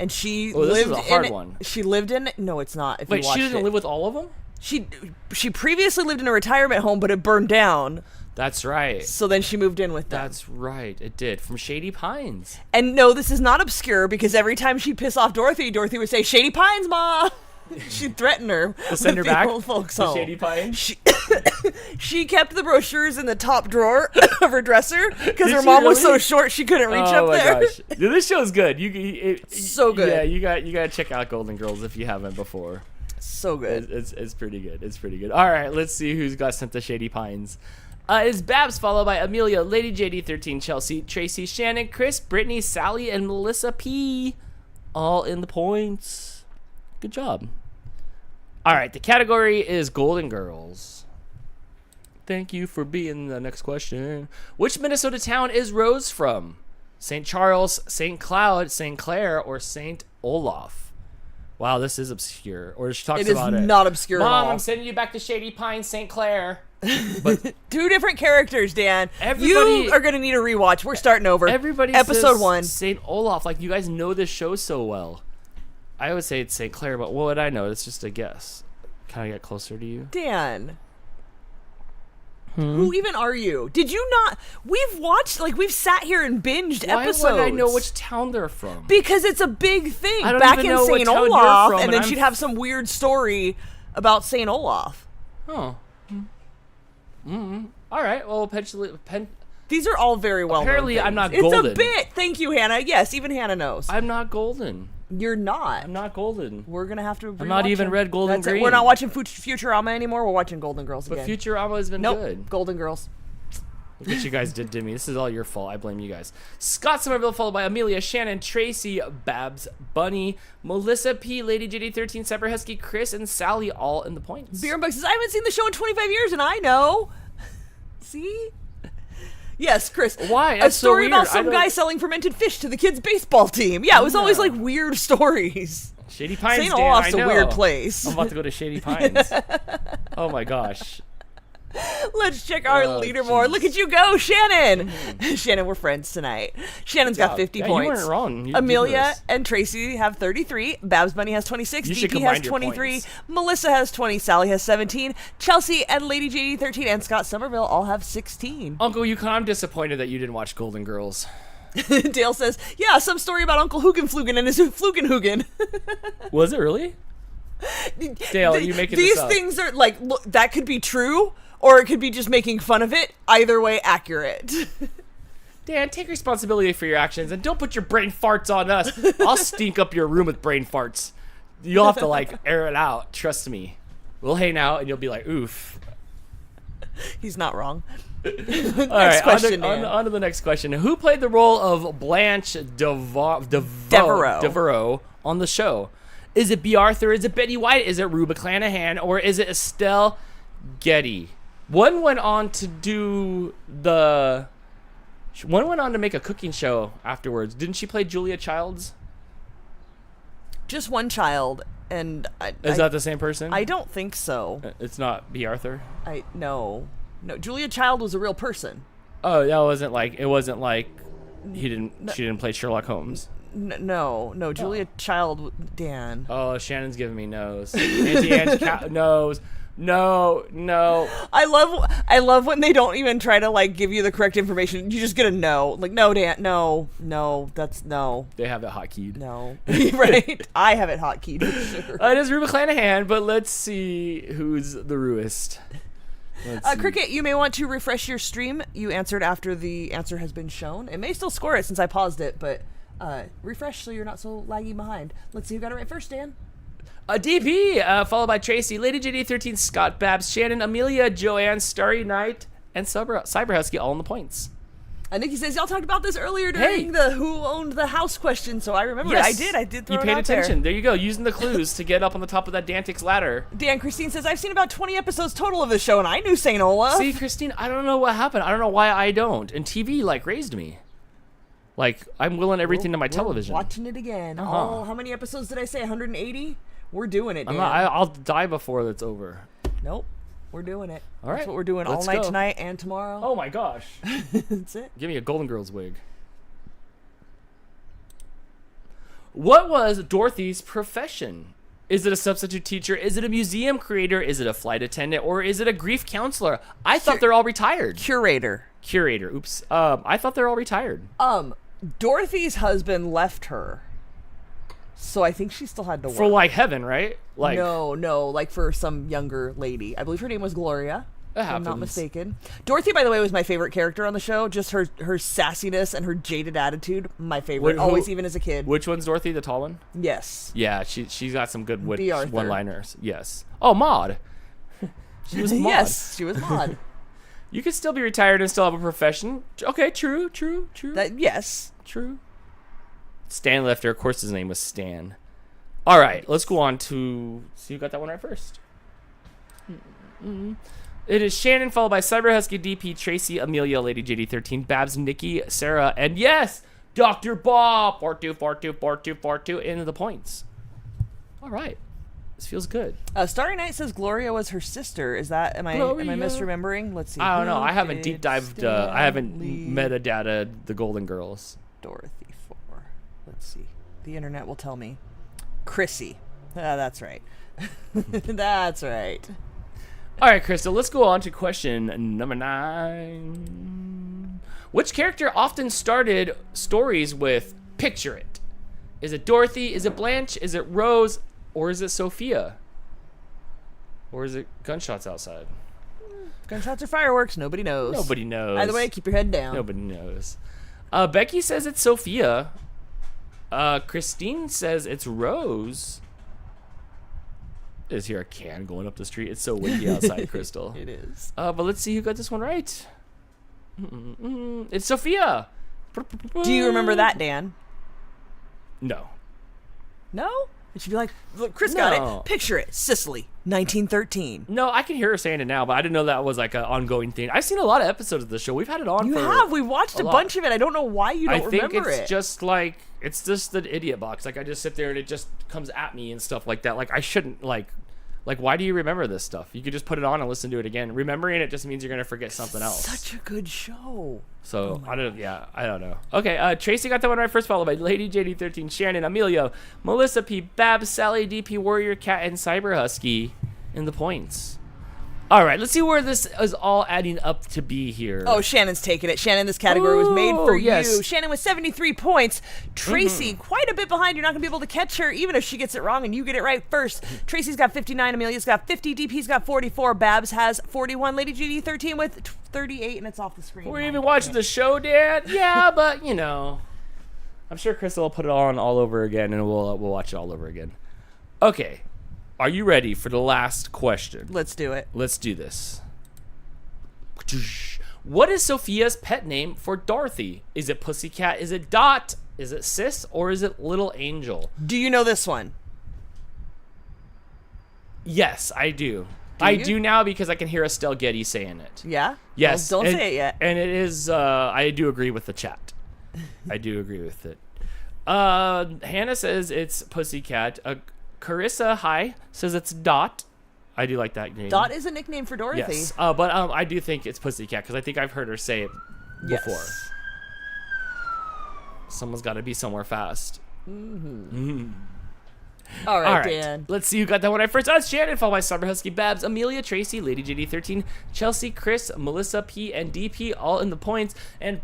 And she Oh, this lived is a hard in one. She lived in no, it's not. If Wait, you watched she doesn't it. live with all of them? She previously lived in a retirement home, but it burned down. That's right. So then she moved in with them. That's right. It did. From Shady Pines. And no, this is not obscure because every time she'd piss off Dorothy, Dorothy would say, "Shady Pines, Ma." She'd threaten her. To send her with back the old folks to home. Shady Pine? She kept the brochures in the top drawer of her dresser because Did her she mom was so really? short she couldn't reach Oh up my there. gosh. Dude, this show's good. So good. Yeah, you gotta check out Golden Girls if you haven't before. So good. It's pretty good. It's pretty good. All right, let's see who's got sent to Shady Pines. It's Babs, followed by Amelia, Lady JD, 13, Chelsea, Tracy, Shannon, Chris, Brittany, Sally, and Melissa P. All in the points. Good job. All right, the category is Golden Girls. Thank you for being the next question. Which Minnesota town is Rose from? St. Charles, St. Cloud, St. Clair, or St. Olaf? Wow, this is obscure. Or she talks about it. It is not obscure at Mom, all. I'm sending you back to Shady Pines, St. Clair. But 2 different characters, Dan. Everybody- You are going to need a rewatch. We're starting over. everybody Episode says 1. St. Olaf. Like, you guys know this show so well. I would say it's St. Clair, but what would I know? It's just a guess. Can I get closer to you? Dan. Who even are you? Did you not? We've watched, we've sat here and binged episodes. Why would I know which town they're from? Because it's a big thing. I don't Back even in know what St. town you're Olaf, from, and and then I'm she'd have some weird story about St. Olaf. Oh. All right. Well, These are all very well Apparently, known I'm not things. golden. It's a bit. Thank you, Hannah. Yes, even Hannah knows. I'm not golden. You're not. I'm not golden. We're going to have to I'm not rewatch even them. red, gold, and That's it. green. We're not watching Futurama anymore. We're watching Golden Girls But again. Futurama has been Nope. good. Golden Girls. Look what you guys did to me. This is all your fault. I blame you guys. Scott Somerville, followed by Amelia, Shannon, Tracy, Babs, Bunny, Melissa P, Lady JD, 13, Cyber Husky, Chris, and Sally, all in the points. Beer and Buck says, I haven't seen the show in 25 years, and I know. See? Yes, Chris. Why? A That's so story weird. about I some don't- guy selling fermented fish to the kids' baseball team. Yeah, it was always Yeah. like weird stories. Shady Pines, St. Dan, Olaf's I a know. weird place. I'm about to go to Shady Pines. Oh my gosh. Let's check our Oh, leaderboard. jeez. Look at you go, Shannon. Shannon, we're friends tonight. Shannon's got 50 Yeah, points. You weren't wrong. You did Amelia this. and Tracy have 33. Babs Bunny has 26. You should DP has combine your 23. points. Melissa has 20. Sally has 17. Chelsea and Lady JD 13 and Scott Somerville all have 16. Uncle Yukon, I'm disappointed that you didn't watch Golden Girls. Dale says, yeah, some story about Uncle Hoogenflugen and his Flugenhugen. Was it really? Dale, are you making These this up? things are like, look, that could be true, or it could be just making fun of it. Either way, accurate. Dan, take responsibility for your actions and don't put your brain farts on us. I'll stink up your room with brain farts. You'll have to air it out. Trust me. We'll hang out and you'll be like, oof. He's not wrong. All right, question, on to the next question. Who played the role of Blanche Devereaux on the show? Is it B. Arthur? Is it Betty White? Is it Rue McClanahan? Or is it Estelle Getty? One went on to make a cooking show afterwards. Didn't she play Julia Childs? Just one child, and Is that the same person? I don't think so. It's not B. Arthur? No. Julia Child was a real person. Oh, that wasn't like she didn't play Sherlock Holmes. No, Julia Child, Dan. Oh, Shannon's giving me no's. Auntie Anne's nose. No. I love when they don't even try to give you the correct information. You just get a no. No, Dan. No, that's no. They have it hotkeyed. No. Right? I have it hotkeyed for sure. It is Rue McClanahan, but let's see who's the Ruist. Cricket, you may want to refresh your stream. You answered after the answer has been shown. It may still score it since I paused it, but refresh so you're not so laggy behind. Let's see who got it right first, Dan. DP, followed by Tracy, Lady JD 13, Scott, Babs, Shannon, Amelia, Joanne, Starry Night, and Cyber Husky all in the points. Nikki says, y'all talked about this earlier during the who owned the house question, so I remember it. I did throw You it paid out attention. There you go, using the clues to get up on the top of that DANtics ladder. Dan Christine says, I've seen about 20 episodes total of this show, and I knew St. Olaf. See, Christine, I don't know what happened. I don't know why I don't. And TV, raised me. I'm willing everything to my television. Watching it again. How many episodes did I say? 180? We're doing it, Dan. I'll die before it's over. Nope. We're doing it. All right. That's what we're doing Let's all night go. tonight and tomorrow. Oh my gosh. That's it. Give me a Golden Girls wig. What was Dorothy's profession? Is it a substitute teacher? Is it a museum creator? Is it a flight attendant? Or is it a grief counselor? I thought they're all retired. Curator. Oops. I thought they're all retired. Dorothy's husband left her. So I think she still had to work. For like heaven, right? Like no, like for some younger lady. I believe her name was Gloria. That If I'm not happens. mistaken. Dorothy, by the way, was my favorite character on the show. Just her sassiness and her jaded attitude. My favorite. Who- Always, even as a kid. Which one's Dorothy, the tall one? Yes. Yeah, she's got some good The Arthur. one-liners. Yes. Oh, Maud. She was Maud. Yes, she was Maud. You could still be retired and still have a profession. Okay, true. Yes. True. Stan Lifter, of course his name was Stan. All right, let's go on to... So you got that one right first. It is Shannon, followed by Cyber Husky, DP, Tracy, Amelia, Lady JD13, Babs, Nikki, Sarah, and yes, Dr. Bob. 42424242 into the points. All right. This feels good. Starry Night says Gloria was her sister. Is that... Am I Gloria. misremembering? Let's see. I don't know. Who I haven't did deep dived. Stan I haven't leave metadata the Golden Girls. Dorothy for. Let's see. The internet will tell me. Chrissy. That's right. That's right. All right, Crystal, let's go on to question number 9. Which character often started stories with picture it? Is it Dorothy? Is it Blanche? Is it Rose? Or is it Sophia? Or is it gunshots outside? Gunshots or fireworks? Nobody knows. Nobody knows. Either way, keep your head down. Nobody knows. Becky says it's Sophia. Christine says it's Rose. Is here a can going up the street? It's so windy outside, Crystal. It is. But let's see who got this one right. It's Sophia. Do you remember that, Dan? No. No? It should be like, look, Chris got No. it. Picture it. Sicily, 1913. No, I can hear her saying it now, but I didn't know that was like an ongoing thing. I've seen a lot of episodes of the show. We've had it on You for have. We watched a lot. bunch of it. I don't know why you don't I think remember it's it. just like, it's just the idiot box. Like, I just sit there and it just comes at me and stuff like that. Like, I shouldn't, like, why do you remember this stuff? You could just put it on and listen to it again. Remembering it just means you're going to forget something else. Such a good show. So, I don't know. Okay, Tracy got that one right first, followed by Lady JD13, Shannon, Amelia, Melissa P, Babs, Sally, DP, Warrior Cat, and Cyber Husky in the points. All right, let's see where this is all adding up to be here. Oh, Shannon's taking it. Shannon, this category was made for yes. you. Shannon with 73 points. Tracy, quite a bit behind. You're not going to be able to catch her, even if she gets it wrong and you get it right first. Tracy's got 59. Amelia's got 50. DP's got 44. Babs has 41. Lady GD 13 with 38, and it's off the screen. We're even watching the show, Dan. Yeah, but, you know. I'm sure Crystal will put it on all over again, and we'll watch it all over again. Okay. Are you ready for the last question? Let's do it. Let's do this. What is Sophia's pet name for Dorothy? Is it Pussycat? Is it Dot? Is it Sis? Or is it Little Angel? Do you know this one? Yes, I do. Do I you? do now because I can hear Estelle Getty saying it. Yeah? Yes. Well, don't and- say it yet. And it is, I do agree with the chat. I do agree with it. Hannah says it's Pussycat. Carissa, hi, says it's Dot. I do like that name. Dot is a nickname for Dorothy. Yes. But I do think it's Pussycat because I think I've heard her say it before. Yes. Someone's got to be somewhere fast. All right, All right. Dan. Let's see who got that one right first. That's Shannon, followed by Summer Husky, Babs, Amelia, Tracy, Lady JD13, Chelsea, Chris, Melissa P, and DP all in the points. And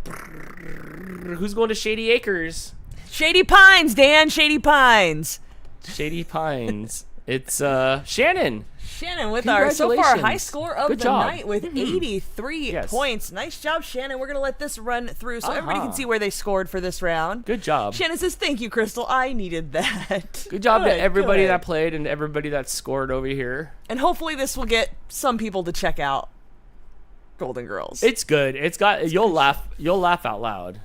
who's going to Shady Acres? Shady Pines, Dan. Shady Pines. Shady Pines. It's Shannon. Shannon with our so far high Congratulations. score of Good the job. night with 83 Yes. points. Nice job, Shannon. We're going to let this run through so everybody can see where they scored for this round. Good job. Shannon says, thank you, Crystal. I needed that. Good job to everybody good. that played and everybody that scored over here. And hopefully this will get some people to check out Golden Girls. It's good. It's got you'll laugh out loud.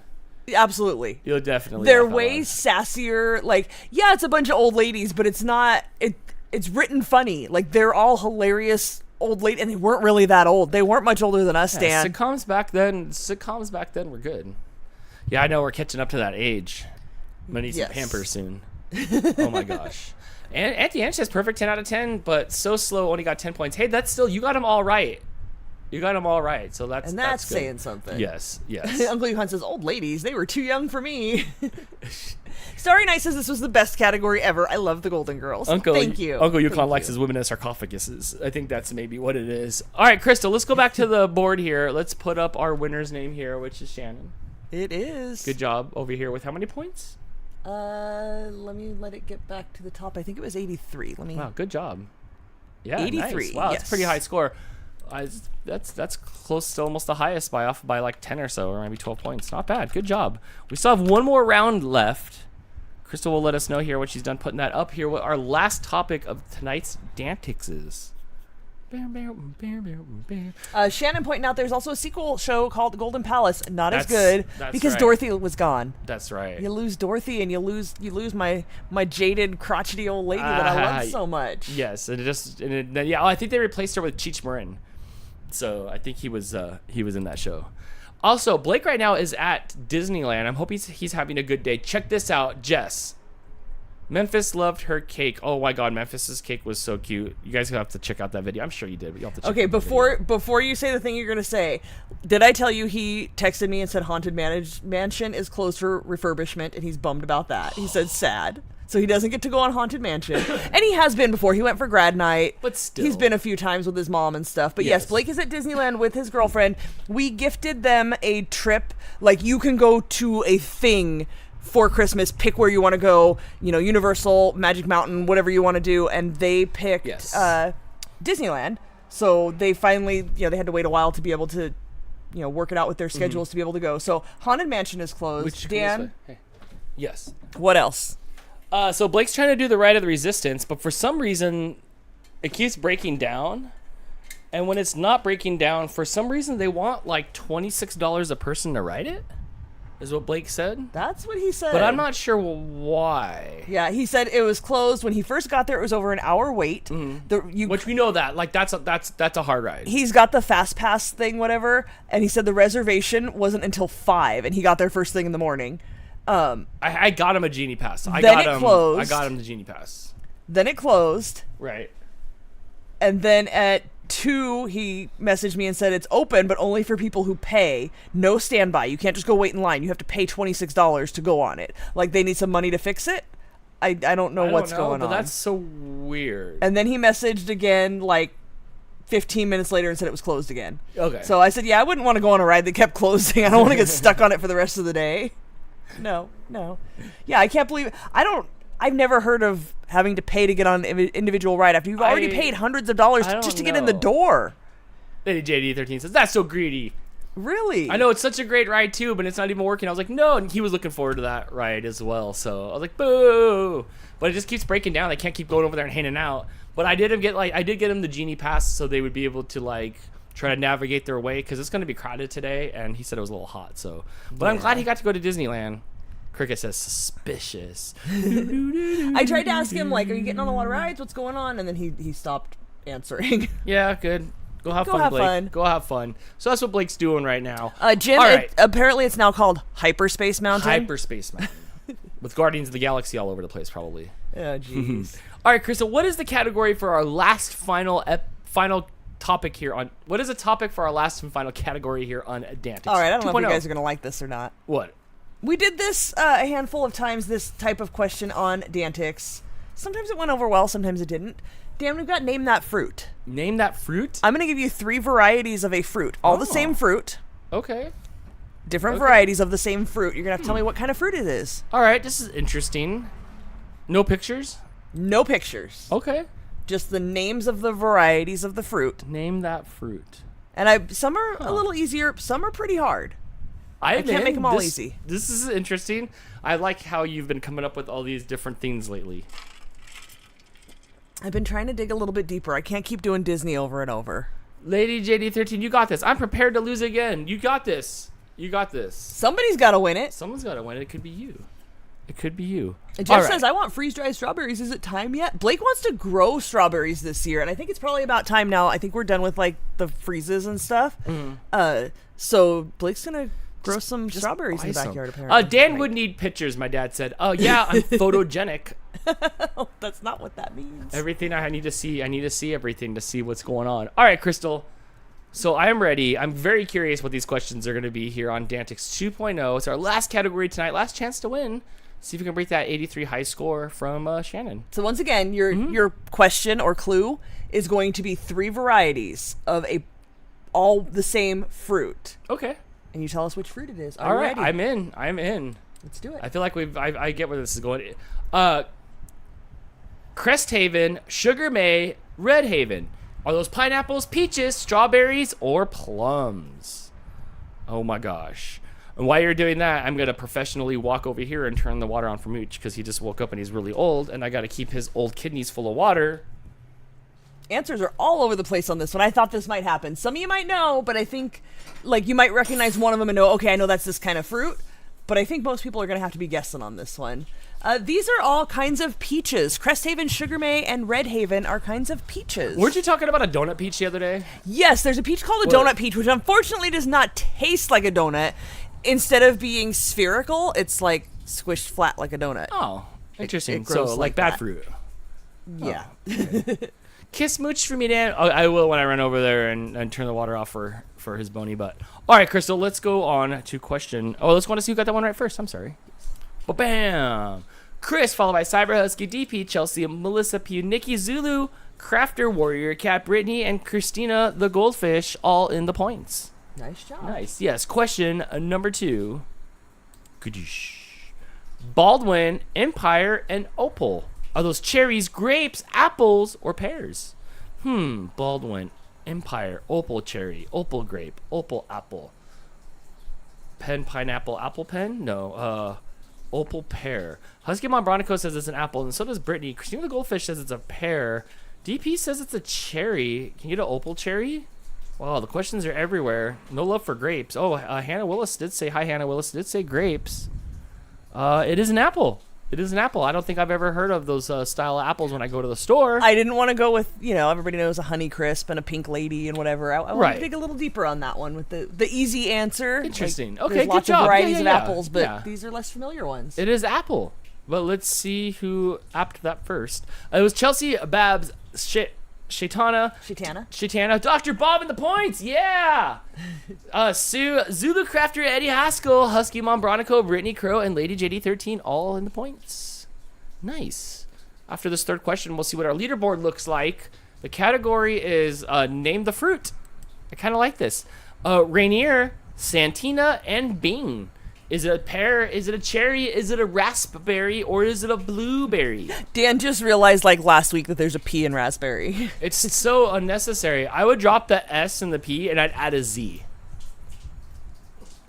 Absolutely. You'll definitely They're laugh out way loud. sassier. Like, yeah, it's a bunch of old ladies, but it's not. It's written funny. Like, they're all hilarious old ladies, and they weren't really that old. They weren't much older than us, Yeah, Dan. sitcoms back then were good. Yeah, I know we're catching up to that age. I'm gonna need Yes. some Pampers soon. Oh my gosh. And Auntie Anne says perfect 10 out of 10, but so slow, only got 10 points. Hey, that's still, you got them all right. You got them all right, so that's And that's good. saying something. Yes. Uncle Yukon says, old ladies, they were too young for me. Starry Night says this was the best category ever. I love the Golden Girls. Thank you. Uncle Yukon Thank likes you. his women as sarcophaguses. I think that's maybe what it is. All right, Crystal, let's go back to the board here. Let's put up our winner's name here, which is Shannon. It is. Good job over here with how many points? Let it get back to the top. I think it was 83. Wow, good job. Yeah, 83. Nice. Wow, yes. that's a pretty high score. That's close to almost the highest by like 10 or so, or maybe 12 points. Not bad. Good job. We still have one more round left. Crystal will let us know here what she's done putting that up here. What our last topic of tonight's DANtics is. Shannon pointing out there's also a sequel show called The Golden Palace. Not as good that's because right. Dorothy was gone. That's right. You lose Dorothy and you lose my jaded crotchety old lady that I love so much. Yes, I think they replaced her with Cheech Marin. So I think he was in that show. Also, Blake right now is at Disneyland. I'm hoping he's having a good day. Check this out, Jess. Memphis loved her cake. Oh my God, Memphis's cake was so cute. You guys have to check out that video. I'm sure you did, but you have to check Okay, out the video. before you say the thing you're gonna say, did I tell you he texted me and said Haunted Mansion is closed for refurbishment and he's bummed about that? He said sad. So he doesn't get to go on Haunted Mansion. And he has been before. He went for grad night. But still. He's been a few times with his mom and stuff. But yes, Blake is at Disneyland with his girlfriend. We gifted them a trip. Like, you can go to a thing for Christmas, pick where you want to go, Universal, Magic Mountain, whatever you want to do. And they picked Disneyland. So they finally, they had to wait a while to be able to, work it out with their schedules to be able to go. So Haunted Mansion is closed. Dan? Hey. Yes. What else? So Blake's trying to do the Ride of the Resistance, but for some reason, it keeps breaking down. And when it's not breaking down, for some reason, they want like $26 a person to ride it, is what Blake said. That's what he said. But I'm not sure why. Yeah, he said it was closed. When he first got there, it was over an hour wait. Which we know that. Like, that's a hard ride. He's got the Fast Pass thing, whatever, and he said the reservation wasn't until 5, and he got there first thing in the morning. I got him a Genie Pass. Then it closed. I got him the Genie Pass. Then it closed. Right. And then at 2, he messaged me and said it's open, but only for people who pay. No standby. You can't just go wait in line. You have to pay $26 to go on it. Like, they need some money to fix it. I don't know what's going on. But that's so weird. And then he messaged again, like, 15 minutes later and said it was closed again. Okay. So I said, yeah, I wouldn't want to go on a ride that kept closing. I don't want to get stuck on it for the rest of the day. No. Yeah, I can't believe it. I've never heard of having to pay to get on an individual ride after you've already paid hundreds of dollars just to get in the door. Lady JD13 says, that's so greedy. Really? I know it's such a great ride too, but it's not even working. I was like, no, and he was looking forward to that ride as well. So I was like, boo. But it just keeps breaking down. They can't keep going over there and hanging out. But I did get him the Genie Pass so they would be able to try to navigate their way, because it's going to be crowded today, and he said it was a little hot. So, but I'm glad he got to go to Disneyland. Cricket says suspicious. I tried to ask him, are you getting on a lot of rides? What's going on? And then he stopped answering. Yeah, good. Go have fun, Blake. Go have fun. So that's what Blake's doing right now. Jim, apparently it's now called Hyperspace Mountain. Hyperspace Mountain. With Guardians of the Galaxy all over the place, probably. Oh, jeez. All right, Krista, what is the category for our last final topic here on... What is a topic for our last and final category here on DANtics? All right, I don't know if you guys are going to like this or not. What? We did this a handful of times, this type of question on DANtics. Sometimes it went over well, sometimes it didn't. Dan, we've got Name That Fruit. Name That Fruit? I'm going to give you 3 varieties of a fruit. All the same fruit. Okay. Different varieties of the same fruit. You're going to have to tell me what kind of fruit it is. All right, this is interesting. No pictures? No pictures. Okay. Just the names of the varieties of the fruit. Name that fruit. And some are a little easier, some are pretty hard. I can't make them all easy. This is interesting. I like how you've been coming up with all these different things lately. I've been trying to dig a little bit deeper. I can't keep doing Disney over and over. Lady JD13, you got this. I'm prepared to lose again. You got this. You got this. Somebody's got to win it. Someone's got to win it. It could be you. It could be you. And Jeff says, I want freeze-dried strawberries. Is it time yet? Blake wants to grow strawberries this year, and I think it's probably about time now. I think we're done with, the freezes and stuff. Mm-hmm. So Blake's going to grow some strawberries in the backyard, apparently. Dan would need pictures, my dad said. Oh, yeah, I'm photogenic. That's not what that means. Everything I need to see everything to see what's going on. All right, Crystal. So I am ready. I'm very curious what these questions are going to be here on DANtics 2.0. It's our last category tonight. Last chance to win. See if we can break that 83 high score from Shannon. So once again, your question or clue is going to be 3 varieties of all the same fruit. Okay. And you tell us which fruit it is. All right, ready? I'm in. Let's do it. I feel like I get where this is going. Cresthaven, Sugar May, Red Haven. Are those pineapples, peaches, strawberries, or plums? Oh my gosh. And while you're doing that, I'm going to professionally walk over here and turn the water on for Mooch because he just woke up and he's really old, and I got to keep his old kidneys full of water. Answers are all over the place on this one. I thought this might happen. Some of you might know, but I think like you might recognize one of them and know, okay, I know that's this kind of fruit. But I think most people are going to have to be guessing on this one. These are all kinds of peaches. Cresthaven, Sugar May, and Red Haven are kinds of peaches. Weren't you talking about a donut peach the other day? Yes, there's a peach called a donut peach, which unfortunately does not taste like a donut. Instead of being spherical, it's like squished flat like a donut. Oh, interesting. It grows so like bad that. fruit. Yeah. Oh. Kiss Mooch for me, Dan. Oh, I will when I run over there and turn the water off for his bony butt. All right, Crystal, let's go on to question. Oh, let's want to see who got that one right first. I'm sorry. Bam. Chris, followed by Cyber Husky, DP, Chelsea, Melissa Pugh, Nikki, Zulu, Crafter, Warrior Cat, Brittany, and Christina the Goldfish, all in the points. Nice job. Nice. Yes. Question number 2. Baldwin, Empire, and Opal. Are those cherries, grapes, apples, or pears? Baldwin, Empire, Opal cherry, Opal grape, Opal apple. Pen, pineapple, apple pen? No. Opal pear. Husky Mom Bronico says it's an apple, and so does Brittany. Christina the Goldfish says it's a pear. DP says it's a cherry. Can you get an opal cherry? Wow, the questions are everywhere. No love for grapes. Oh, Hannah Willis did say, hi, Hannah Willis did say grapes. It is an apple. It is an apple. I don't think I've ever heard of those style of apples when I go to the store. I didn't want to go with, everybody knows a Honey Crisp and a Pink Lady and whatever. I wanted to dig a little deeper on that one with the easy answer. Interesting. Like, Okay, there's good lots job. of varieties of Yeah. apples, but Yeah. these are less familiar ones. It is apple. But let's see who apped that first. It was Chelsea, Babs, Shaitana, Dr. Bob in the points. Yeah. Sue, Zulu Crafter, Eddie Haskell, Husky Mom Bronico, Brittany Crow, and Lady JD13 all in the points. Nice. After this third question, we'll see what our leaderboard looks like. The category is name the fruit. I kind of like this. Rainier, Santina, and Bing. Is it a pear? Is it a cherry? Is it a raspberry? Or is it a blueberry? Dan just realized last week that there's a P in raspberry. It's so unnecessary. I would drop the S and the P and I'd add a Z.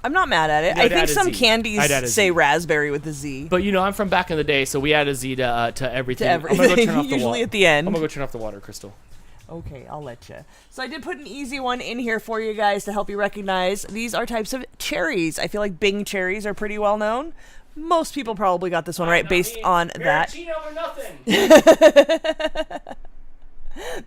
I'm not mad at it. I think some candies say raspberry with a Z. But I'm from back in the day, so we add a Z to everything. To everything. I'm gonna go turn off the Usually at the end. I'm gonna go turn off the water, Crystal. Okay, I'll let you. So I did put an easy one in here for you guys to help you recognize. These are types of cherries. I feel like Bing cherries are pretty well known. Most people probably got this one right based on that. Maraschino or nothing.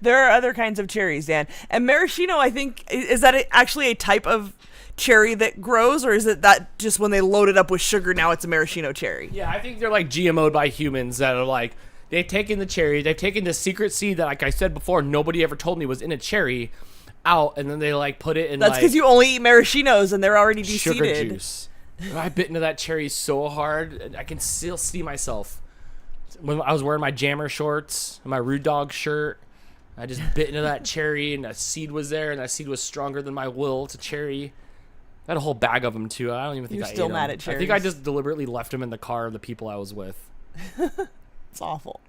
There are other kinds of cherries, Dan. And maraschino, I think, is that actually a type of cherry that grows, or is it that just when they load it up with sugar, now it's a maraschino cherry? Yeah, I think they're like GMO'd by humans that are like, they've taken the cherry, they've taken the secret seed that, like I said before, nobody ever told me was in a cherry out, and then they put it in That's because you only eat maraschinos and they're already sugar de-seeded. juice. I bit into that cherry so hard, I can still see myself. When I was wearing my jammer shorts and my Rude Dog shirt, I just bit into that cherry, and that seed was there, and that seed was stronger than my will. It's a cherry. I had a whole bag of them too. I don't even think You're I ate still them. mad at cherries. I think I just deliberately left them in the car of the people I was with. It's awful.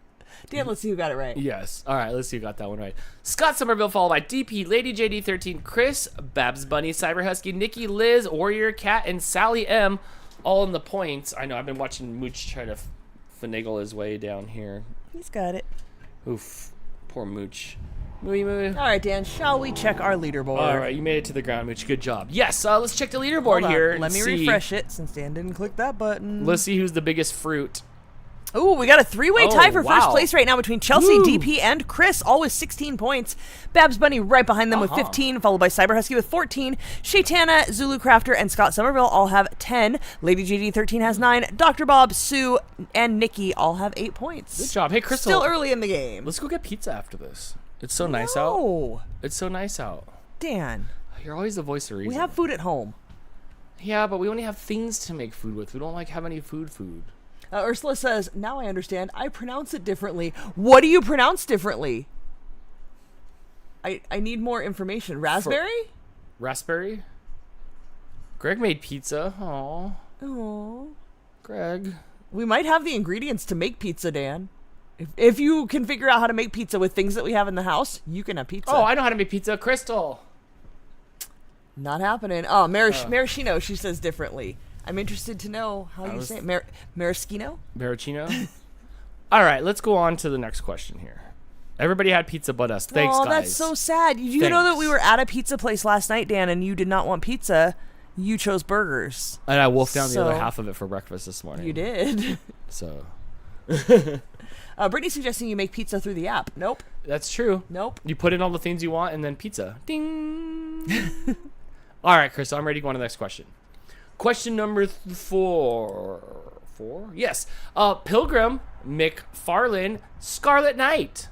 Dan, let's see who got it right. Yes. All right, let's see who got that one right. Scott Somerville, followed by DP, Lady JD13, Chris, Babs Bunny, Cyber Husky, Nikki, Liz, Warrior Cat, and Sally M, all in the points. I know, I've been watching Mooch try to finagle his way down here. He's got it. Oof. Poor Mooch. Moo. All right, Dan, shall we check our leaderboard? All right, you made it to the ground, Mooch. Good job. Yes, let's check the leaderboard Hold on. here. Let me refresh it since Dan didn't click that button. Let's see who's the biggest fruit. Ooh, we got a three-way tie for first wow. place right now between Chelsea, Woo. DP, and Chris, all with 16 points. Babs Bunny right behind them with 15, followed by Cyber Husky with 14. Shaitana, Zulu Crafter, and Scott Somerville all have 10. Lady GD13 has 9. Dr. Bob, Sue, and Nikki all have 8 points. Good job. Hey, Crystal. Still early in the game. Let's go get pizza after this. It's so nice out. Oh, It's so nice out. Dan, You're always the voice of reason. we have food at home. Yeah, but we only have things to make food with. We don't have any food. Ursula says, now I understand. I pronounce it differently. What do you pronounce differently? I need more information. Raspberry? Raspberry? Greg made pizza. Aww. Oh. Greg. We might have the ingredients to make pizza, Dan. If you can figure out how to make pizza with things that we have in the house, you can have pizza. Oh, I know how to make pizza. Crystal. Not happening. Oh, maraschino, she says differently. I'm interested to know how you say it. Maraschino? Maraschino? All right, let's go on to the next question here. Everybody had pizza but us. Thanks, guys. Oh, that's so sad. You know that we were at a pizza place last night, Dan, and you did not want pizza. You chose burgers. And I wolfed down the other half of it for breakfast this morning. You did. So. Brittany's suggesting you make pizza through the app. Nope. That's true. Nope. You put in all the things you want and then pizza. Ding. All right, Chris, I'm ready to go on to the next question. Question number 4. Yes. Pilgrim, McFarlane, Scarlet Knight.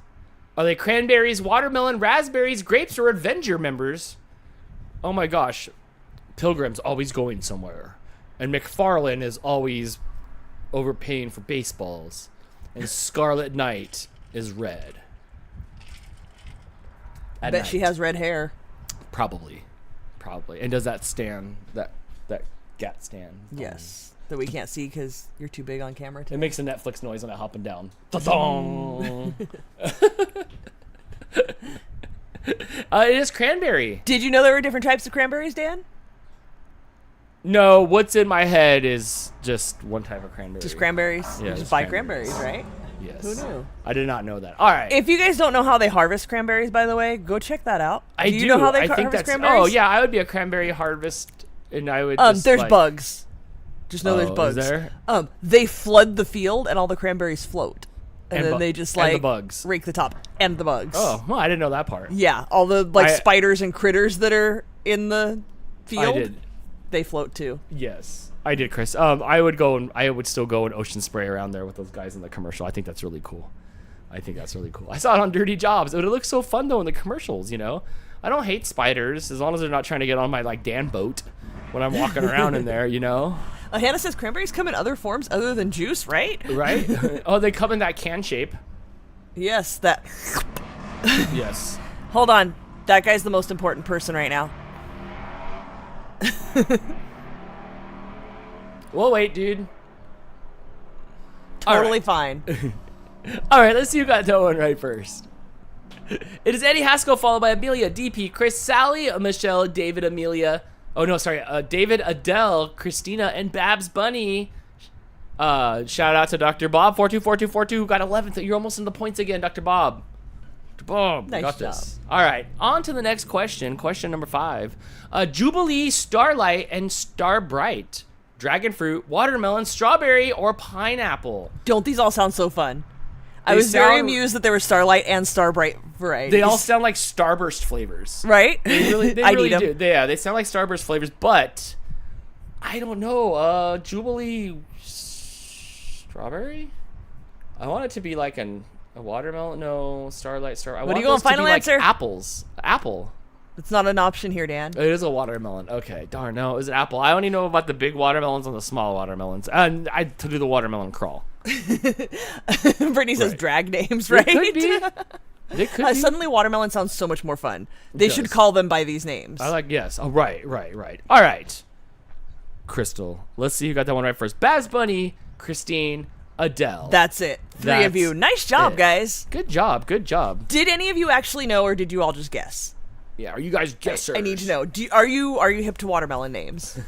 Are they cranberries, watermelon, raspberries, grapes, or Avenger members? Oh my gosh. Pilgrim's always going somewhere. And McFarlane is always overpaying for baseballs. And Scarlet Knight is red. I bet she has red hair. Probably. And does that stand, that gat stand? Yes. That we can't see because you're too big on camera. It makes a Netflix noise when I hop down. Ta-dong! It is cranberry. Did you know there were different types of cranberries, Dan? No, what's in my head is just one type of cranberry. Just cranberries? Yeah, you just buy cranberries, right? Yes. Who knew? I did not know that. All right. If you guys don't know how they harvest cranberries, by the way, go check that out. Do you know how they think harvest cranberries? Oh, yeah, I would be a cranberry harvest, and I would there's bugs. Just know there's bugs. Is there? They flood the field, and all the cranberries float. And then they just, the bugs. rake the top. And the bugs. Oh, well, I didn't know that part. Yeah, all the, spiders and critters that are in the field. I did. They float, too. Yes, I did, Chris. I would still go and ocean spray around there with those guys in the commercial. I think that's really cool. I saw it on Dirty Jobs. It looks so fun though in the commercials. You know, I don't hate spiders as long as they're not trying to get on my Dan boat when I'm walking around in there. You know. Hannah says cranberries come in other forms other than juice, right? Right. Oh, they come in that can shape. Yes, that. Yes. Hold on, that guy's the most important person right now. We'll wait, dude. Totally fine. All right, let's see who got that one right first. It is Eddie Haskell, followed by Amelia, DP, Chris, Sally, Michelle, David, Amelia. Oh, no, sorry. David, Adele, Christina, and Babs Bunny. Shout out to Dr. Bob, 424242, who got 11th. You're almost in the points again, Dr. Bob. Dr. Bob, nice got job. this. All right, on to the next question. Question number 5. Jubilee, Starlight, and Starbright. Dragon fruit, watermelon, strawberry, or pineapple. Don't these all sound so fun? I was very amused that there were Starlight and Starbright varieties. They all sound like Starburst flavors. Right? They really I'd really eat 'em. do. They sound like Starburst flavors, but I don't know. Jubilee strawberry? I want it to be like a watermelon. No, Starlight, What are you going, final answer? Like apples. Apple. It's not an option here, Dan. It is a watermelon. Okay, darn, no, it was an apple. I only know about the big watermelons and the small watermelons. And I to do the watermelon crawl. Brittany says drag names, right? It could be. It could be. Suddenly watermelon sounds so much more fun. They should call them by these names. Yes. Oh, right. All right. Crystal, let's see who got that one right first. Babs Bunny, Christine, Adele. That's it. Three of you. Nice job, guys. Good job. Did any of you actually know, or did you all just guess? Yeah, are you guys guessers? I need to know. Are you hip to watermelon names?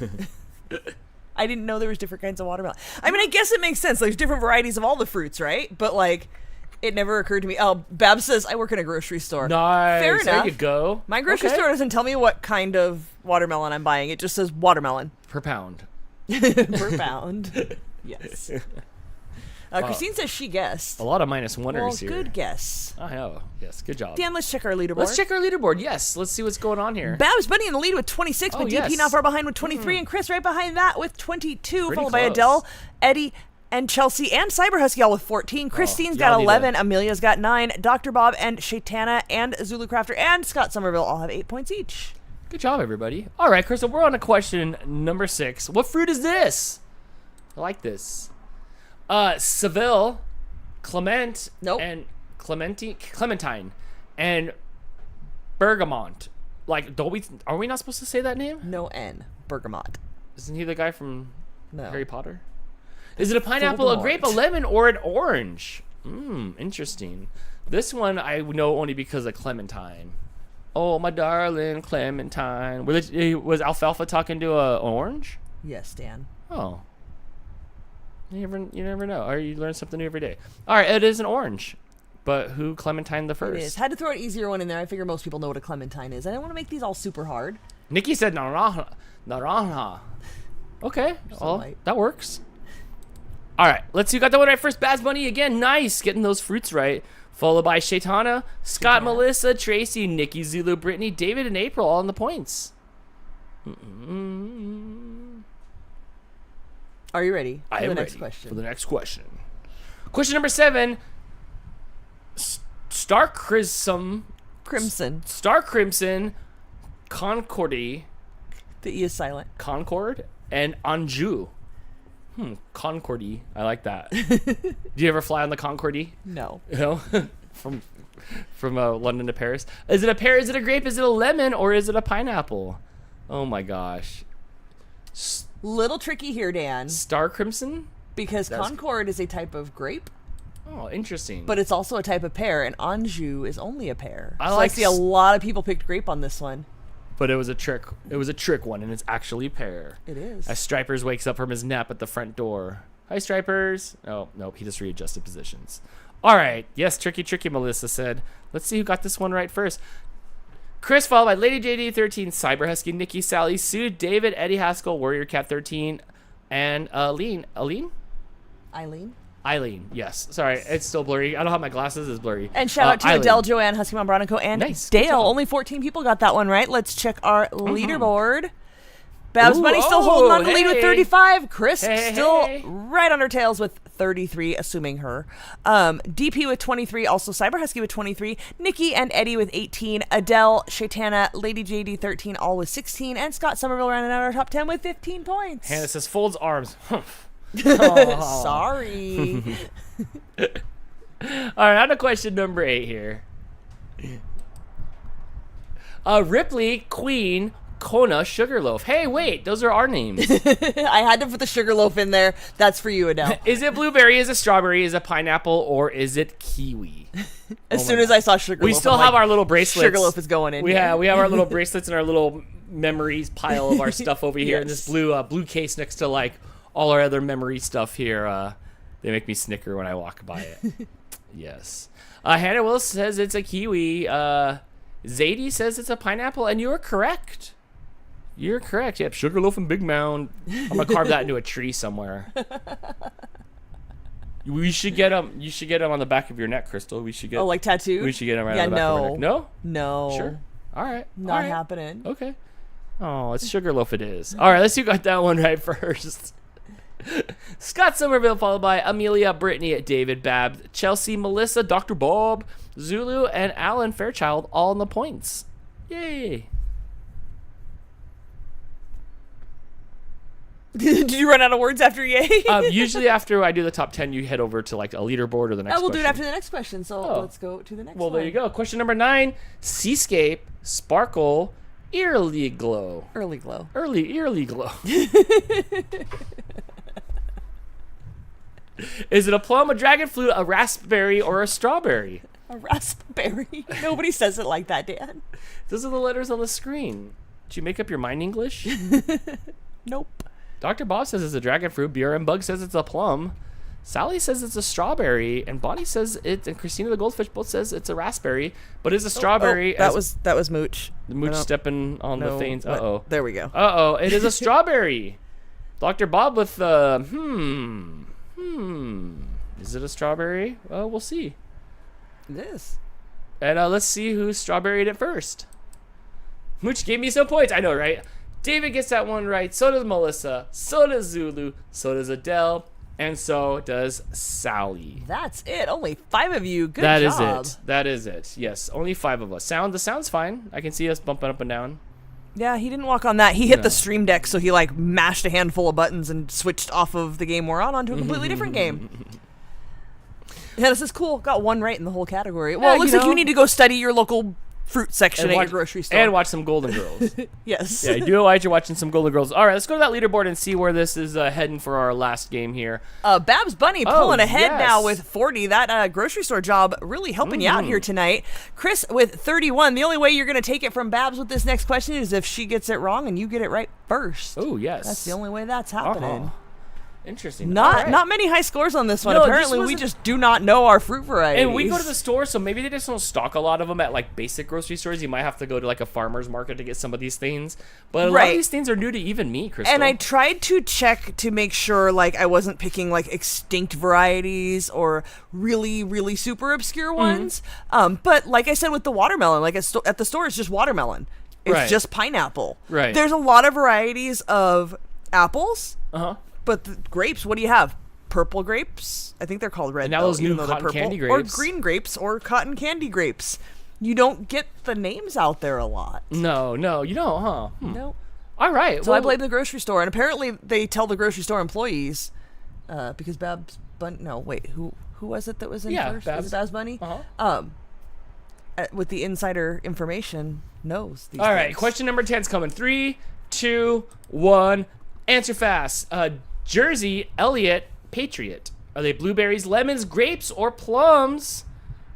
I didn't know there was different kinds of watermelon. I mean, I guess it makes sense. There's different varieties of all the fruits, right? But it never occurred to me. Oh, Babs says I work in a grocery store. Nice. Fair enough. There you go. My grocery store doesn't tell me what kind of watermelon I'm buying. It just says watermelon per pound. Per pound. Yes. Christine says she guessed. A lot of -1ers here. Good guess. I know. Yes, good job. Dan, let's check our leaderboard. Yes, let's see what's going on here. Babs Bunny in the lead with 26, but DP not far behind with 23, and Chris right behind that with 22, followed by Adele, Eddie, and Chelsea, and Cyber Husky all with 14. Christine's got 11, Amelia's got 9, Dr. Bob and Shaitana and Zulu Crafter and Scott Somerville all have 8 points each. Good job, everybody. All right, Crystal, we're on to question number 6. What fruit is this? I like this. Seville, Clement, and Clementine, and Bergamot. Are we not supposed to say that name? No N. Bergamot. Isn't he the guy from No. Harry Potter? Is it a pineapple, a Voldemort. grape, a lemon, or an orange? Interesting. This one I know only because of Clementine. Oh, my darling Clementine. Was Alfalfa talking to a orange? Yes, Dan. Oh. You never know. Or you learn something new every day. All right, it is an orange. But who Clementine the It first? is. Had to throw an easier one in there. I figure most people know what a clementine is. I didn't want to make these all super hard. Nikki said naranja. Naranja. Okay, well, light. that works. All right, let's see who got that one right first. Baz Bunny again, nice, getting those fruits right. Followed by Shaitana, Scott, Melissa, Tracy, Nikki, Zulu, Brittany, David, and April all in the points. Are you ready I for am the next ready question? for the next question. Question number 7. Star Crimson, Concordy, The E is silent. Concord, and Anjou. Concordy. I like that. Do you ever fly on the Concordy? No. You know, from London to Paris. Is it a pear? Is it a grape? Is it a lemon? Or is it a pineapple? Oh my gosh. Little tricky here, Dan, Star Crimson? because Concord is a type of grape, Oh, interesting. but it's also a type of pear, and Anjou is only a pear. I So like I see a lot of people picked grape on this one. But it was a trick. It was a trick one, and it's actually pear. It is. As Stripers wakes up from his nap at the front door. Hi, Stripers. Oh, nope. He just readjusted positions. All right. Yes, tricky, Melissa said. Let's see who got this one right first. Chris, followed by Lady JD 13, Cyber Husky, Nikki, Sally, Sue, David, Eddie Haskell, Warrior Cat 13, and Eileen. Eileen, yes. Sorry, it's still blurry. I don't have my glasses. It's blurry. And shout out to Eileen. Adele, Joanne, Husky Mom, Bronico, and Nice. Good Dale. job. Only 14 people got that one right. Let's check our leaderboard. Babs Ooh, Bunny still holding on to lead hey. with 35. Chris Hey, still hey. right on her tails with 33, assuming her. DP with 23, also Cyber Husky with 23. Nikki and Eddie with 18. Adele, Shaitana, Lady JD 13, all with 16. And Scott Somerville rounding out our top 10 with 15 points. Hannah says, folds arms. Sorry. All right, on to question number 8 here. Ripley, Queen, Kona, Sugarloaf. Hey, wait, those are our names. I had to put the Sugarloaf in there. That's for you, Adele. Is it blueberry, is it strawberry, is it pineapple, or is it kiwi? As soon as I saw Sugarloaf, We still I'm have like, our little bracelets. Sugarloaf is going in. We here. have our little bracelets and our little memories pile of our stuff over here, and this blue case next to like all our other memory stuff here. They make me snicker when I walk by it. Yes. Hannah Willis says it's a kiwi. Zadie says it's a pineapple, and you're correct. You're correct. Yep, Sugarloaf and Big Mound. I'm gonna carve that into a tree somewhere. We should get them. You should get them on the back of your neck, Crystal. We should get. Oh, like tattoo? We should get them right Yeah, on the back of our neck. no. No. No. Sure. All right. Not All right. happening. Okay. Oh, it's Sugarloaf it is. All right, let's see who got that one right first. Scott Somerville, followed by Amelia, Brittany, David, Babs, Chelsea, Melissa, Dr. Bob, Zulu, and Alan Fairchild, all in the points. Yay. Did you run out of words after yay? Usually after I do the top 10, you head over to like a leaderboard or the next We'll do it question. after the next question, so let's go to the next Well, one. there you go. Question number 9, Seascape, Sparkle, Eerily Glow. Early glow. Eerily Glow. Is it a plum, a dragon fruit, a raspberry, or a strawberry? A raspberry. Nobody says it like that, Dan. Those are the letters on the screen. Did you make up your mind English? Nope. Dr. Bob says it's a dragon fruit. BRM Bug says it's a plum. Sally says it's a strawberry. And Bonnie says it. And Christina the Goldfish both says it's a raspberry. But it's a strawberry. That was Mooch. the Mooch stepping on the things. what? Uh-oh. There we go. Uh-oh. It is a strawberry. Dr. Bob with Is it a strawberry? Well, we'll see. It is. And let's see who strawberried it first. Mooch gave me some points. I know, right? David gets that one right. So does Melissa. So does Zulu. So does Adele. And so does Sally. That's it. Only 5 of you. Good That job. is it. That is it. Yes, only 5 of us. The sound's fine. I can see us bumping up and down. Yeah, he didn't walk on that. He hit No. the stream deck, so he like mashed a handful of buttons and switched off of the game we're on onto a completely different game. Yeah, this is cool. Got one right in the whole category. Well, Yeah, it looks you like know. you need to go study your local fruit section at your grocery store. And watch some Golden Girls. Yes. Yeah, do it while you're watching some Golden Girls. All right, let's go to that leaderboard and see where this is heading for our last game here. Babs Bunny pulling ahead yes. now with 40. That grocery store job really helping you out here tonight. Chris with 31. The only way you're going to take it from Babs with this next question is if she gets it wrong and you get it right first. Oh, yes. That's the only way that's happening. Interesting. Not many high scores on this one. No, Apparently, we just do not know our fruit varieties. And we go to the store, so maybe they just don't stock a lot of them at like basic grocery stores. You might have to go to like a farmer's market to get some of these things. But a lot of these things are new to even me, Crystal. And I tried to check to make sure like I wasn't picking like extinct varieties or really, really super obscure ones. But like I said with the watermelon, like at the store, it's just watermelon. It's just pineapple. Right. There's a lot of varieties of apples. But the grapes, what do you have? Purple grapes? I think they're called red. And now those new cotton candy grapes. Or green grapes or cotton candy grapes. You don't get the names out there a lot. No, you don't, huh? No. All right. So I blame the grocery store. And apparently they tell the grocery store employees, because Babs Bunny... No, wait. Who was it that was in first? Was it Babs Bunny? With the insider information, knows these All right. things. Question number 10's coming. 3, 2, 1. Answer fast. Jersey, Elliott, Patriot. Are they blueberries, lemons, grapes, or plums?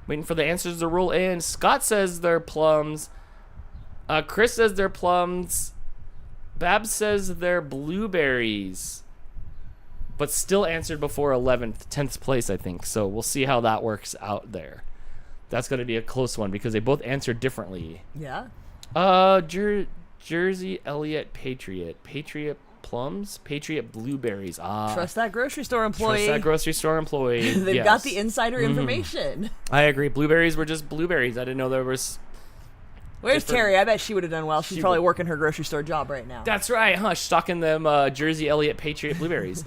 Waiting for the answers to roll in. Scott says they're plums. Chris says they're plums. Babs says they're blueberries. But still answered before 10th place, I think. So we'll see how that works out there. That's going to be a close one because they both answered differently. Yeah. Jersey, Elliott, Patriot. Patriot plums, Patriot blueberries. Trust that grocery store employee. They've got the insider information. I agree. Blueberries were just blueberries. I didn't know there was. Where's Terry? I bet she would have done well. She's probably working her grocery store job right now. That's right, huh? Stocking them Jersey, Elliott, Patriot blueberries.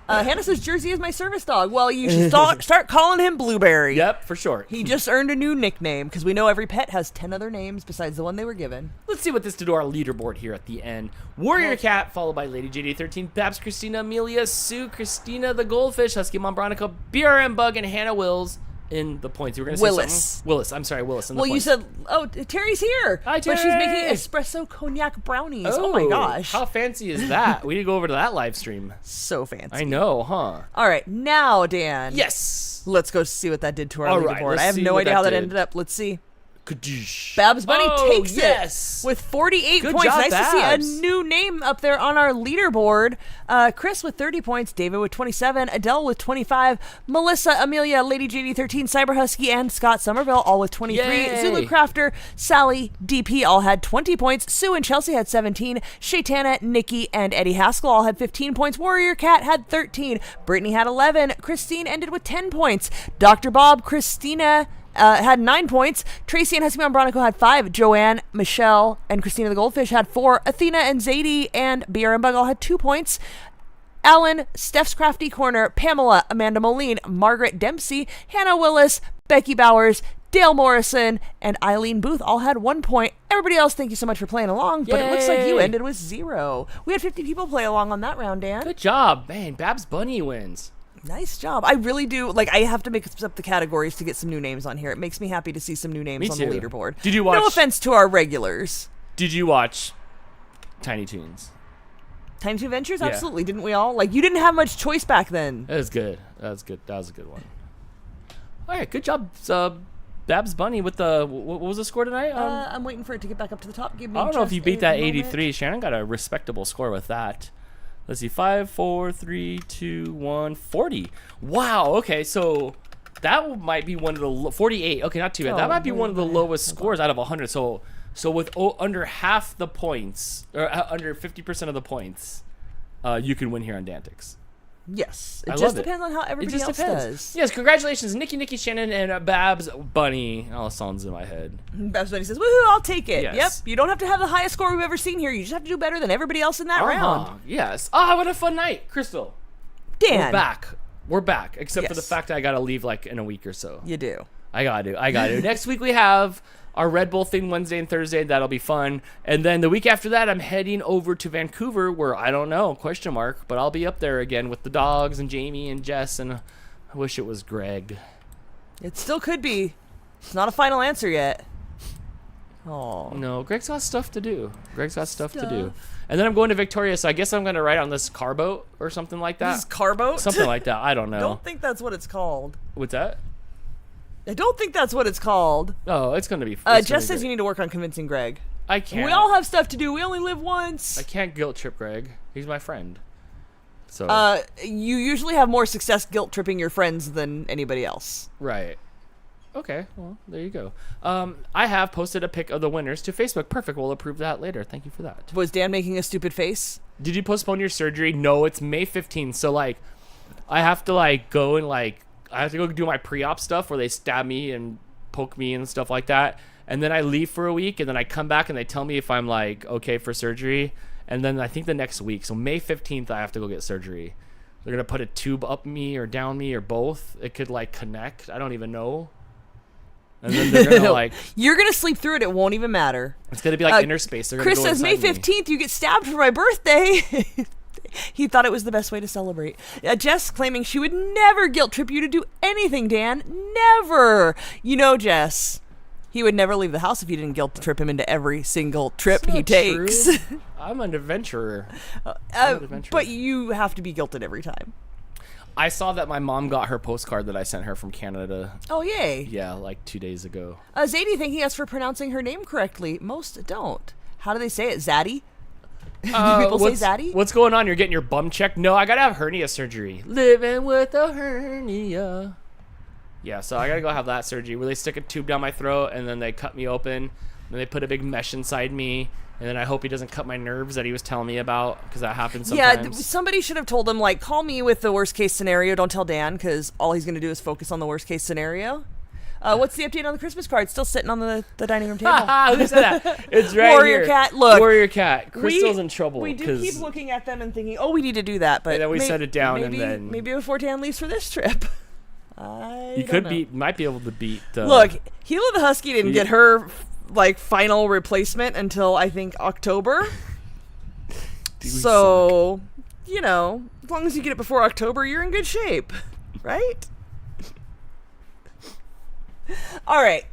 Hannah says Jersey is my service dog. Well, you should start calling him Blueberry. Yep, for sure. He just earned a new nickname because we know every pet has 10 other names besides the one they were given. Let's see what this did to our leaderboard here at the end. Warrior Cat, followed by Lady JD13, Babs, Christina, Amelia, Sue, Christina the Goldfish, Husky Mom, Veronica, BRM Bug, and Hannah Wills in the points. You were going to say something? Willis. I'm sorry, Willis. Well, you said, Terry's here. Hi, Terry. But she's making espresso cognac brownies. Oh my gosh. How fancy is that? We need to go over to that live stream. So fancy. I know, huh? All right, now, Dan. Yes. Let's go see what that did to our All leaderboard. right, I have no idea how that did. ended up. Let's see. Kadoosh. Babs Bunny takes it with 48 Good points. job, Nice Babs. to see a new name up there on our leaderboard. Chris with 30 points, David with 27, Adele with 25, Melissa, Amelia, Lady JD13, Cyber Husky, and Scott Somerville all with 23. Yay. Zulu Crafter, Sally, DP all had 20 points. Sue and Chelsea had 17. Shaitana, Nikki, and Eddie Haskell all had 15 points. Warrior Cat had 13. Brittany had 11. Christine ended with 10 points. Dr. Bob, Christina had 9 points. Tracy and Husky Mom Bronico had 5. Joanne, Michelle, and Christina the Goldfish had 4. Athena and Zadie and BRM Bug all had 2 points. Alan, Steph's Crafty Corner, Pamela, Amanda Moline, Margaret Dempsey, Hannah Willis, Becky Bowers, Dale Morrison, and Eileen Booth all had 1 point. Everybody else, thank you so much for playing along, but it looks like you ended with 0. We had 50 people play along on that round, Dan. Good job. Man, Babs Bunny wins. Nice job. I really do. I have to mix up the categories to get some new names on here. It makes me happy to see some new names on the leaderboard. Did you watch? No offense to our regulars. Did you watch Tiny Toons? Tiny Toon Adventures? Yeah. Absolutely. Didn't we all? You didn't have much choice back then. That was good. That was a good one. All right. Good job, Babs Bunny with the... What was the score tonight? I'm waiting for it to get back up to the top. Give me I don't know if you beat that 83. Shannon got a respectable score with that. Let's see, 5, 4, 3, 2, 1, 40. Wow, okay, so that might be one of the 48. Okay, not too bad. That might be one of the lowest scores out of 100. So with under half the points, or under 50% of the points, you can win here on DANtics. Yes, it just depends on how everybody else does. Yes, congratulations, Nikki, Shannon, and Babs Bunny. All the songs in my head. Babs Bunny says, "Woohoo! I'll take it." Yes. Yep. You don't have to have the highest score we've ever seen here. You just have to do better than everybody else in that round. Yes. What a fun night, Crystal. Dan, We're back. Except for the fact that I gotta leave in a week or so. You do. I gotta. Next week we have our Red Bull thing Wednesday and Thursday. That'll be fun. And then the week after that, I'm heading over to Vancouver where I don't know, ? But I'll be up there again with the dogs and Jamie and Jess, and I wish it was Greg. It still could be. It's not a final answer yet. Oh. No, Greg's got stuff to do. And then I'm going to Victoria, so I guess I'm going to ride on this car boat or something like that. This car boat? Something like that. I don't know. I don't think that's what it's called. What's that? I don't think that's what it's called. Oh, it's going to be Jess says you need to work on convincing Greg. I can't. We all have stuff to do. We only live once. I can't guilt trip Greg. He's my friend. So. You usually have more success guilt tripping your friends than anybody else. Right. Okay, well, there you go. I have posted a pic of the winners to Facebook. Perfect, we'll approve that later. Thank you for that. Was Dan making a stupid face? Did you postpone your surgery? No, it's May 15th. So, like, I have to, like, go and, like, I have to go do my pre-op stuff where they stab me and poke me and stuff like that. And then I leave for a week, and then I come back, and they tell me if I'm, like, okay for surgery. And then I think the next week, so May 15th, I have to go get surgery. They're going to put a tube up me or down me or both. It could, like, connect. I don't even know. And then they're gonna like you're gonna sleep through it. It won't even matter. It's gonna be like inner space. They're Chris gonna go says May 15th. You get stabbed for my birthday. He thought it was the best way to celebrate. Jess claiming she would never guilt trip you to do anything. Dan, never. You know, Jess, he would never leave the house if you didn't guilt trip him into every single trip he takes. True. I'm an adventurer. But you have to be guilted every time. I saw that my mom got her postcard that I sent her from Canada. Oh, yay. Yeah, like 2 days ago. Zadie thanking us for pronouncing her name correctly. Most don't. How do they say it? Zaddy? Do people say Zaddy? What's going on? You're getting your bum checked? No, I gotta have hernia surgery. Living with a hernia. Yeah, so I gotta go have that surgery where they stick a tube down my throat and then they cut me open. And they put a big mesh inside me. And then I hope he doesn't cut my nerves that he was telling me about, because that happens sometimes. Yeah, somebody should have told him, like, call me with the worst case scenario. Don't tell Dan, because all he's going to do is focus on the worst case scenario. What's the update on the Christmas card? Still sitting on the dining room table. Who said that? It's right Warrior here. Cat. Look. Warrior Cat. Crystal's in trouble. We do keep looking at them and thinking, oh, we need to do that. But and then we set it down maybe, and then... Maybe before Dan leaves for this trip. Might be able to beat... Look, Hila the Husky didn't get her... like final replacement until I think October. So, you know, as long as you get it before October, you're in good shape, right? All right,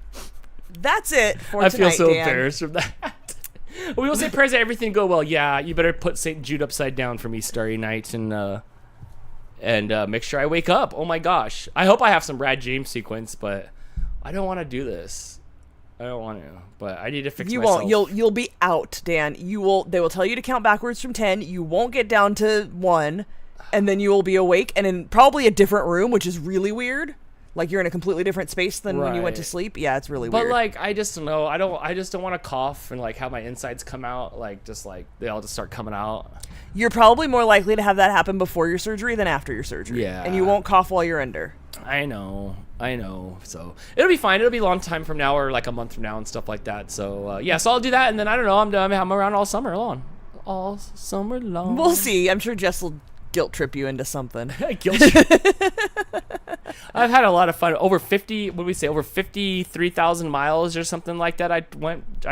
that's it for tonight. I feel so embarrassed from that. We will say prayers that everything go well. Yeah, you better put St. Jude upside down for me, Starry Night, and make sure I wake up. Oh my gosh, I hope I have some Brad James sequence, but I don't want to do this. I don't want to, but I need to fix myself. You won't. You'll be out, Dan. You will. They will tell you to count backwards from 10. You won't get down to 1, and then you will be awake and in probably a different room, which is really weird. Like you're in a completely different space than when you went to sleep. Yeah, it's really weird. But like, I just don't know. I just don't want to cough and like have my insides come out. Like they all just start coming out. You're probably more likely to have that happen before your surgery than after your surgery. Yeah. And you won't cough while you're under. I know. So it'll be fine. It'll be a long time from now or like a month from now and stuff like that. So yeah, so I'll do that. And then I don't know. I'm around all summer long. All summer long. We'll see. I'm sure Jess will guilt trip you into something. Guilt trip. I've had a lot of fun. Over 53,000 miles or something like that. I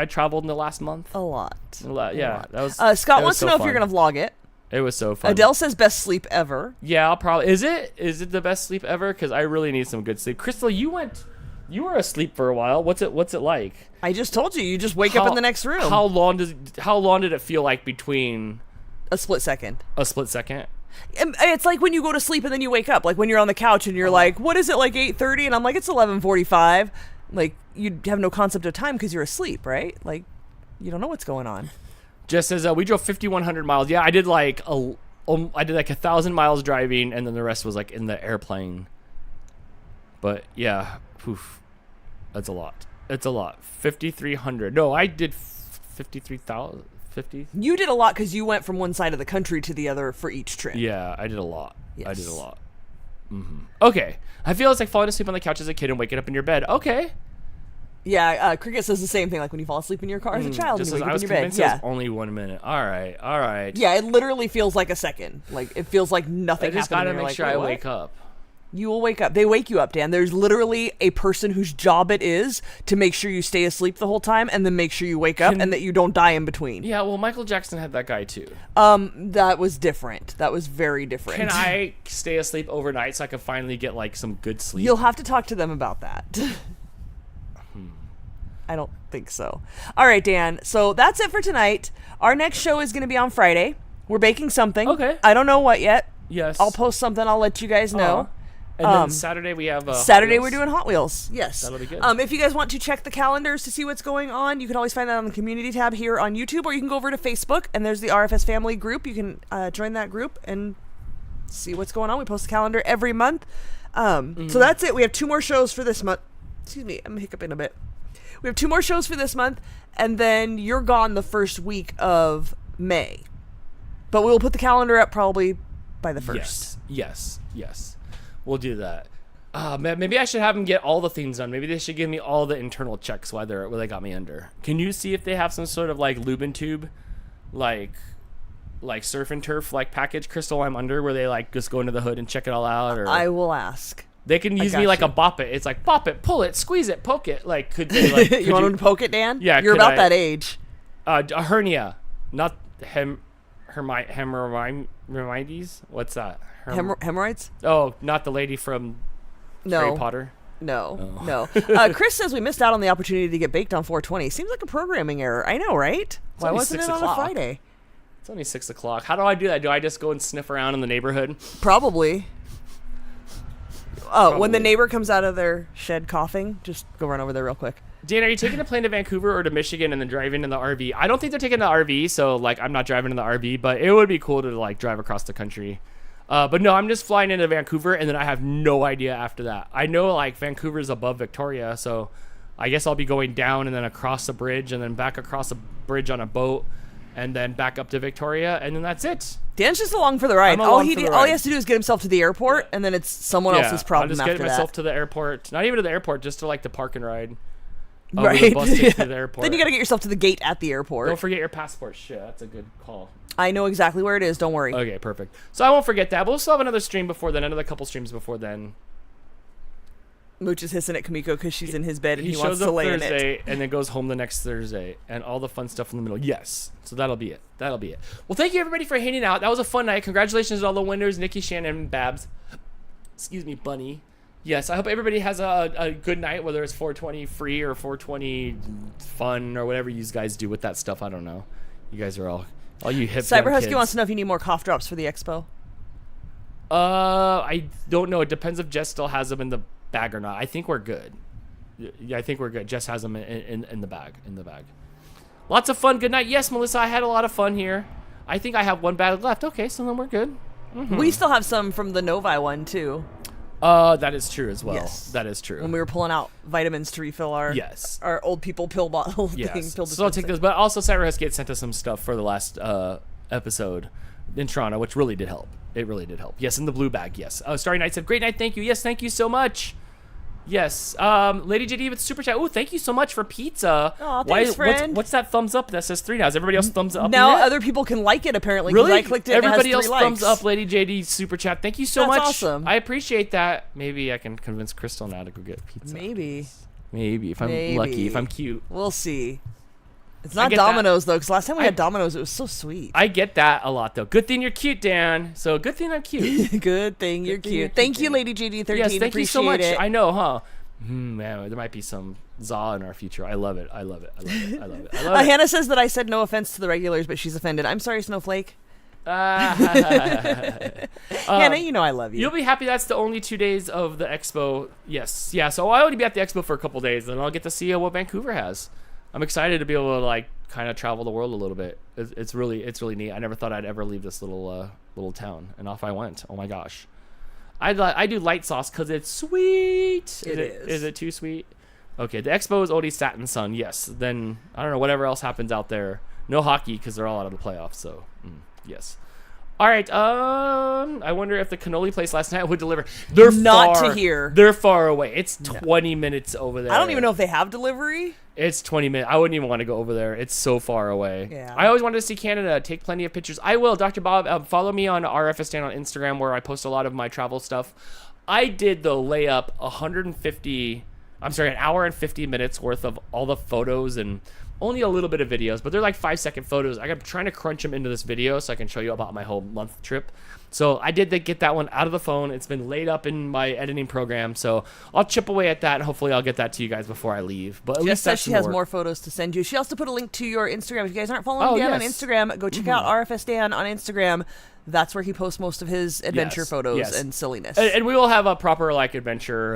traveled in the last month. A lot. Yeah. That was. Scott wants to know if you're gonna vlog it. It was so fun. Adele says best sleep ever. Yeah, I'll probably. Is it the best sleep ever? Because I really need some good sleep. Crystal, you were asleep for a while. What's it like? I just told you. You just wake up in the next room. How long did it feel like between? A split second. A split second. It's like when you go to sleep and then you wake up. Like when you're on the couch and you're like, what is it, like 8:30? And I'm like, it's 11:45. Like you have no concept of time because you're asleep, right? Like you don't know what's going on. Just says we drove 5,100 miles. Yeah, I did like 1,000 miles driving, and then the rest was like in the airplane. But yeah, that's a lot. It's a lot. 5,300. No, I did 53,000. 50. You did a lot because you went from one side of the country to the other for each trip. Yeah, I did a lot. Yes. I did a lot. Mm-hmm. Okay, I feel it's like falling asleep on the couch as a kid and waking up in your bed. Okay. Yeah, Cricket says the same thing, like when you fall asleep in your car as a child and you wake up in your bed. Yeah. It was only 1 minute. All right. Yeah, it literally feels like a second. Like, it feels like nothing happened. I just gotta make sure I wake up. You will wake up. They wake you up, Dan. There's literally a person whose job it is to make sure you stay asleep the whole time and then make sure you wake up and that you don't die in between. Yeah, well, Michael Jackson had that guy too. That was different. That was very different. Can I stay asleep overnight so I can finally get like some good sleep? You'll have to talk to them about that. I don't think so. All right, Dan. So that's it for tonight. Our next show is going to be on Friday. We're baking something. Okay. I don't know what yet. Yes. I'll post something. I'll let you guys know. And then Saturday we have Saturday Hot we're Wheels. doing Hot Wheels. Yes. That'll be good. If you guys want to check the calendars to see what's going on, you can always find that on the community tab here on YouTube, or you can go over to Facebook and there's the RFS family group. You can join that group and see what's going on. We post the calendar every month. So that's it. We have 2 more shows for this month. Excuse me, I'm hiccuping a bit. We have 2 more shows for this month, and then you're gone the first week of May. But we will put the calendar up probably by the 1st. Yes. We'll do that. Maybe I should have them get all the things done. Maybe they should give me all the internal checks while they got me under. Can you see if they have some sort of like lube and tube, like surf and turf like package, Crystal, I'm under, where they like just go into the hood and check it all out? Or I will ask. They can use me like a bop it. It's like bop it, pull it, squeeze it, poke it. Like could they like? You want them to poke it, Dan? Yeah, you're about that age. A hernia, not hemorrhoides. What's that? Hemorrhoids? Oh, not the lady from Harry Potter. No. Chris says we missed out on the opportunity to get baked on 420. Seems like a programming error. I know, right? Why wasn't it on a Friday? It's only 6 o'clock. How do I do that? Do I just go and sniff around in the neighborhood? Probably. Oh, when the neighbor comes out of their shed coughing, just go run over there real quick. Dan, are you taking a plane to Vancouver or to Michigan and then driving in the RV? I don't think they're taking the RV, so like I'm not driving in the RV, but it would be cool to like drive across the country. But no, I'm just flying into Vancouver, and then I have no idea after that. I know like Vancouver's above Victoria, so I guess I'll be going down and then across the bridge and then back across the bridge on a boat and then back up to Victoria, and then that's it. Dan's just along for the ride. All he has to do is get himself to the airport, and then it's someone else's problem after that. I'll just get myself to the airport. Not even to the airport, just to like the park and ride. Right. The bus takes me to the airport. Then you got to get yourself to the gate at the airport. Don't forget your passport. Shit, that's a good call. I know exactly where it is. Don't worry. Okay, perfect. So I won't forget that. We'll still have another stream before then, another couple streams before then. Mooch is hissing at Kamiko because she's in his bed and he wants shows to lay Thursday in it. And then goes home the next Thursday, and all the fun stuff in the middle. Yes. So that'll be it. Well, thank you everybody for hanging out. That was a fun night. Congratulations to all the winners, Nikki, Shannon, and Babs. Excuse me, Bunny. Yes, I hope everybody has a good night, whether it's 420 free or 420 fun or whatever you guys do with that stuff. I don't know. You guys are all you hip Cyber Husky kids. wants to know if you need more cough drops for the expo. I don't know. It depends if Jess still has them in the bag or not. I think we're good. Yeah, I think we're good. Jess has them in the bag. Lots of fun. Good night. Yes, Melissa, I had a lot of fun here. I think I have one bag left. Okay, so then we're good. Mm-hmm. We still have some from the Novi one, too. That is true as well. Yes. That is true. When we were pulling out vitamins to refill our old people pill bottle thing. So I'll take those. But also, Cyber Husky sent us some stuff for the last episode in Toronto, which really did help. It really did help. Yes, in the blue bag, yes. Starry Night said, great night, thank you. Yes, thank you so much. Yes. Lady JD with super chat. Oh, thank you so much for pizza. Oh, thanks, friend. What's that thumbs up that says 3 now? Is everybody else thumbs up? Now other people can like it, apparently. Really? I clicked it. Everybody and it has else 3 thumbs likes. up, Lady JD super chat. Thank you so much. That's awesome. I appreciate that. Maybe I can convince Crystal now to go get pizza. Maybe if I'm lucky, if I'm cute. We'll see. It's not Domino's, though, because last time we had Domino's, it was so sweet. I get that a lot, though. Good thing you're cute, Dan. So good thing I'm cute. Good thing you're cute. Thank you, Lady JD13. Yes, thank you so much. It. I know, huh? Man, there might be some za in our future. I love it. Hannah says that I said no offense to the regulars, but she's offended. I'm sorry, Snowflake. Hannah, you know I love you. You'll be happy that's the only 2 days of the expo. Yes. Yeah, so I'll only be at the expo for a couple days, and I'll get to see what Vancouver has. I'm excited to be able to like kind of travel the world a little bit. It's really neat. I never thought I'd ever leave this little town, and off I went. Oh my gosh. I do light sauce because it's sweet. Is it too sweet? Okay, the expo is already sat in the sun. Yes. Then I don't know whatever else happens out there. No hockey because they're all out of the playoffs. So yes. All right. I wonder if the cannoli place last night would deliver. They're not far, to here. They're far away. It's 20 minutes over there. I don't even know if they have delivery. It's 20 minutes. I wouldn't even want to go over there. It's so far away. Yeah. I always wanted to see Canada. Take plenty of pictures. I will. Dr. Bob, follow me on RFS Dan on Instagram where I post a lot of my travel stuff. I did the layup an hour and 50 minutes worth of all the photos and only a little bit of videos, but they're like 5-second photos. I'm trying to crunch them into this video so I can show you about my whole month trip. So I did get that one out of the phone. It's been laid up in my editing program, so I'll chip away at that, and hopefully I'll get that to you guys before I leave. But at least says she has more photos to send you. She also put a link to your Instagram. If you guys aren't following Dan on Instagram, go check out RFS Dan on Instagram. That's where he posts most of his adventure photos and silliness. And we will have a proper like adventure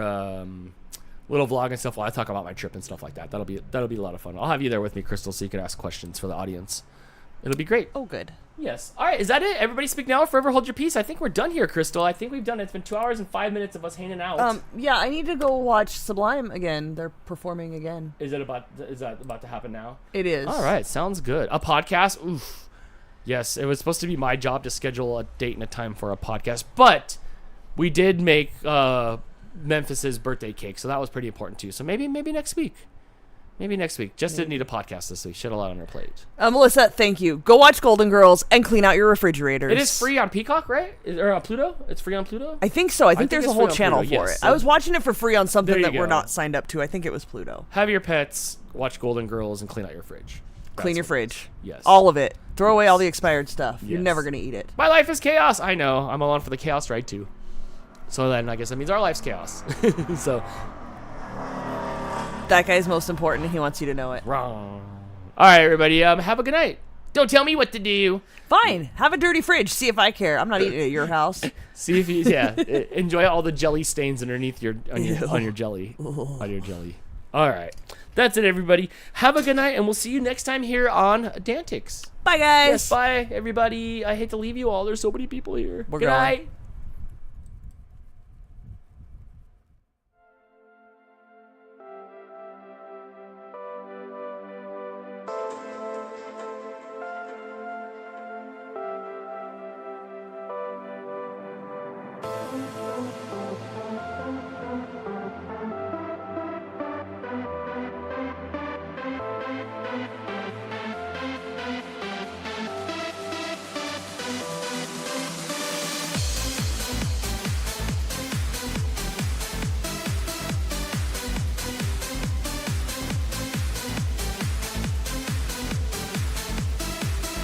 little vlog and stuff while I talk about my trip and stuff like that. That'll be a lot of fun. I'll have you there with me, Crystal, so you can ask questions for the audience. It'll be great. Oh, good. Yes. All right. Is that it? Everybody speak now or forever hold your peace. I think we're done here, Crystal. I think we've done it. It's been 2 hours and 5 minutes of us hanging out. Yeah, I need to go watch Sublime again. They're performing again. Is that about to happen now? It is. All right. Sounds good. A podcast? Oof. Yes. It was supposed to be my job to schedule a date and a time for a podcast, but we did make Memphis's birthday cake, so that was pretty important too. So maybe next week. Maybe next week. Just didn't need a podcast this week. She had a lot on her plate. Melissa, thank you. Go watch Golden Girls and clean out your refrigerators. It is free on Peacock, right? Or on Pluto? It's free on Pluto? I think so. I think there's a whole channel for it. So I was watching it for free on something that we're not signed up to. I think it was Pluto. Have your pets, watch Golden Girls, and clean out your fridge. Clean your fridge. Yes. All of it. Throw away all the expired stuff. You're never going to eat it. My life is chaos. I know. I'm along for the chaos ride, too. So then I guess that means our life's chaos. So... That guy's most important, and he wants you to know it. Wrong. All right, everybody. Have a good night. Don't tell me what to do. Fine. Have a dirty fridge. See if I care. I'm not eating at your house. See if you, enjoy all the jelly stains underneath on your jelly. On your jelly. All right. That's it, everybody. Have a good night, and we'll see you next time here on DANtics. Bye, guys. Yes, bye, everybody. I hate to leave you all. There's so many people here. We're good going. night.